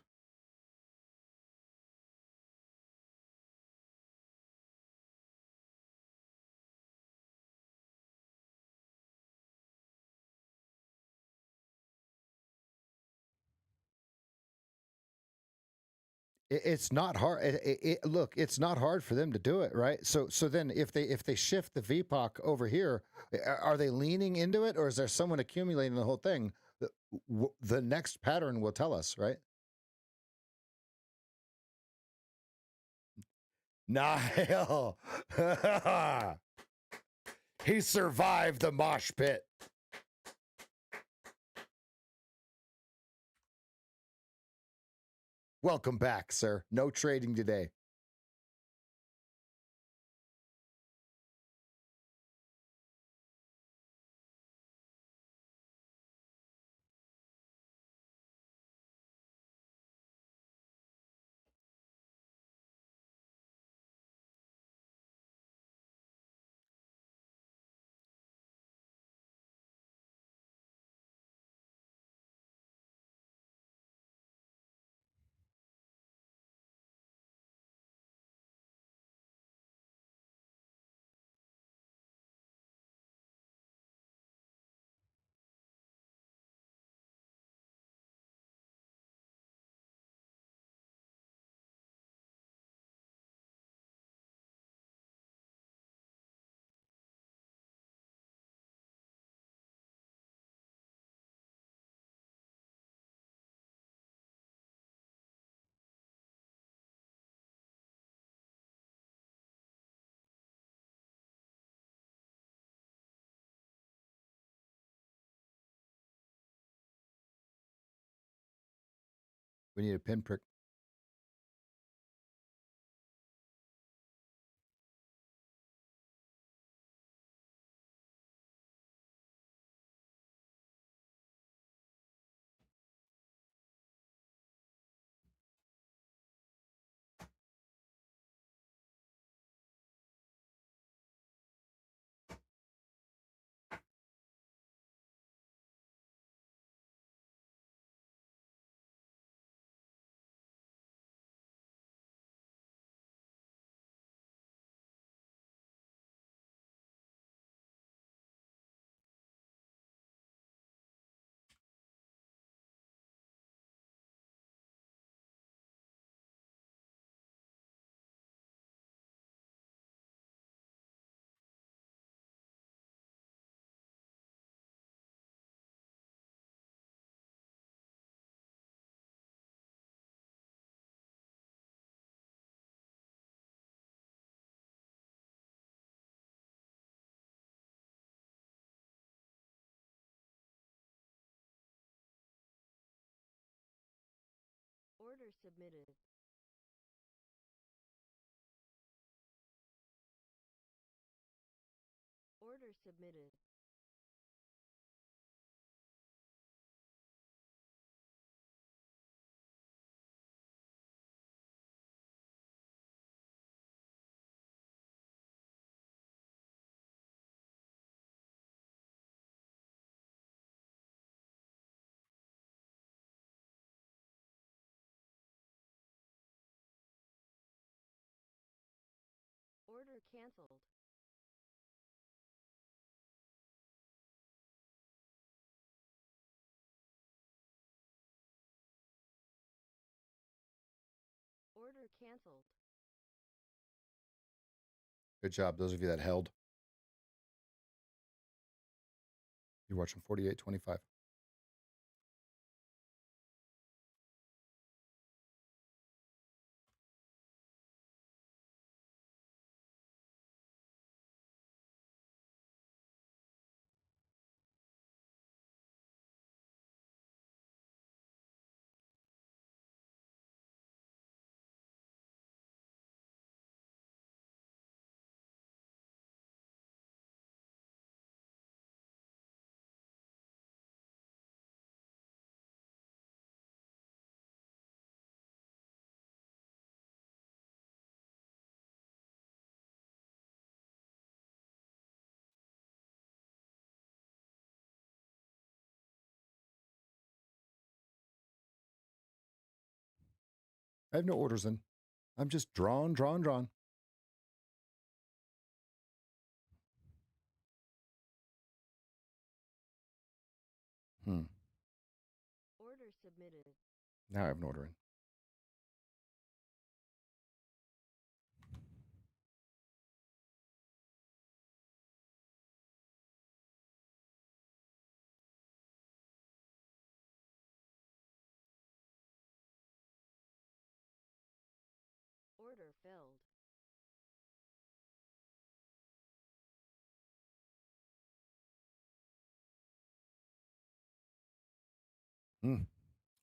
S1: It's not hard. Look, it's not hard for them to do it, right? So then if they shift the VPOC over here, are they leaning into it, or is there someone accumulating the whole thing? The next pattern will tell us, right? Niall, he survived the mosh pit. Welcome back, sir. No trading today. We need a pinprick.
S2: Order submitted. Order submitted. Order canceled. Order canceled.
S1: Good job, those of you that held. You're watching 48.25. I have no orders in. I'm just drawn.
S2: Order submitted.
S1: Now I have an order in.
S2: Order filled.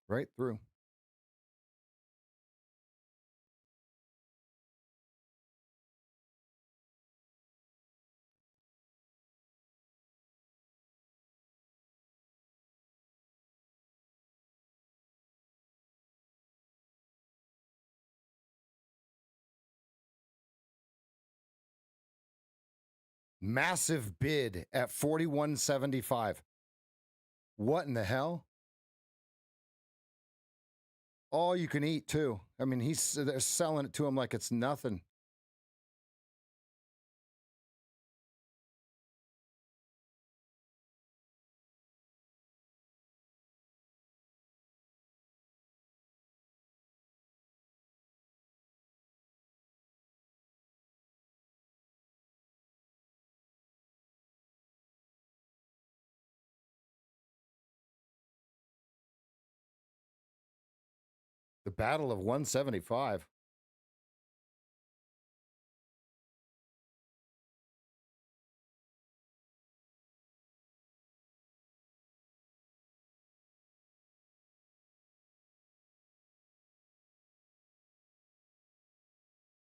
S1: Right through. Massive bid at 41.75. What in the hell? All you can eat too. I mean, they're selling it to him like it's nothing. The battle of 175.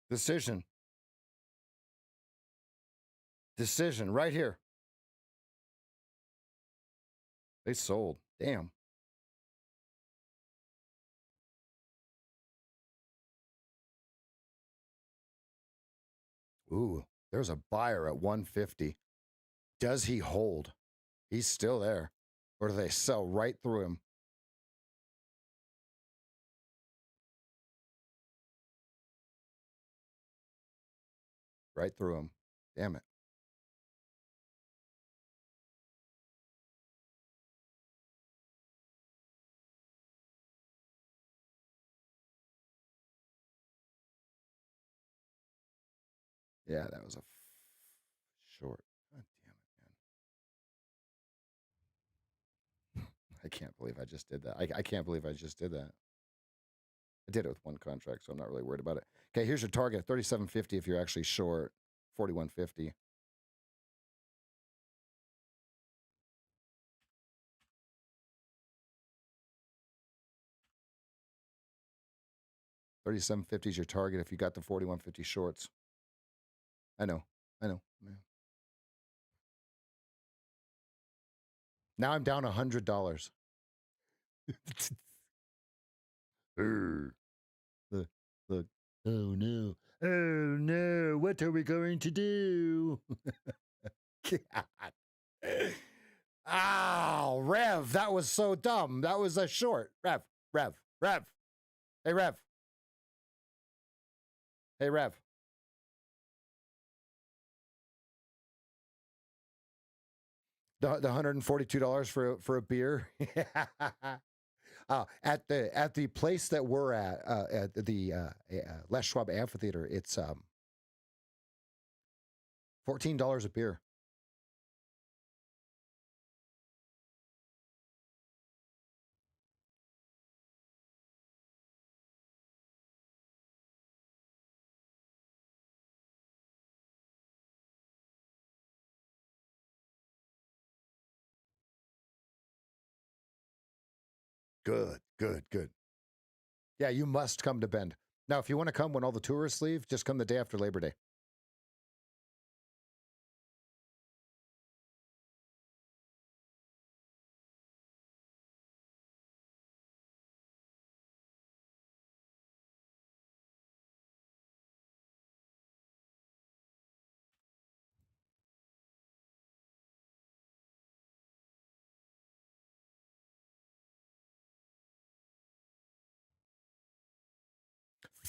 S1: Decision right here. They sold. Damn. Ooh, there's a buyer at 150. Does he hold? He's still there. Or do they sell right through him? Right through him. Damn it. Yeah, that was a short. God damn it, man. I can't believe I just did that. I can't believe I just did that. I did it with one contract, so I'm not really worried about it. Okay, here's your target, 37.50 if you're actually short, 41.50. $37.50 is your target if you got the 41.50 shorts. I know. Yeah. Now I'm down $100. Look, look. Oh no. Oh no. What are we going to do? God. Ow, Rev. That was so dumb. That was a short. Rev. Hey, Rev. Hey, Rev. The $142 for a beer. At the place that we're at the Les Schwab Amphitheater, it's $14 a beer. Good. Yeah, you must come to Bend. Now, if you want to come when all the tourists leave, just come the day after Labor Day.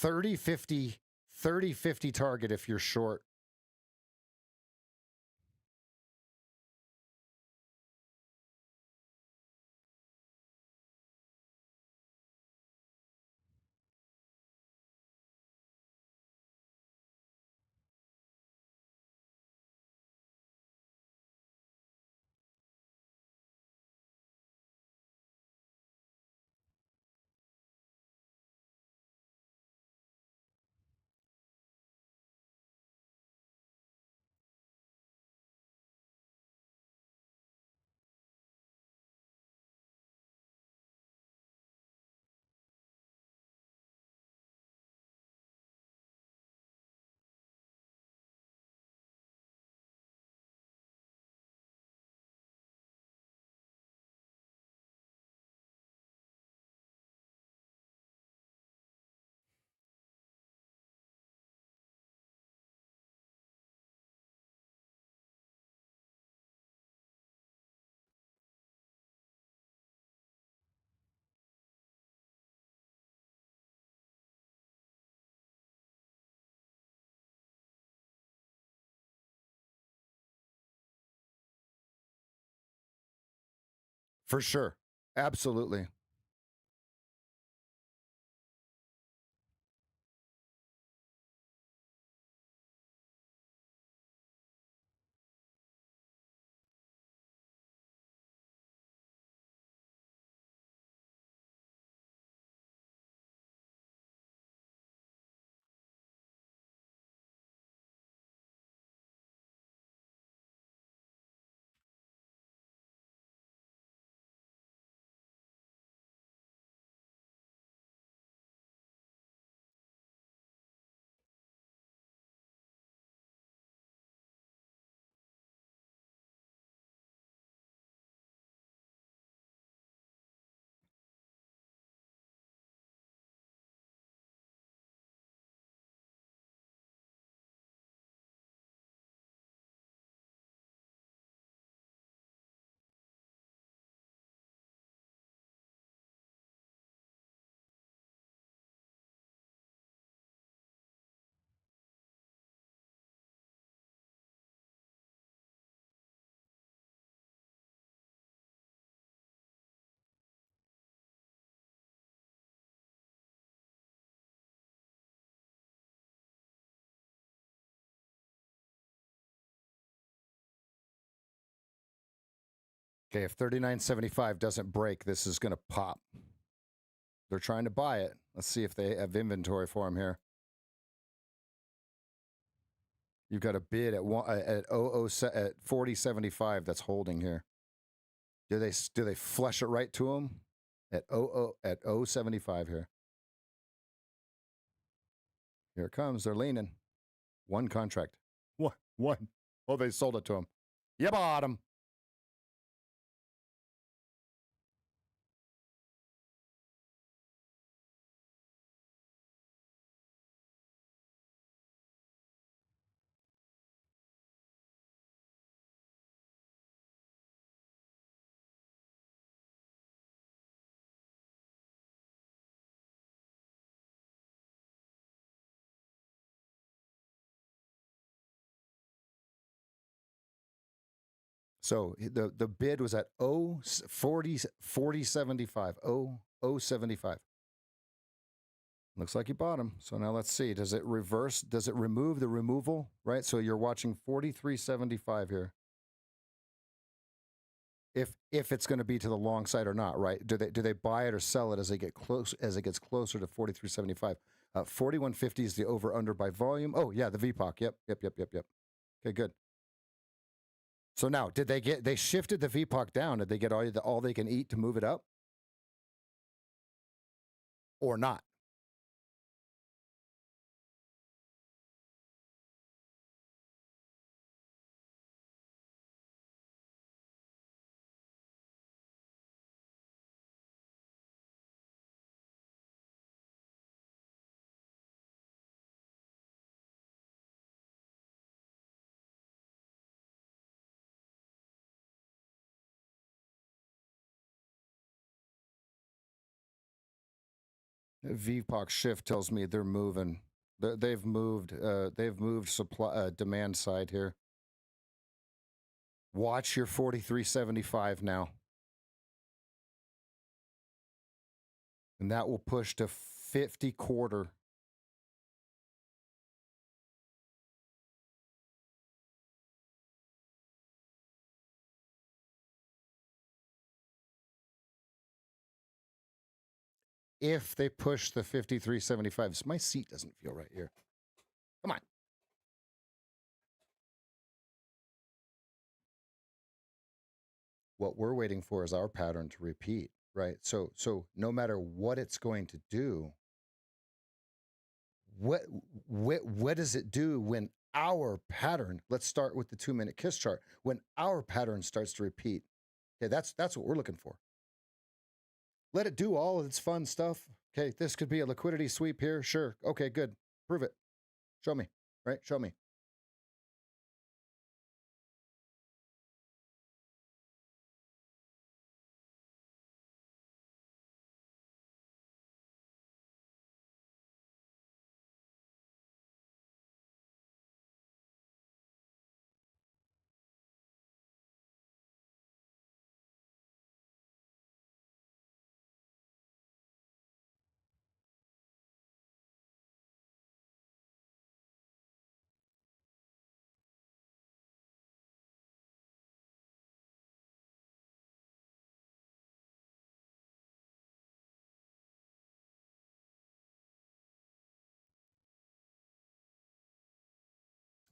S1: 30, 50, 30, 50 target if you're short. For sure. Absolutely. Okay, if 39.75 doesn't break, this is going to pop. They're trying to buy it. Let's see if they have inventory for them here. You've got a bid at 40.75 that's holding here. Do they flush it right to them at 0.75 here? Here it comes. They're leaning. One contract. One. Oh, they sold it to him. You bought him. So the bid was at 40.75. 0.75. Looks like you bought them. So now let's see. Does it reverse? Does it remove the removal? Right. So you're watching 43.75 here. If it's going to be to the long side or not, right? Do they buy it or sell it as they get close as it gets closer to 43.75? 41.50 is the over under by volume. Oh yeah, the VPOC. Yep. Okay, good. So now, did they shifted the VPOC down? Did they get all they can eat to move it up, or not? VPOC shift tells me they're moving. They've moved. They've moved supply demand side here. Watch your 43.75 now, and that will push to 50 quarter. If they push the 53.75, my seat doesn't feel right here. Come on. What we're waiting for is our pattern to repeat, right? So no matter what it's going to do, what does it do when our pattern? Let's start with the 2-minute kiss chart. When our pattern starts to repeat, okay, that's what we're looking for. Let it do all of its fun stuff. Okay, this could be a liquidity sweep here. Sure. Okay, good. Prove it. Show me. Right? Show me.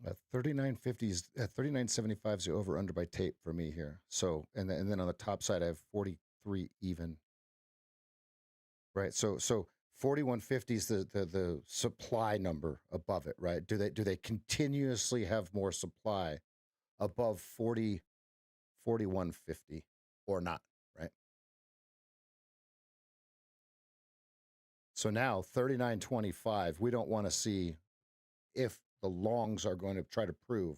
S1: At 39.50s, at 39.75 is the over under by tape for me here. So, and then on the top side, I have 43 even. Right. So 41.50 is the supply number above it, right? Do they continuously have more supply above 41.50 or not, right? So now 39.25, we don't want to see if the longs are going to try to prove.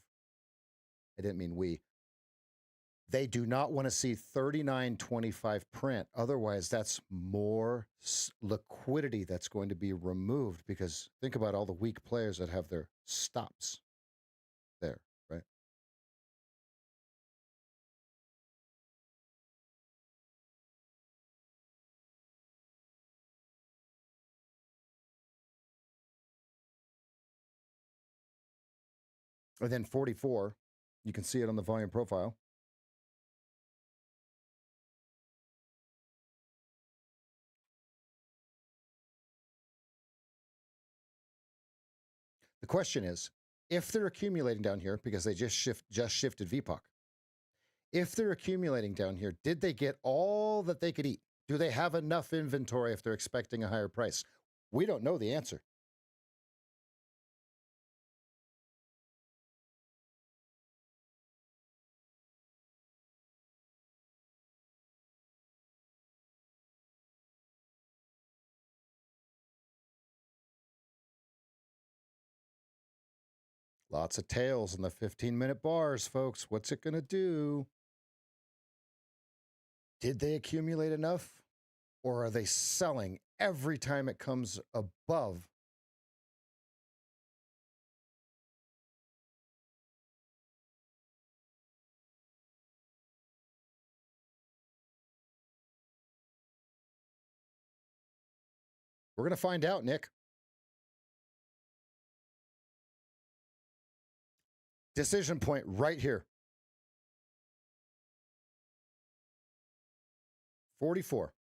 S1: I didn't mean we. They do not want to see 39.25 print. Otherwise, that's more liquidity that's going to be removed, because think about all the weak players that have their stops there, right? And then 44, you can see it on the volume profile. The question is, if they're accumulating down here because they just shifted VPOC, if they're accumulating down here, did they get all that they could eat? Do they have enough inventory if they're expecting a higher price? We don't know the answer. Lots of tails in the 15-minute bars, folks. What's it going to do? Did they accumulate enough? Or are they selling every time it comes above? We're going to find out, Nick. Decision point right here. 44.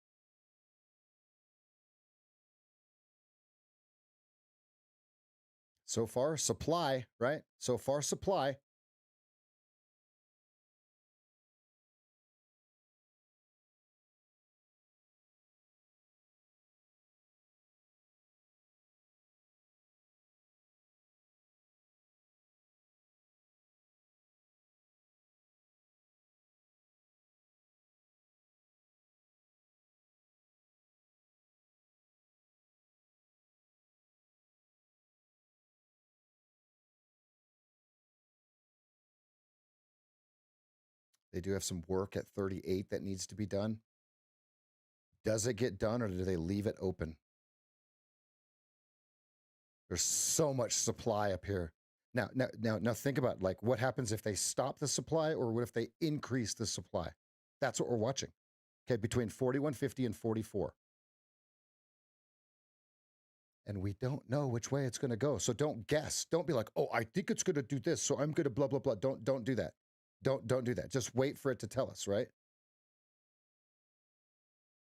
S1: So far, supply, right? So far, supply. They do have some work at 38 that needs to be done. Does it get done, or do they leave it open? There's so much supply up here. Now think about like what happens if they stop the supply, or what if they increase the supply? That's what we're watching. Okay, between 41.50 and 44. And we don't know which way it's going to go. So don't guess. Don't be like, oh, I think it's going to do this, so I'm going to blah, blah, blah. Don't do that. Don't do that. Just wait for it to tell us, right?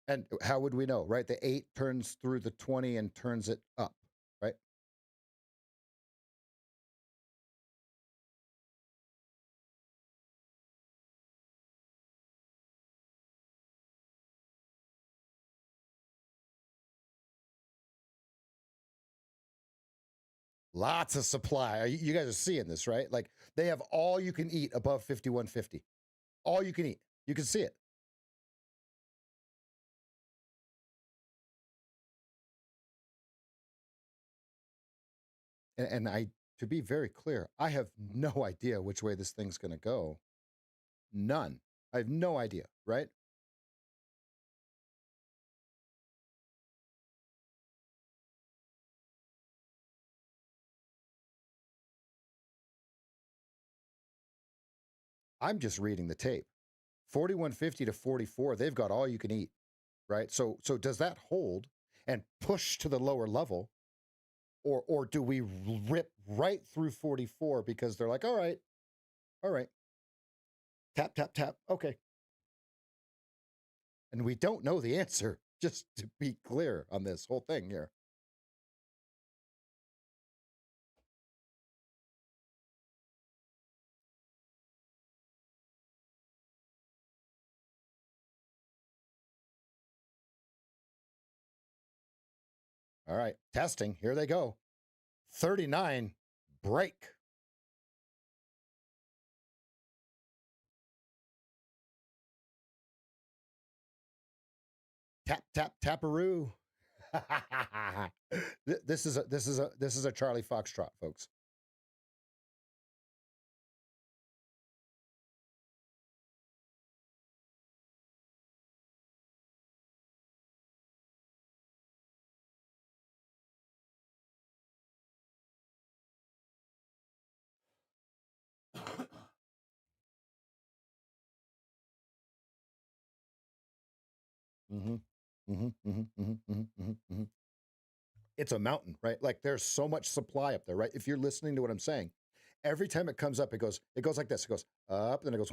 S1: And how would we know, right? The 8 turns through the 20 and turns it up, right? Lots of supply. You guys are seeing this, right? Like they have all you can eat above 51.50. All you can eat. You can see it. And I, to be very clear, I have no idea which way this thing's going to go. None. I have no idea, right? I'm just reading the tape. 41.50 to 44, they've got all you can eat, right? So does that hold and push to the lower level, or do we rip right through 44 because they're like, all right, tap, tap, tap, okay. And we don't know the answer, just to be clear on this whole thing here. All right, testing, here they go. 39, break. Tap, tap, taparoo. This is a Charlie Foxtrot, folks. It's a mountain, right? Like there's so much supply up there, right? If you're listening to what I'm saying, every time it comes up, it goes like this. It goes up, and then it goes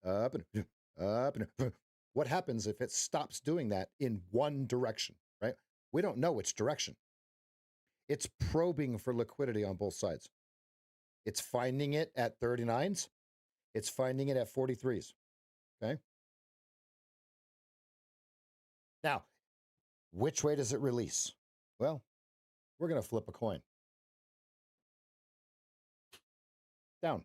S1: up and up and what happens if it stops doing that in one direction, right? We don't know which direction. It's probing for liquidity on both sides. It's finding it at 39s. It's finding it at 43s. Okay. Now, which way does it release? Well, we're going to flip a coin. Down.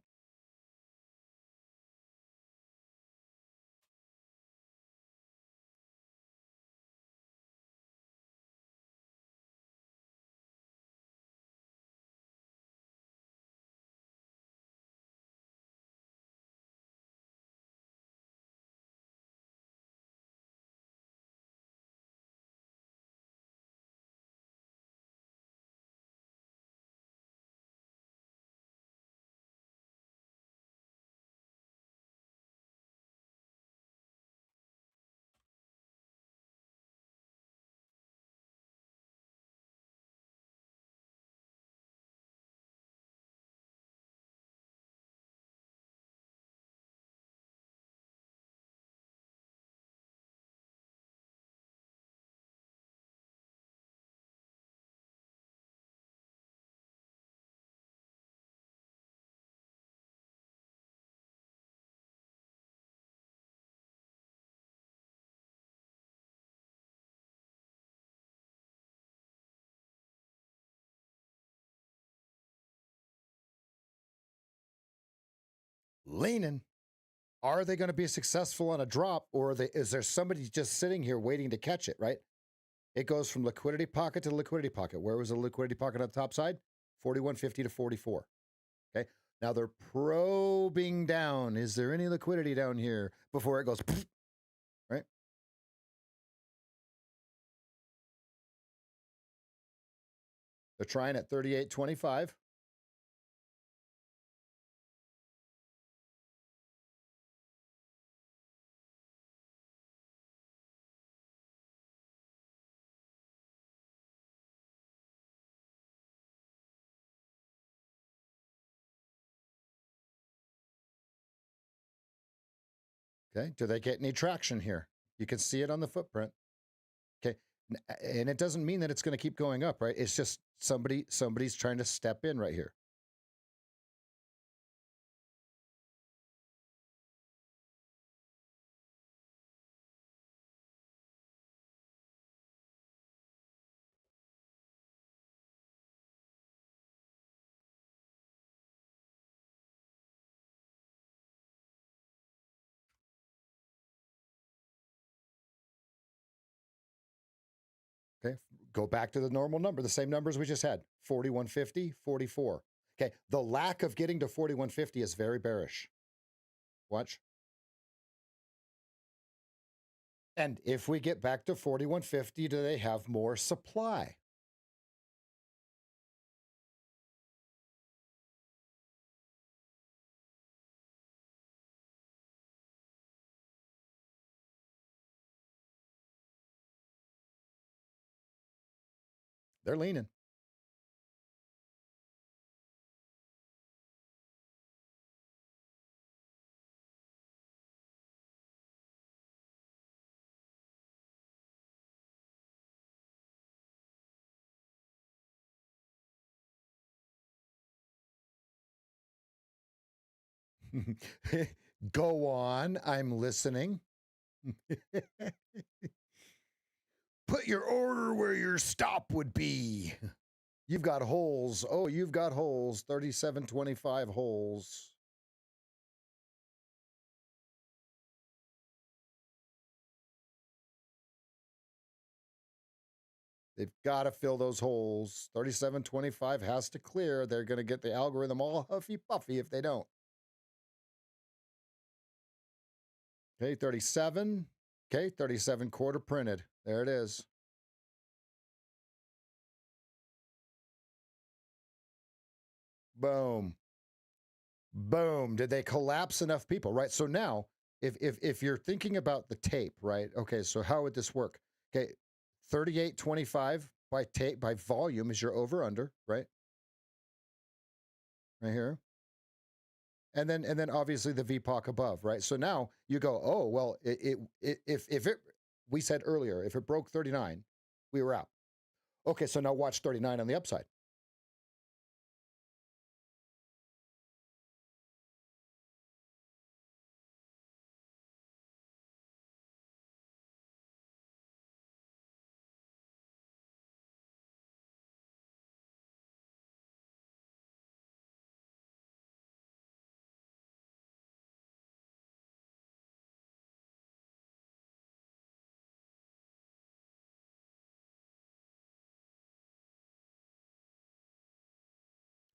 S1: Leaning. Are they going to be successful on a drop, or is there somebody just sitting here waiting to catch it, right? It goes from liquidity pocket to liquidity pocket. Where was the liquidity pocket on the top side? 41.50 to 44. Okay. Now they're probing down. Is there any liquidity down here before it goes, right? They're trying at 38.25. Okay, do they get any traction here? You can see it on the footprint. Okay, and it doesn't mean that it's going to keep going up, right? It's just somebody's trying to step in right here. Okay, go back to the normal number, the same numbers we just had, 4150, 44. Okay, the lack of getting to 4150 is very bearish. Watch. And if we get back to 4150, do they have more supply? They're leaning. Go on, I'm listening. Put your order where your stop would be. You've got holes. Oh, you've got holes. 37.25 holes. They've got to fill those holes. 37.25 has to clear. They're going to get the algorithm all huffy puffy if they don't. Okay, 37. Okay, 37 quarter printed. There it is. Boom. Boom. Did they collapse enough people? Right. So now, if you're thinking about the tape, right? Okay, so how would this work? Okay, 38.25 by tape by volume is your over under, right? Right here. And then obviously the VPOC above, right? So now you go, oh well, if it we said earlier, if it broke 39, we were out. Okay, so now watch 39 on the upside.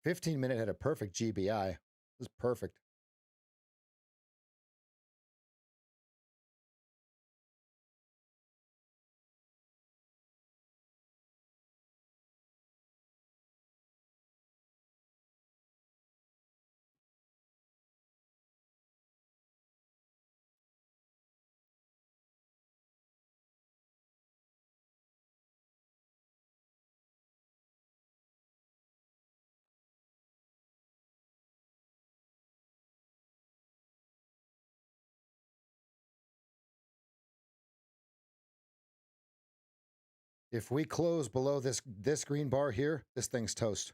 S1: $15-minute had a perfect GBI. It was perfect. If we close below this green bar here, this thing's toast.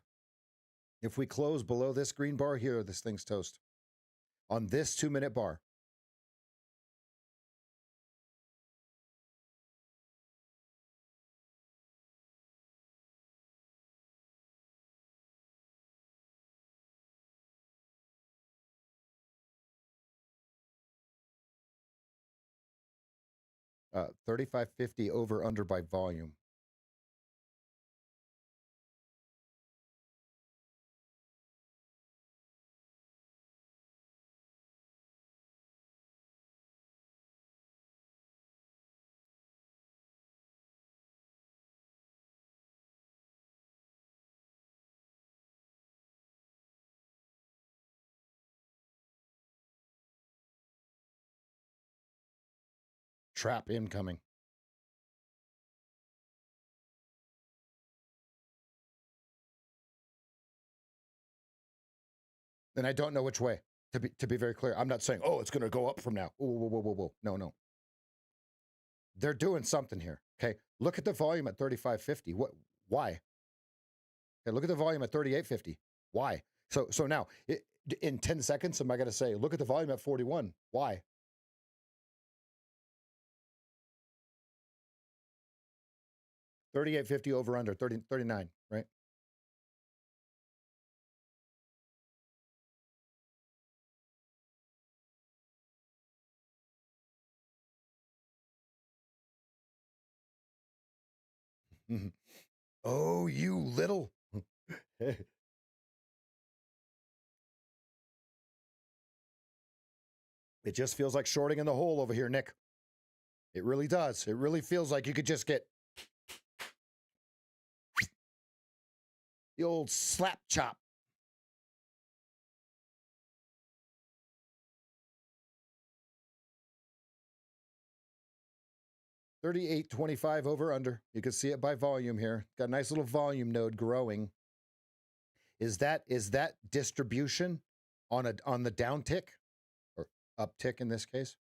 S1: If we close below this green bar here, this thing's toast. On this 2-minute bar. Uh, 35.50 over under by volume. Trap incoming. And I don't know which way. To be very clear, I'm not saying, oh, it's going to go up from now. Whoa, whoa, whoa, whoa, whoa. No, no. They're doing something here. Okay, look at the volume at 35.50. What? Why? Okay, look at the volume at 38.50. Why? So now, in 10 seconds, am I going to say, look at the volume at 41? Why? $38.50 over under 39, right? Oh, you little. It just feels like shorting in the hole over here, Nick. It really does. It really feels like you could just get the old slap chop. $38.25 over under. You can see it by volume here. Got a nice little volume node growing. Is that distribution on the downtick or uptick in this case?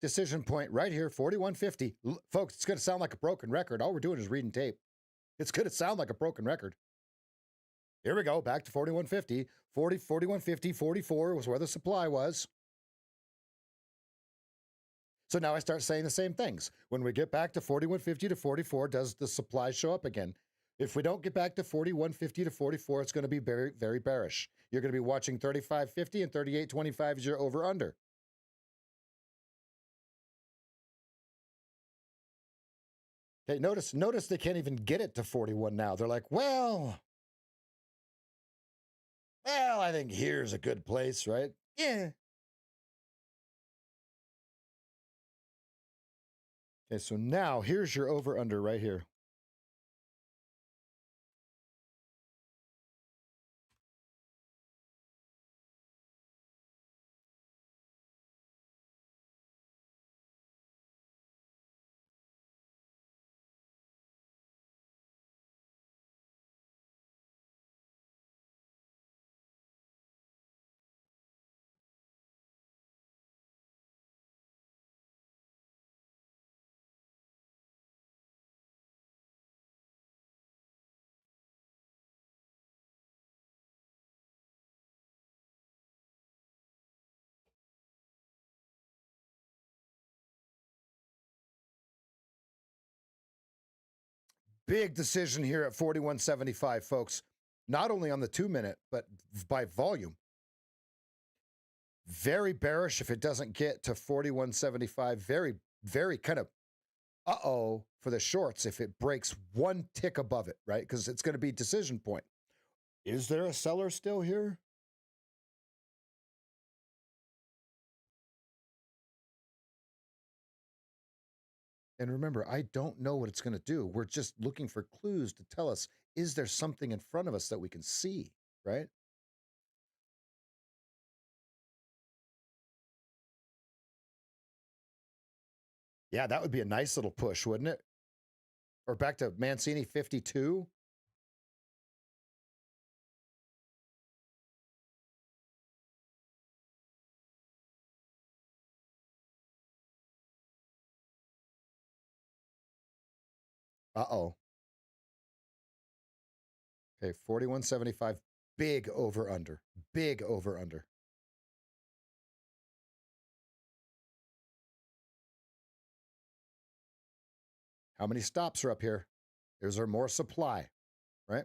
S1: Decision point right here, 41.50. Folks, it's going to sound like a broken record. All we're doing is reading tape. It's going to sound like a broken record. Here we go, back to 41.50. 41.50, 44 was where the supply was. So now I start saying the same things. When we get back to 41.50 to 44, does the supply show up again? If we don't get back to 41.50 to 44, it's going to be very, very bearish. You're going to be watching 35.50 and 38.25 as your over under. Okay, notice they can't even get it to 41 now. They're like, well, I think here's a good place, right? Yeah. Okay, so now here's your over under right here. Big decision here at 41.75, folks. Not only on the 2-minute, but by volume. Very bearish if it doesn't get to 41.75. Very, very kind of uh-oh for the shorts if it breaks one tick above it, right? Because it's going to be decision point. Is there a seller still here? And remember, I don't know what it's going to do. We're just looking for clues to tell us, is there something in front of us that we can see, right? Yeah, that would be a nice little push, wouldn't it? Or back to Mancini 52. Uh-oh. Okay, 41.75. Big over under. Big over under. How many stops are up here? Is there more supply, right?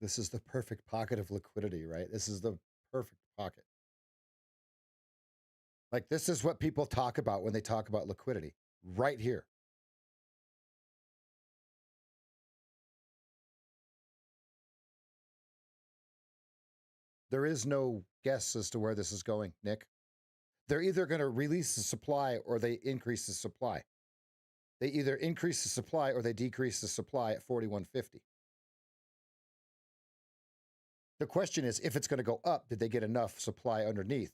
S1: This is the perfect pocket of liquidity, right? This is the perfect pocket. Like, this is what people talk about when they talk about liquidity, right here. There is no guess as to where this is going, Nick. They're either going to release the supply or they increase the supply. They either increase the supply or they decrease the supply at 41.50. The question is, if it's going to go up, did they get enough supply underneath?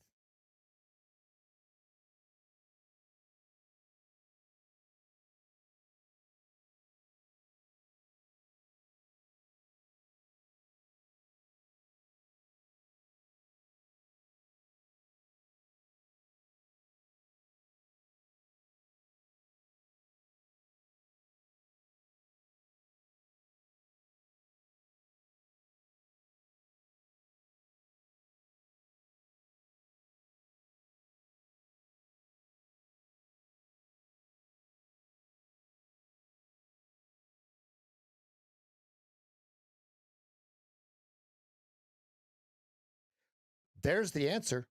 S1: There's the answer.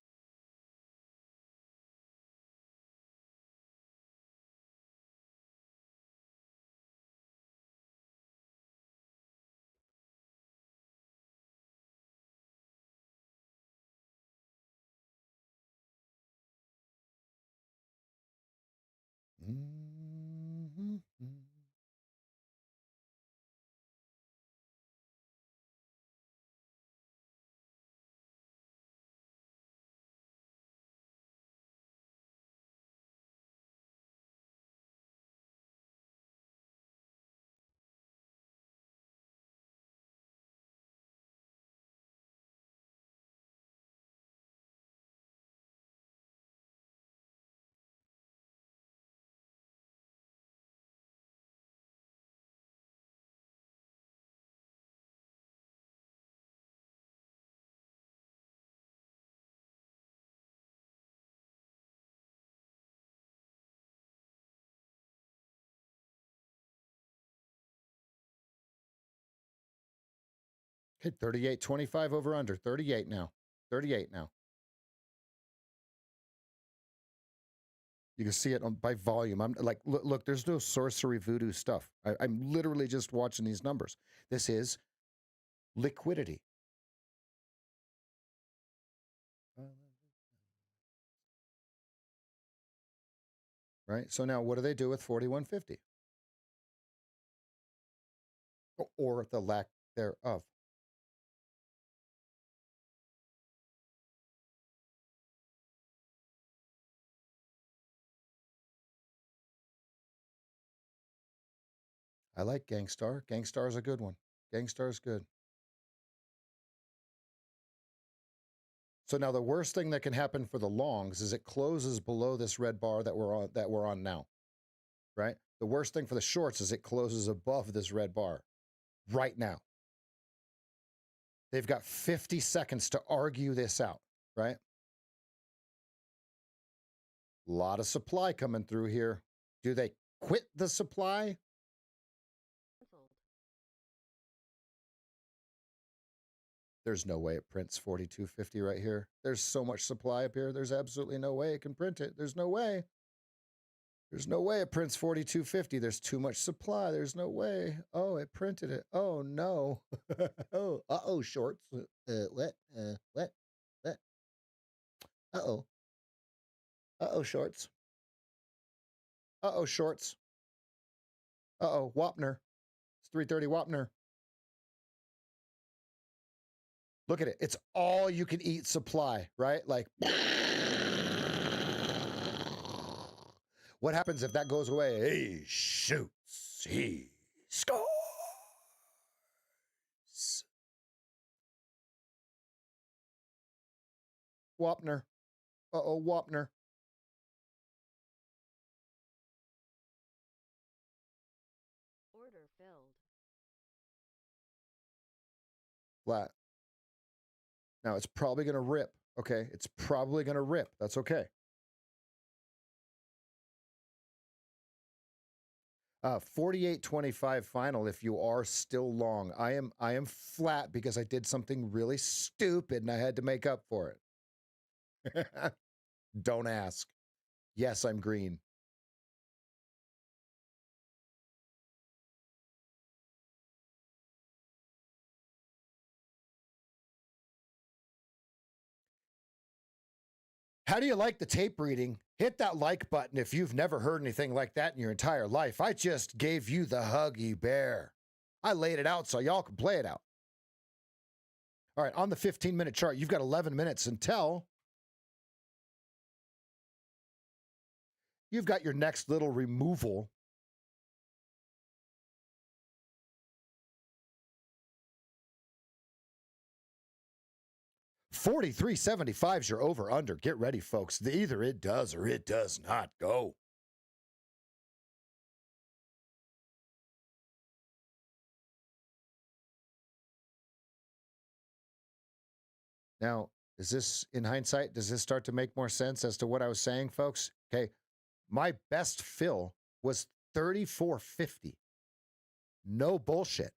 S1: Mm-hmm. Okay, 38.25 over under. 38 now. 38 now. You can see it by volume. I'm like, look, there's no sorcery voodoo stuff. I'm literally just watching these numbers. This is liquidity. Right? So now what do they do with 41.50? Or the lack thereof? I like Gangstar. Gangstar is a good one. Gangstar is good. So now the worst thing that can happen for the longs is it closes below this red bar that we're on now, right? The worst thing for the shorts is it closes above this red bar right now. They've got 50 seconds to argue this out, right? A lot of supply coming through here. Do they quit the supply?
S2: Cancelled.
S1: There's no way it prints 42.50 right here. There's so much supply up here. There's absolutely no way it can print it. There's no way. There's no way it prints 42.50. There's too much supply. There's no way. Oh, it printed it. Oh, no. Oh, uh-oh, shorts. What? What? What? Uh-oh. Uh-oh, shorts. Uh-oh, shorts. Uh-oh, Wapner. It's 330 Wapner. Look at it. It's all you can eat supply, right? Like, what happens if that goes away? He shoots. He scores. Wapner. Uh-oh, Wapner.
S2: Order filled.
S1: Flat. Now it's probably going to rip. Okay, it's probably going to rip. That's okay. 48.25 final if you are still long. I am flat because I did something really stupid and I had to make up for it. Don't ask. Yes, I'm green. How do you like the tape reading? Hit that like button if you've never heard anything like that in your entire life. I just gave you the Huggy Bear. I laid it out so y'all can play it out. All right, on the 15-minute chart, you've got 11 minutes until you've got your next little removal. $43.75 is your over under. Get ready, folks. Either it does or it does not go. Now, is this in hindsight? Does this start to make more sense as to what I was saying, folks? Okay. My best fill was 34.50. No bullshit.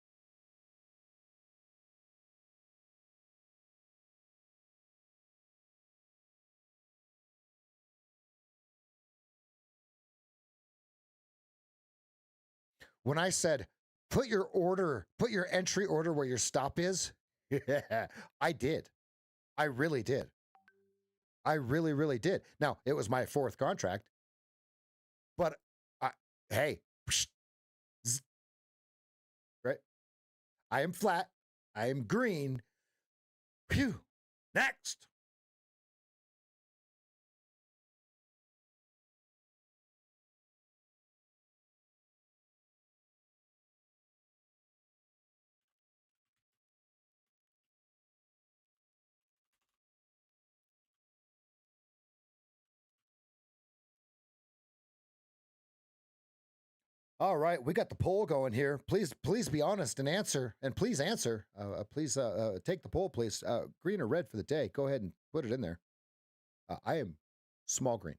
S1: When I said put your entry order where your stop is, yeah, I did. I really did. I really, really did. Now, it was my fourth contract, but hey, right? I am flat. I am green. Phew. Next. All right, we got the poll going here. Please be honest and answer, and please answer. Please take the poll, please. Green or red for the day? Go ahead and put it in there. I am small green.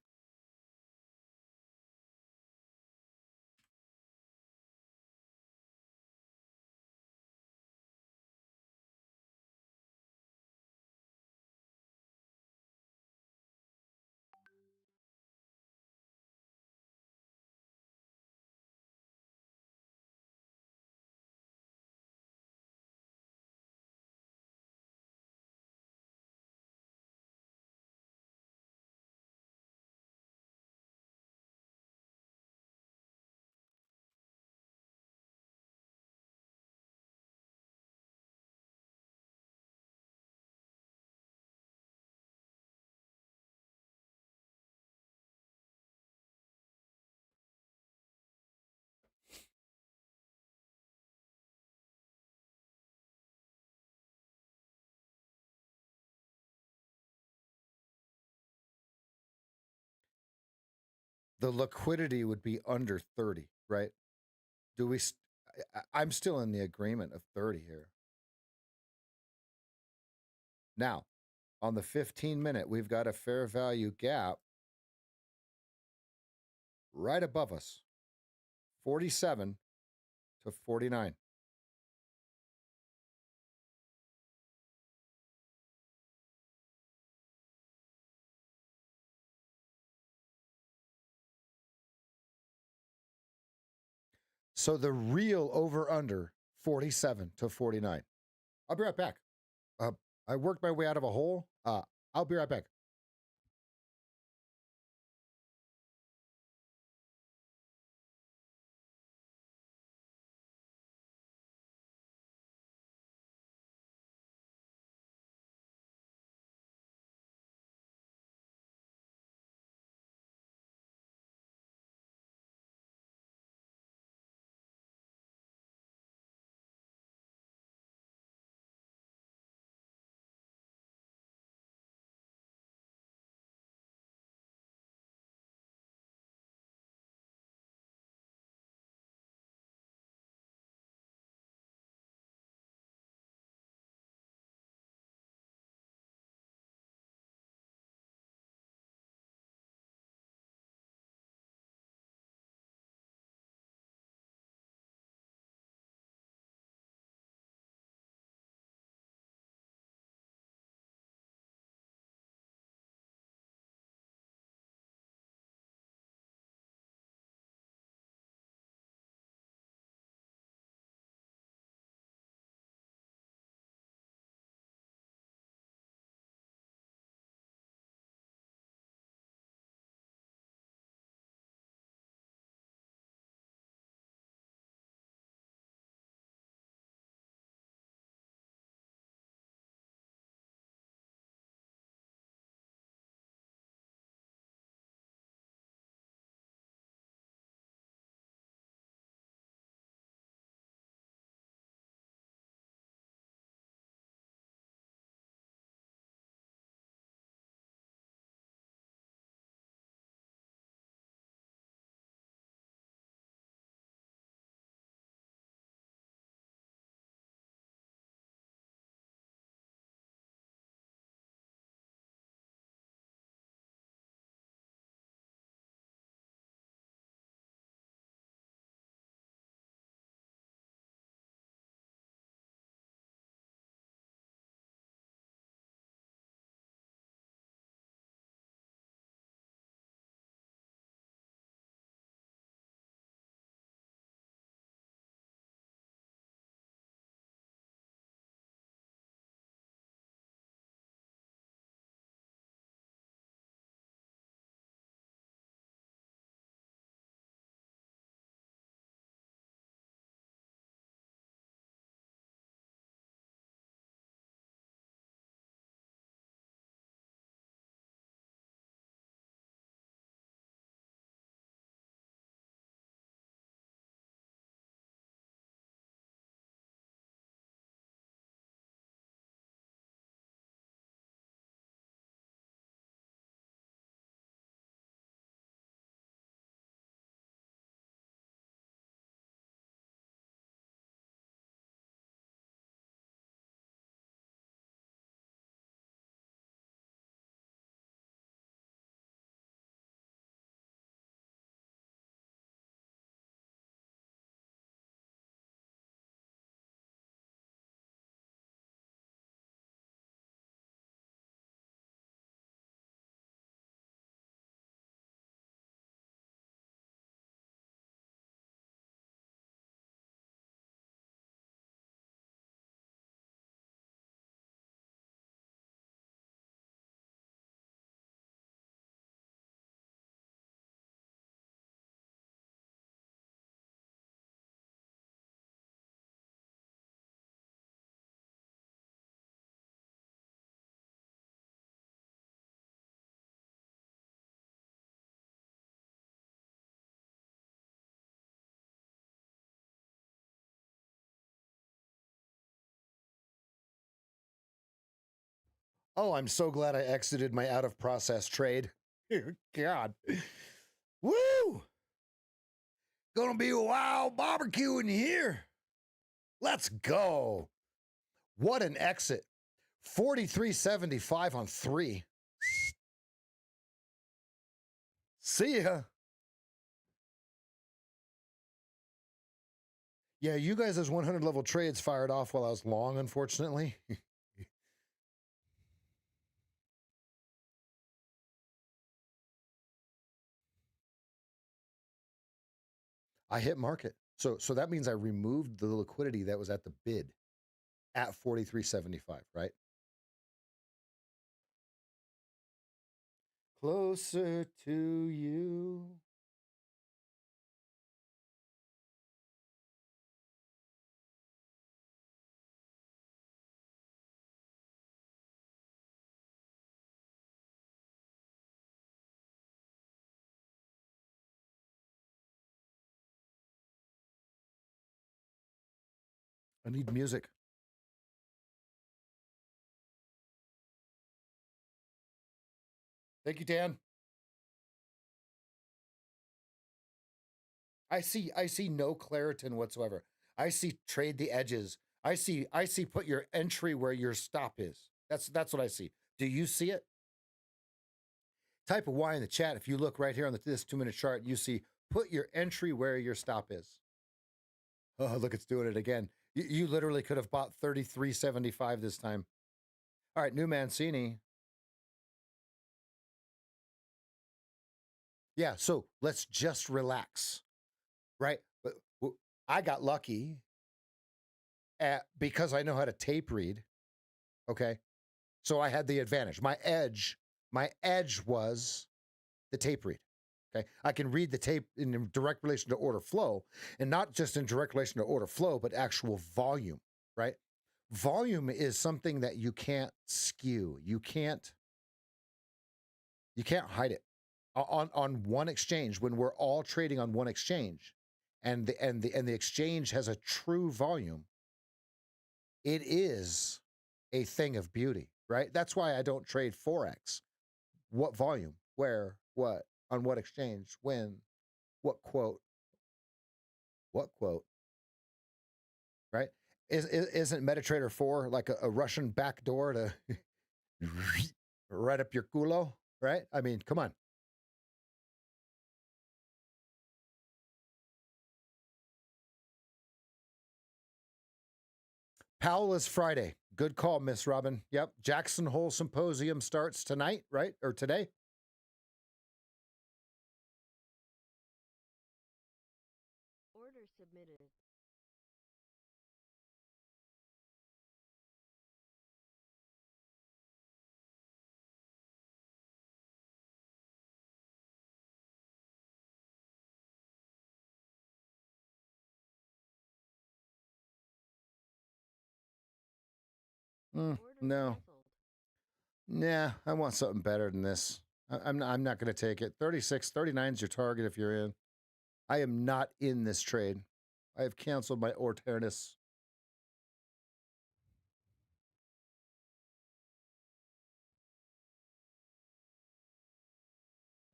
S1: The liquidity would be under 30, right? Do we? I'm still in the agreement of 30 here. Now, on the 15-minute, we've got a fair value gap right above us, 47 to 49. So the real over under 47 to 49. I'll be right back. I worked my way out of a hole. I'll be right back. Oh, I'm so glad I exited my out of process trade. God. Woo! Gonna be a wild barbecue in here. Let's go. What an exit. 43.75 on 3. See ya. Yeah, you guys' those 100 level trades fired off while I was long, unfortunately. I hit market. So that means I removed the liquidity that was at the bid at 43.75, right? Closer to you. I need music. Thank you, Dan. I see no Claritin whatsoever. I see trade the edges. I see put your entry where your stop is. That's what I see. Do you see it? Type a Y in the chat. If you look right here on this 2-minute chart, you see put your entry where your stop is. Oh, look, it's doing it again. You literally could have bought 33.75 this time. All right, new Mancini. Yeah, so let's just relax, right? But I got lucky because I know how to tape read. Okay, so I had the advantage. My edge was the tape read. Okay, I can read the tape in direct relation to order flow, and not just in direct relation to order flow, but actual volume. Right? Volume is something that you can't skew. You can't hide it on one exchange when we're all trading on one exchange, and the exchange has a true volume. It is a thing of beauty, right? That's why I don't trade forex. What volume? Where? What? On what exchange? When? What quote? What quote? Right? Isn't MetaTrader 4 like a Russian backdoor to right up your culo? Right? I mean, come on. Powell is Friday. Good call, Miss Robin. Yep. Jackson Hole Symposium starts tonight, right? Or today?
S2: Order submitted. Order
S1: No.
S2: canceled.
S1: Nah, I want something better than this. I'm not going to take it. 36, 39 is your target if you're in. I am not in this trade. I have canceled my Orternus.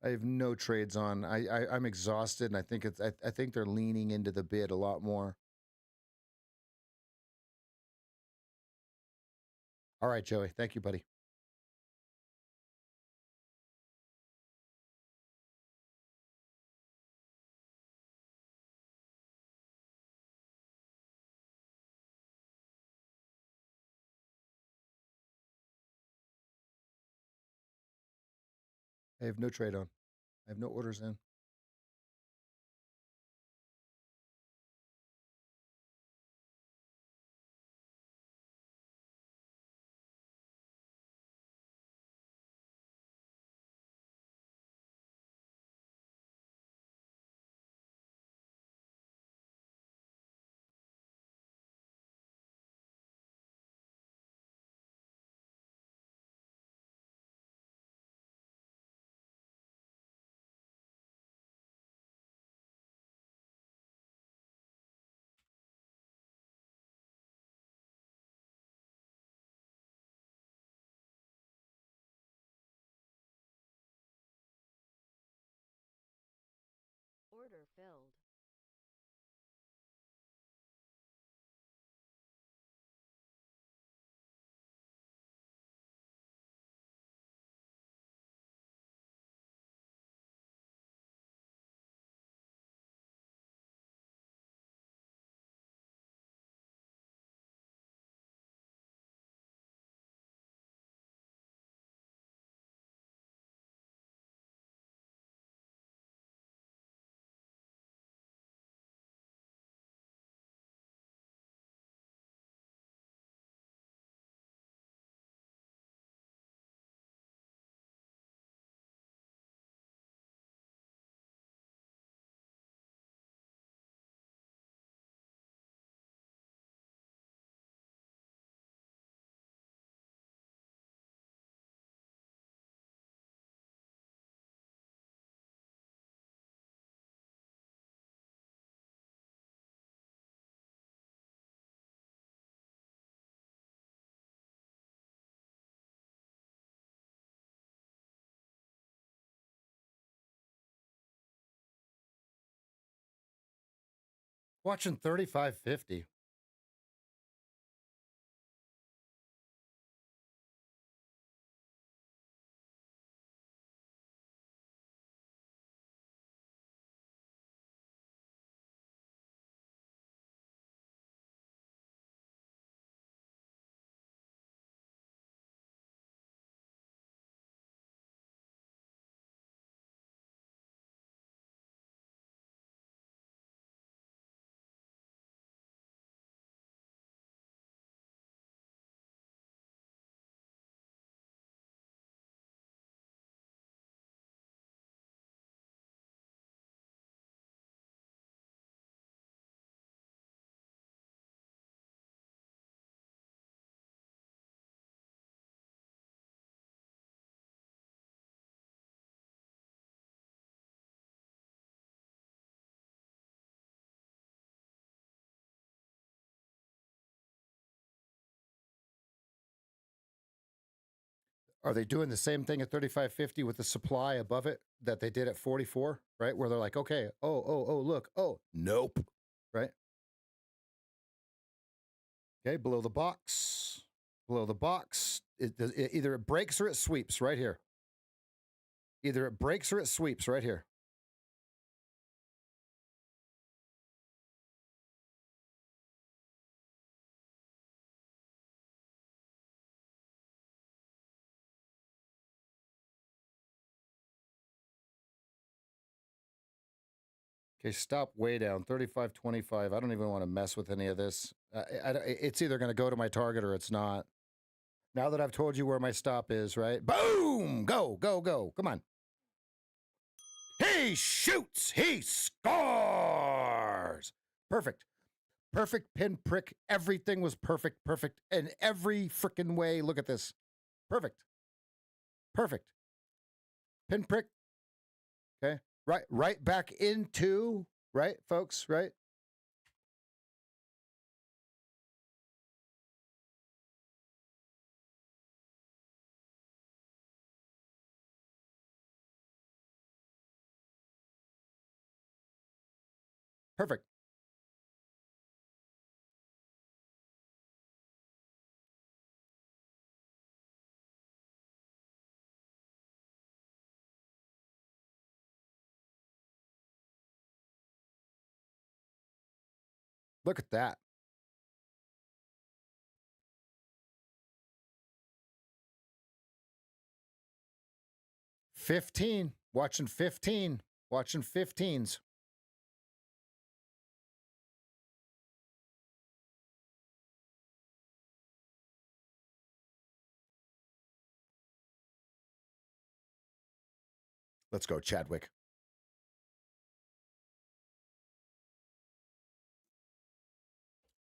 S1: I have no trades on. I'm exhausted, and I think they're leaning into the bid a lot more. All right, Joey. Thank you, buddy. I have no trade on. I have no orders in.
S2: filled.
S1: Watching 35.50. Are they doing the same thing at 35.50 with the supply above it that they did at 44, right? Where they're like, okay, oh, look, oh, nope, right? Okay, below the box, either it breaks or it sweeps right here. Either it breaks or it sweeps right here. Okay, stop way down, 35.25. I don't even want to mess with any of this. It's either going to go to my target or it's not. Now that I've told you where my stop is, right? Boom! Go, go, go. Come on. He shoots! He scores! Perfect. Perfect pinprick. Everything was perfect, perfect in every freaking way. Look at this. Perfect. Perfect. Pinprick. Okay. Right back into, right, folks, right? Perfect. Look at that. Watching 15. Watching 15s. Let's go, Chadwick.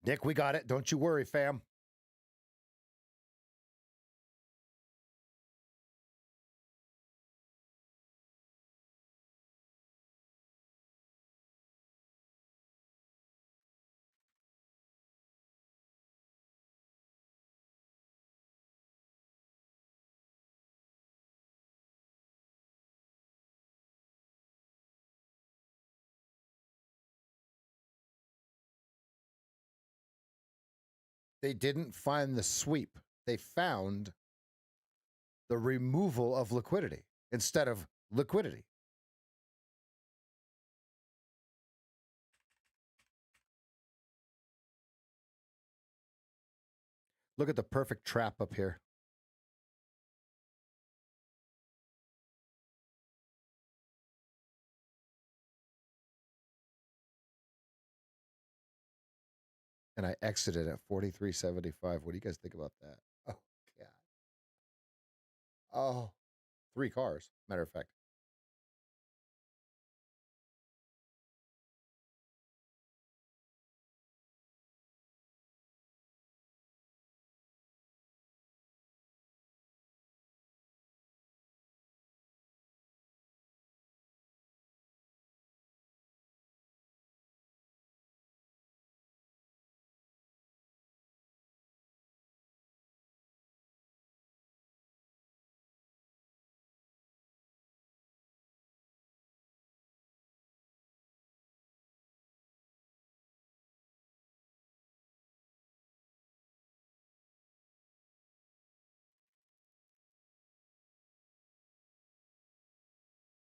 S1: Nick, we got it. Don't you worry, fam. They didn't find the sweep. They found the removal of liquidity instead of liquidity. Look at the perfect trap up here. And I exited at 43.75. What do you guys think about that? Oh, God. Oh, 3 cars, matter of fact.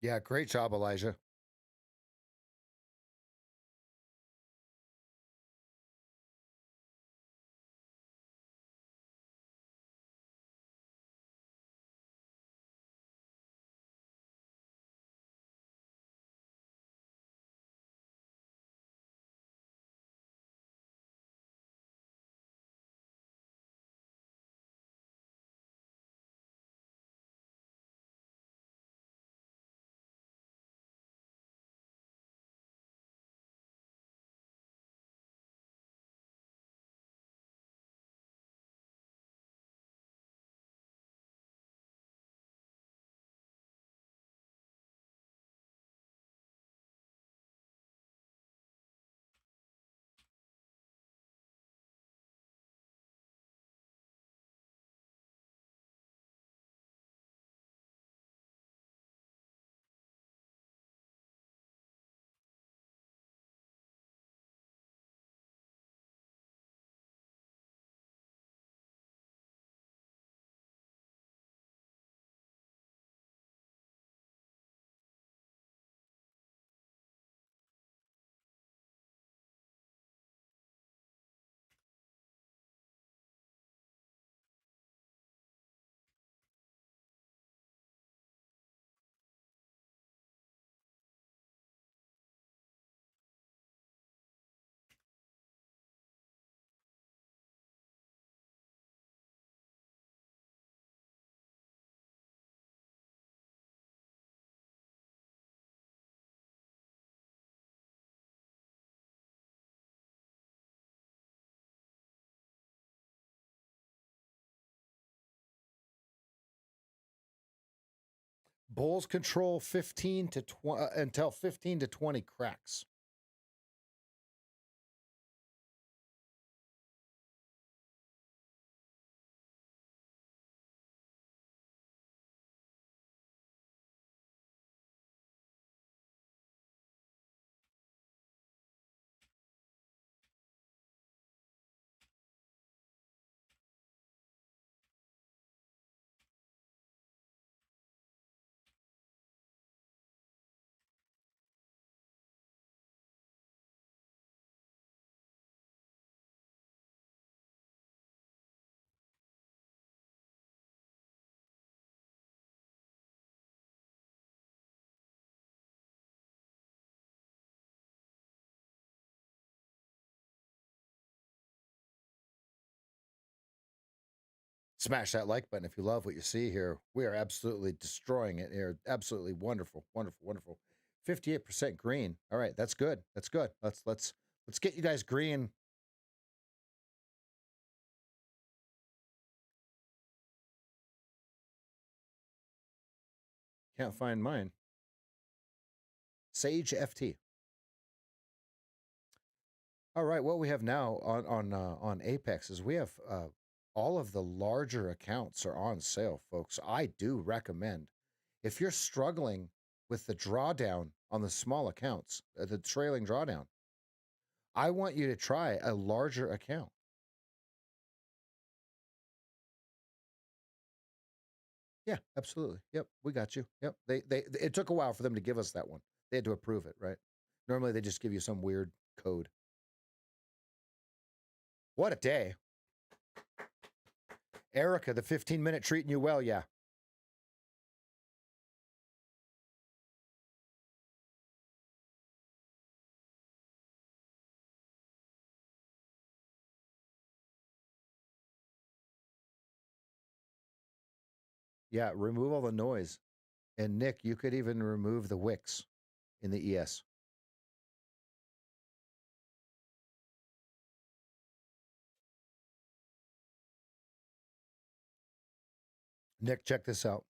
S1: Yeah, great job, Elijah. Bulls control 15 to 20 until 15 to 20 cracks. Smash that like button if you love what you see here. We are absolutely destroying it here. Absolutely wonderful, wonderful, wonderful. 58% green. All right, that's good. That's good. Let's get you guys green. Can't find mine. SageFT. All right, what we have now on Apex is we have all of the larger accounts are on sale, folks. I do recommend if you're struggling with the drawdown on the small accounts, the trailing drawdown, I want you to try a larger account. Yeah, absolutely. Yep, we got you. Yep. It took a while for them to give us that one. They had to approve it, right? Normally they just give you some weird code. What a day. Erica, the 15-minute treating you well, yeah. Yeah, remove all the noise. And Nick, you could even remove the wicks in the ES. Nick, check this out.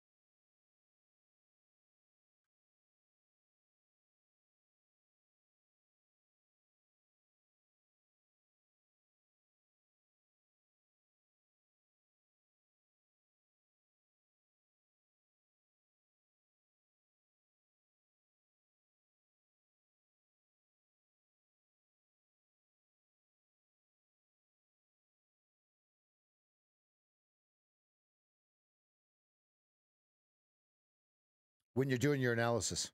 S1: When you're doing your analysis.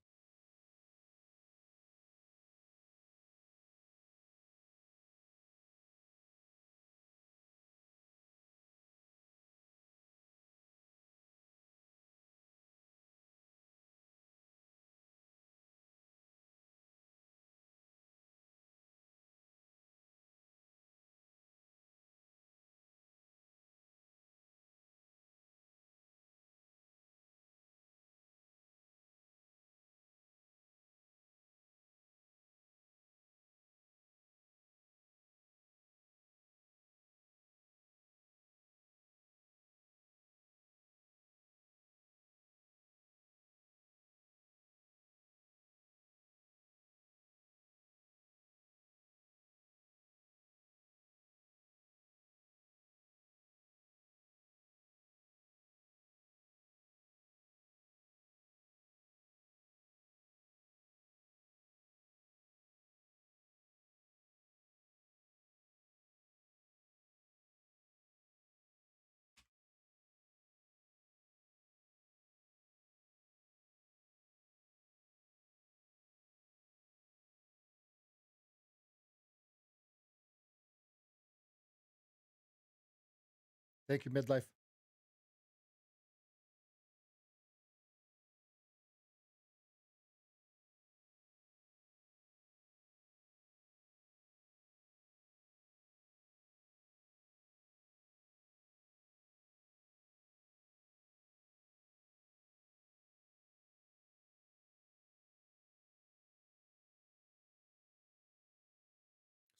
S1: Thank you, Midlife.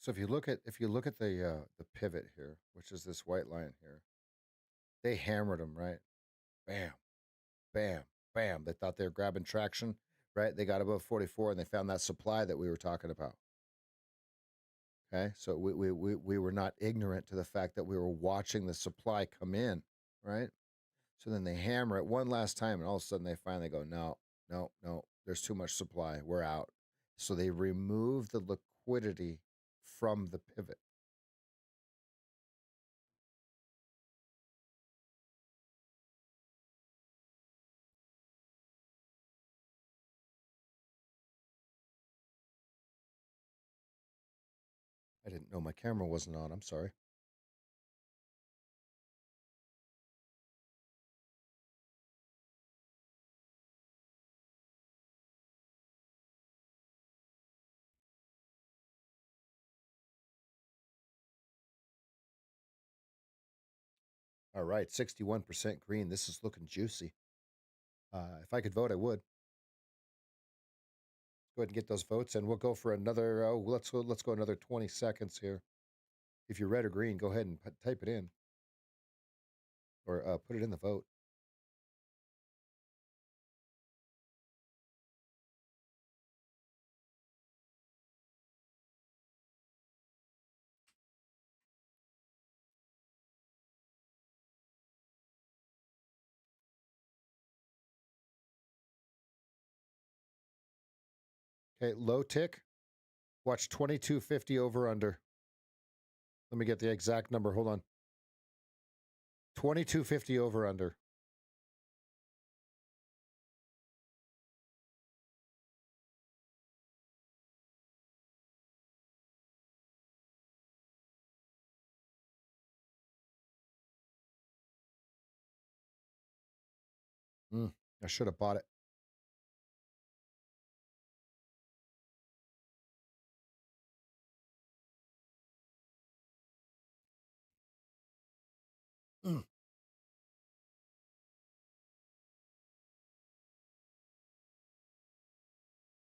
S1: So if you look at the pivot here, which is this white line here, they hammered them, right? Bam, bam, bam. They thought they were grabbing traction, right? They got above 44 and they found that supply that we were talking about. Okay, so we were not ignorant to the fact that we were watching the supply come in, right? So then they hammer it one last time, and all of a sudden they finally go, no, no, no, there's too much supply. We're out. So they remove the liquidity from the pivot. I didn't know my camera wasn't on. I'm sorry. All right, 61% green. This is looking juicy. If I could vote, I would. Go ahead and get those votes, and we'll go for another. Let's go another 20 seconds here. If you're red or green, go ahead and type it in, or put it in the vote. Okay, low tick. Watch 2250 over under. Let me get the exact number. Hold on. 2250 over under. I should have bought it.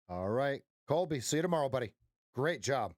S1: All right. Colby, see you tomorrow, buddy. Great job.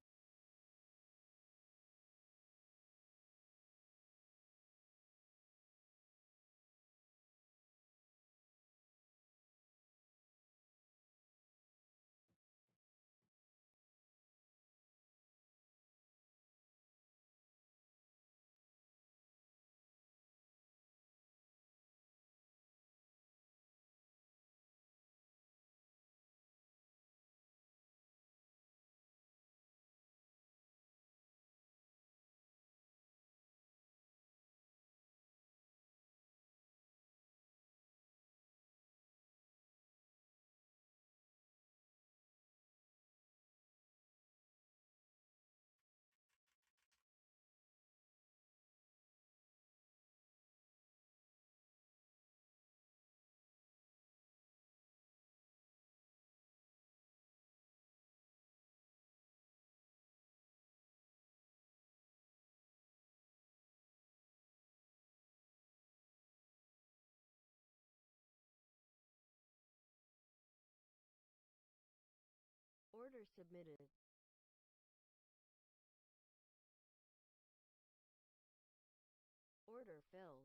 S2: Order submitted. Order filled.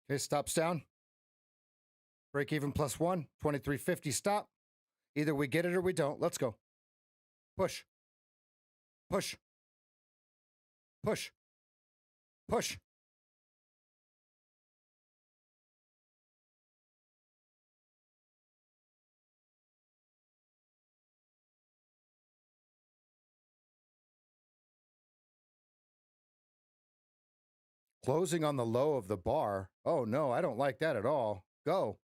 S1: Okay, stops down. Break even +1. 23.50 stop. Either we get it or we don't. Let's go. Push. Push. Push. Push. Closing on the low of the bar. Oh, no, I don't like that at all. Go.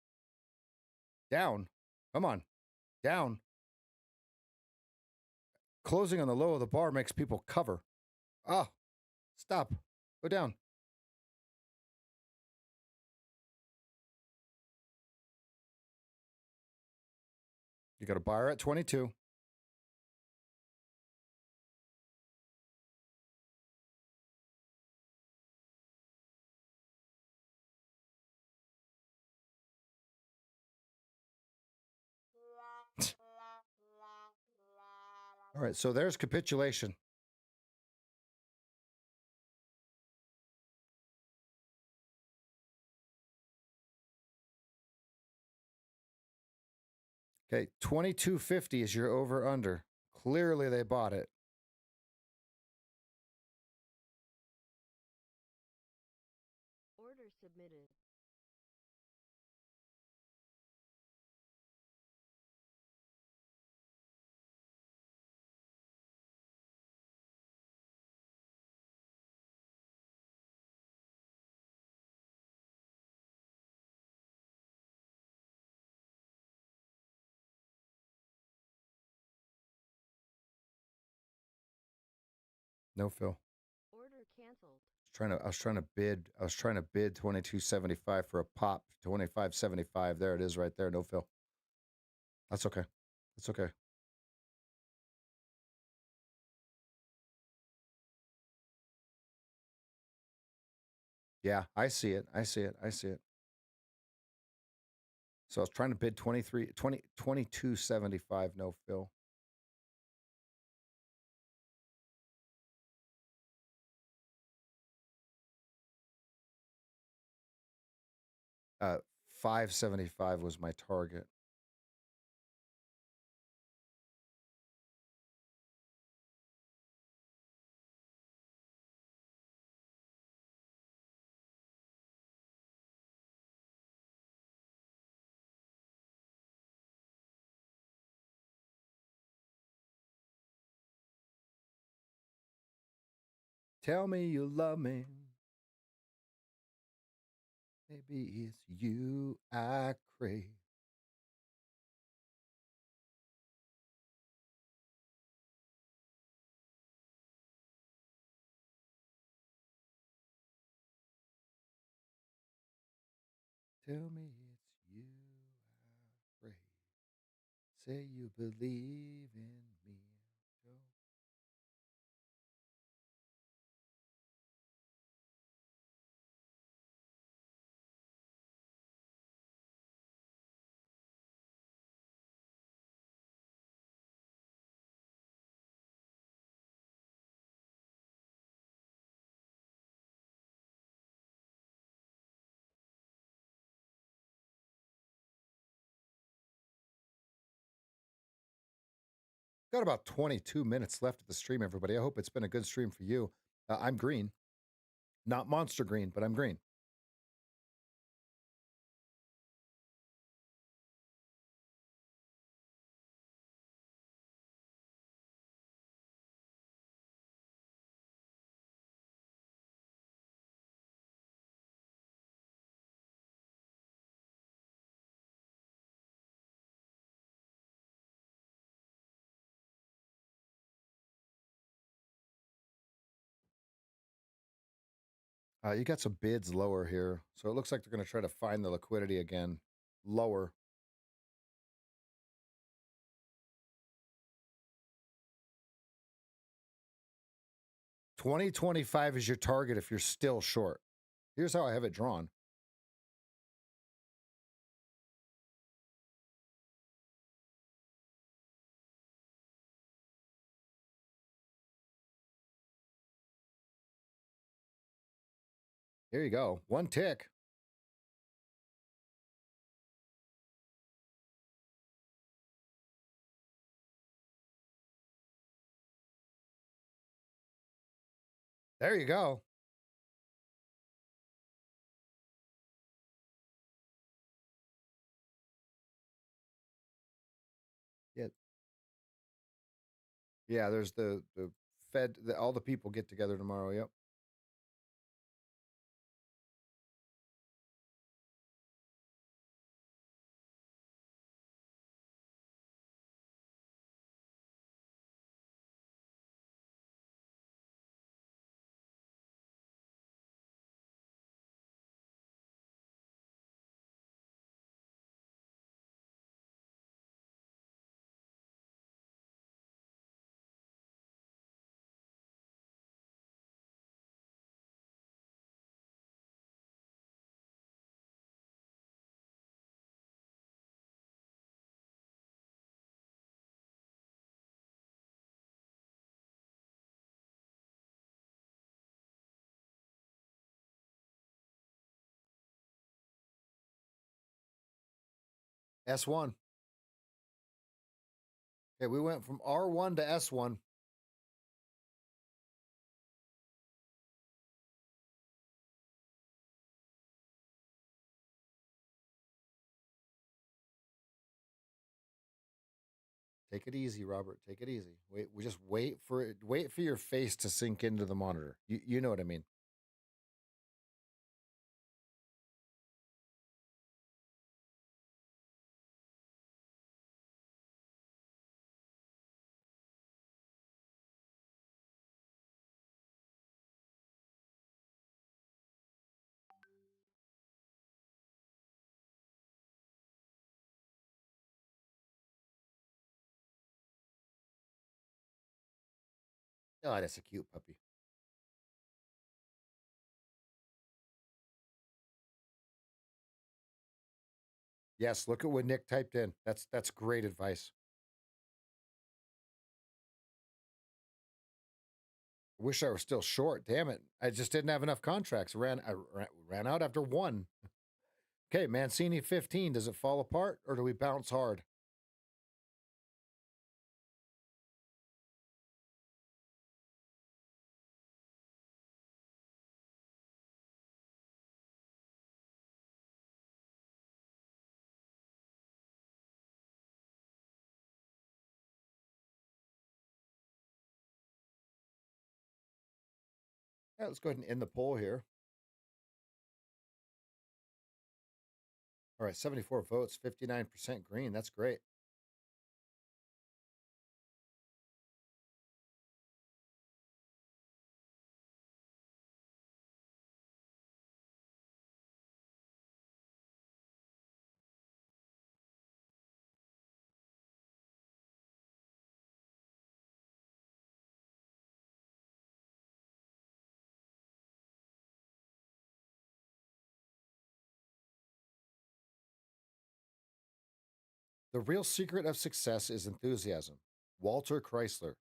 S1: Down. Come on. Down. Closing on the low of the bar makes people cover. Oh, stop. Go down. You got a buyer at 22. All right, so there's capitulation. Okay, 22.50 is your over under. Clearly they bought it.
S2: Order submitted.
S1: No fill.
S2: Order canceled.
S1: I was trying to bid 22.75 for a pop. 25.75. There it is right there. No fill. That's okay. That's okay. Yeah, I see it. I see it. I see it. So I was trying to bid 22.75, no fill. Uh, 5.75 was my target. Tell me you love me. Maybe it's you I crave. Tell me it's you I crave. Say you believe in me, Joe. Got about 22 minutes left of the stream, everybody. I hope it's been a good stream for you. I'm green, not monster green, but I'm green. You got some bids lower here. So it looks like they're going to try to find the liquidity again. Lower. 2025 is your target if you're still short. Here's how I have it drawn. Here you go. One tick. There you go. Yeah. Yeah, there's the Fed, all the people get together tomorrow. Yep. S1. Okay, we went from R1 to S1. Take it easy, Robert. Take it easy. Wait, we just wait for it. Wait for your face to sink into the monitor. You know what I mean. Oh, that's a cute puppy. Yes, look at what Nick typed in. That's great advice. Wish I were still short. Damn it. I just didn't have enough contracts. I ran out after one. Okay, Mancini 15. Does it fall apart or do we bounce hard? All right, let's go ahead and end the poll here. All right, 74 votes, 59% green. That's great. The real secret of success is enthusiasm. Walter Chrysler.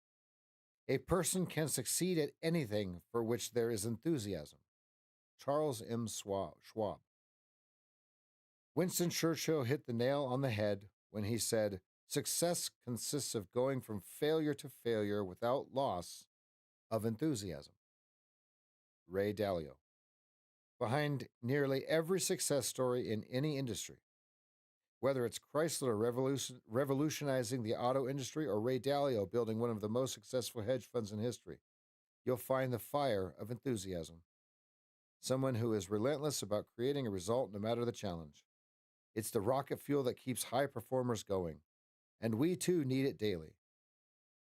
S1: A person can succeed at anything for which there is enthusiasm. Charles M. Schwab. Winston Churchill hit the nail on the head when he said, "Success consists of going from failure to failure without loss of enthusiasm." Ray Dalio. Behind nearly every success story in any industry, whether it's Chrysler revolutionizing the auto industry or Ray Dalio building one of the most successful hedge funds in history, you'll find the fire of enthusiasm. Someone who is relentless about creating a result no matter the challenge. It's the rocket fuel that keeps high performers going. And we too need it daily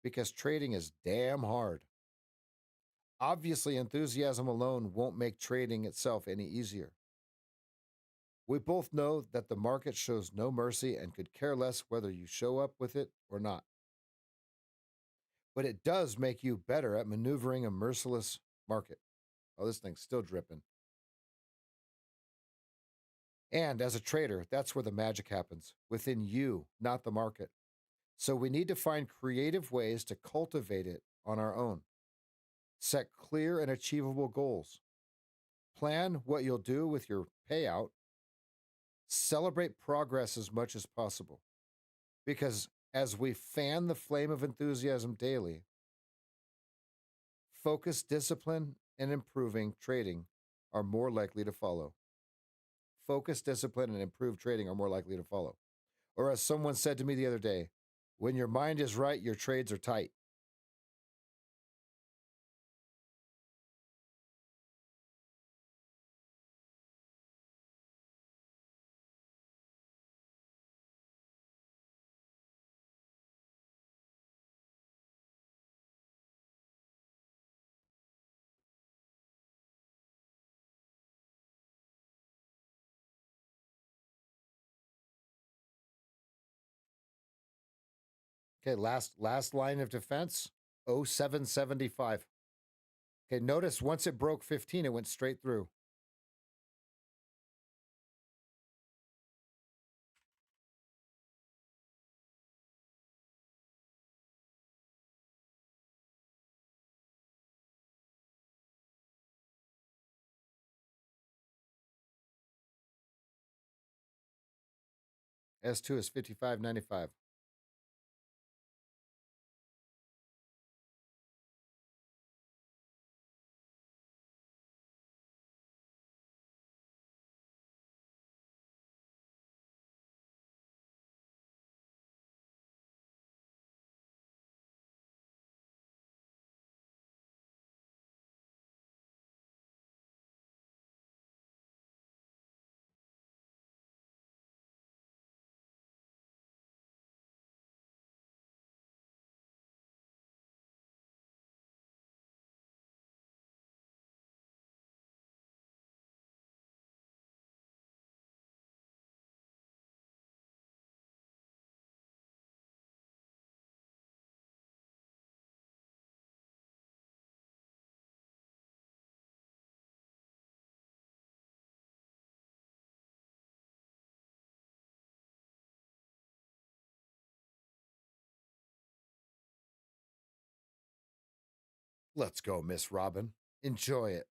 S1: because trading is damn hard. Obviously, enthusiasm alone won't make trading itself any easier. We both know that the market shows no mercy and could care less whether you show up with it or not. But it does make you better at maneuvering a merciless market. Oh, this thing's still dripping. And as a trader, that's where the magic happens, within you, not the market. So we need to find creative ways to cultivate it on our own. Set clear and achievable goals. Plan what you'll do with your payout. Celebrate progress as much as possible. Because as we fan the flame of enthusiasm daily, focus, discipline, and improving trading are more likely to follow. Focus, discipline, and improved trading are more likely to follow. Or as someone said to me the other day, when your mind is right, your trades are tight. Okay, last line of defense, 0775. Okay, notice once it broke 15, it went straight through. S2 is 55.95. Let's go, Miss Robin. Enjoy it.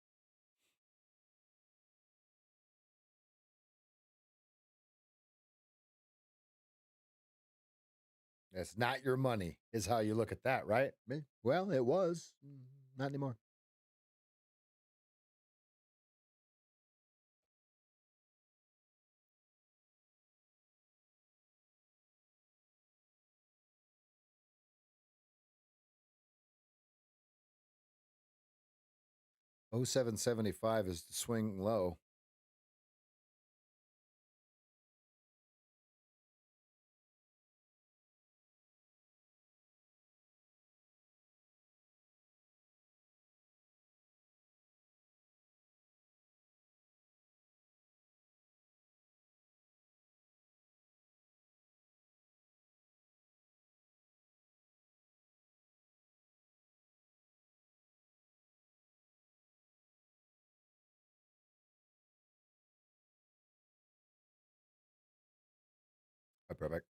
S1: That's not your money, is how you look at that, right? Well, it was. Not anymore. 0775 is the swing low. Right, perfect.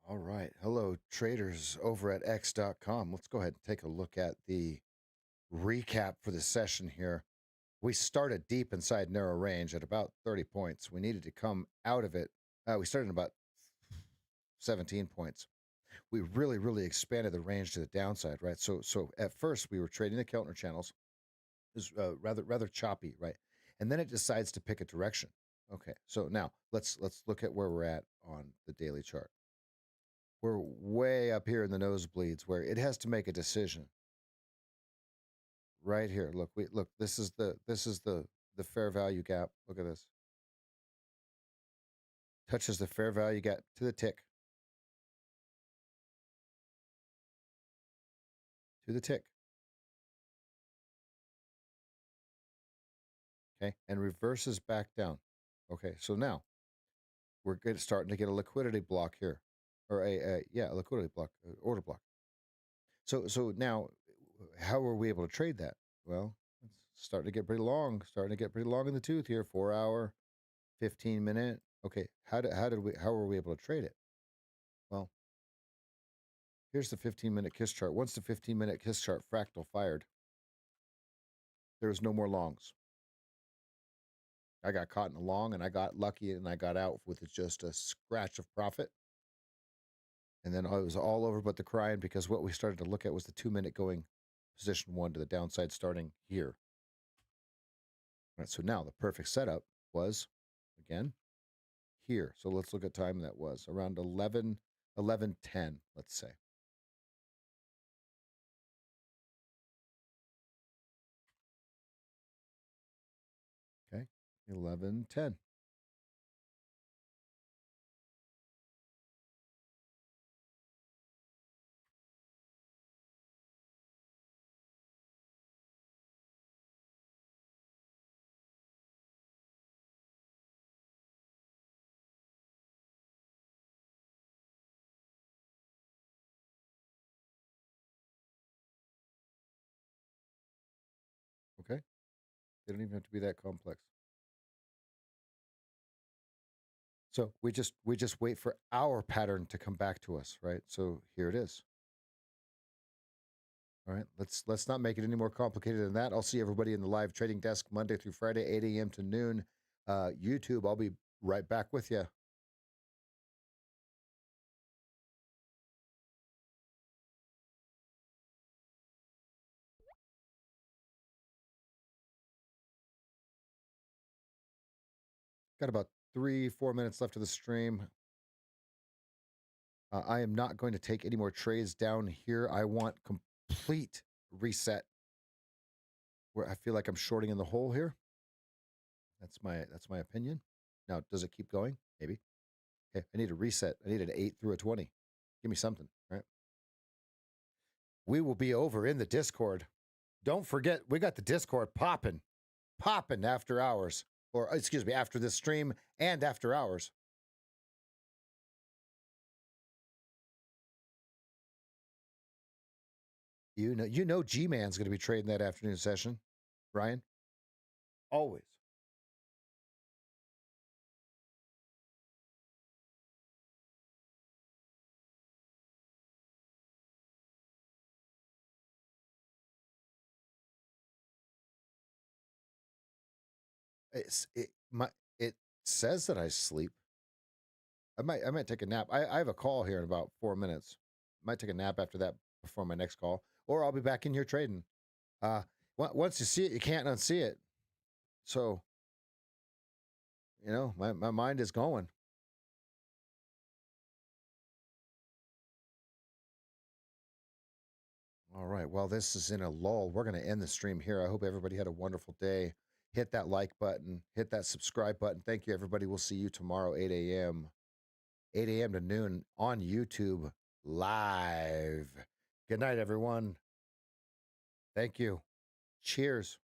S1: All right. Hello, traders over at x.com. Let's go ahead and take a look at the recap for the session here. We started deep inside narrow range at about 30 points. We needed to come out of it. We started at about 17 points. We really expanded the range to the downside, right? So at first we were trading the Keltner channels. It was rather choppy, right? And then it decides to pick a direction. Okay, so now let's look at where we're at on the daily chart. We're way up here in the nosebleeds where it has to make a decision. Right here. Look, this is the fair value gap. Look at this. Touches the fair value gap to the tick. To the tick. Okay, and reverses back down. Okay, so now we're starting to get a liquidity block here, or a liquidity block, order block. So now, how were we able to trade that? Well, it's starting to get pretty long. Starting to get pretty long in the tooth here. 4 hour, 15-minute. Okay, how were we able to trade it? Well, here's the 15-minute kiss chart. Once the 15-minute kiss chart fractal fired, there was no more longs. I got caught in a long, and I got lucky, and I got out with just a scratch of profit. And then it was all over but the crying, because what we started to look at was the 2-minute going position 1 to the downside starting here. All right, so now the perfect setup was, again, here. So let's look at time. That was around 11:10, let's say. Okay, 11:10. Okay, they don't even have to be that complex. So we just wait for our pattern to come back to us, right? So here it is. All right, let's not make it any more complicated than that. I'll see everybody in the live trading desk Monday through Friday, 8 a.m. to noon. YouTube, I'll be right back with you. Got about 3-4 minutes left of the stream. I am not going to take any more trades down here. I want complete reset where I feel like I'm shorting in the hole here. That's my opinion. Now, does it keep going? Maybe. Okay, I need a reset. I need an 8 through a 20. Give me something, right? We will be over in the Discord. Don't forget, we got the Discord popping after hours, or excuse me, after this stream and after hours. You know, G-Man's going to be trading that afternoon session, Ryan. Always. It says that I sleep. I might take a nap. I have a call here in about 4 minutes. Might take a nap after that before my next call, or I'll be back in here trading. Once you see it, you can't unsee it. So, you know, my mind is going. All right. Well, this is in a lull. We're going to end the stream here. I hope everybody had a wonderful day. Hit that like button, hit that subscribe button. Thank you, everybody. We'll see you tomorrow, 8 a.m. 8 a.m. to noon on YouTube live. Good night, everyone. Thank you. Cheers.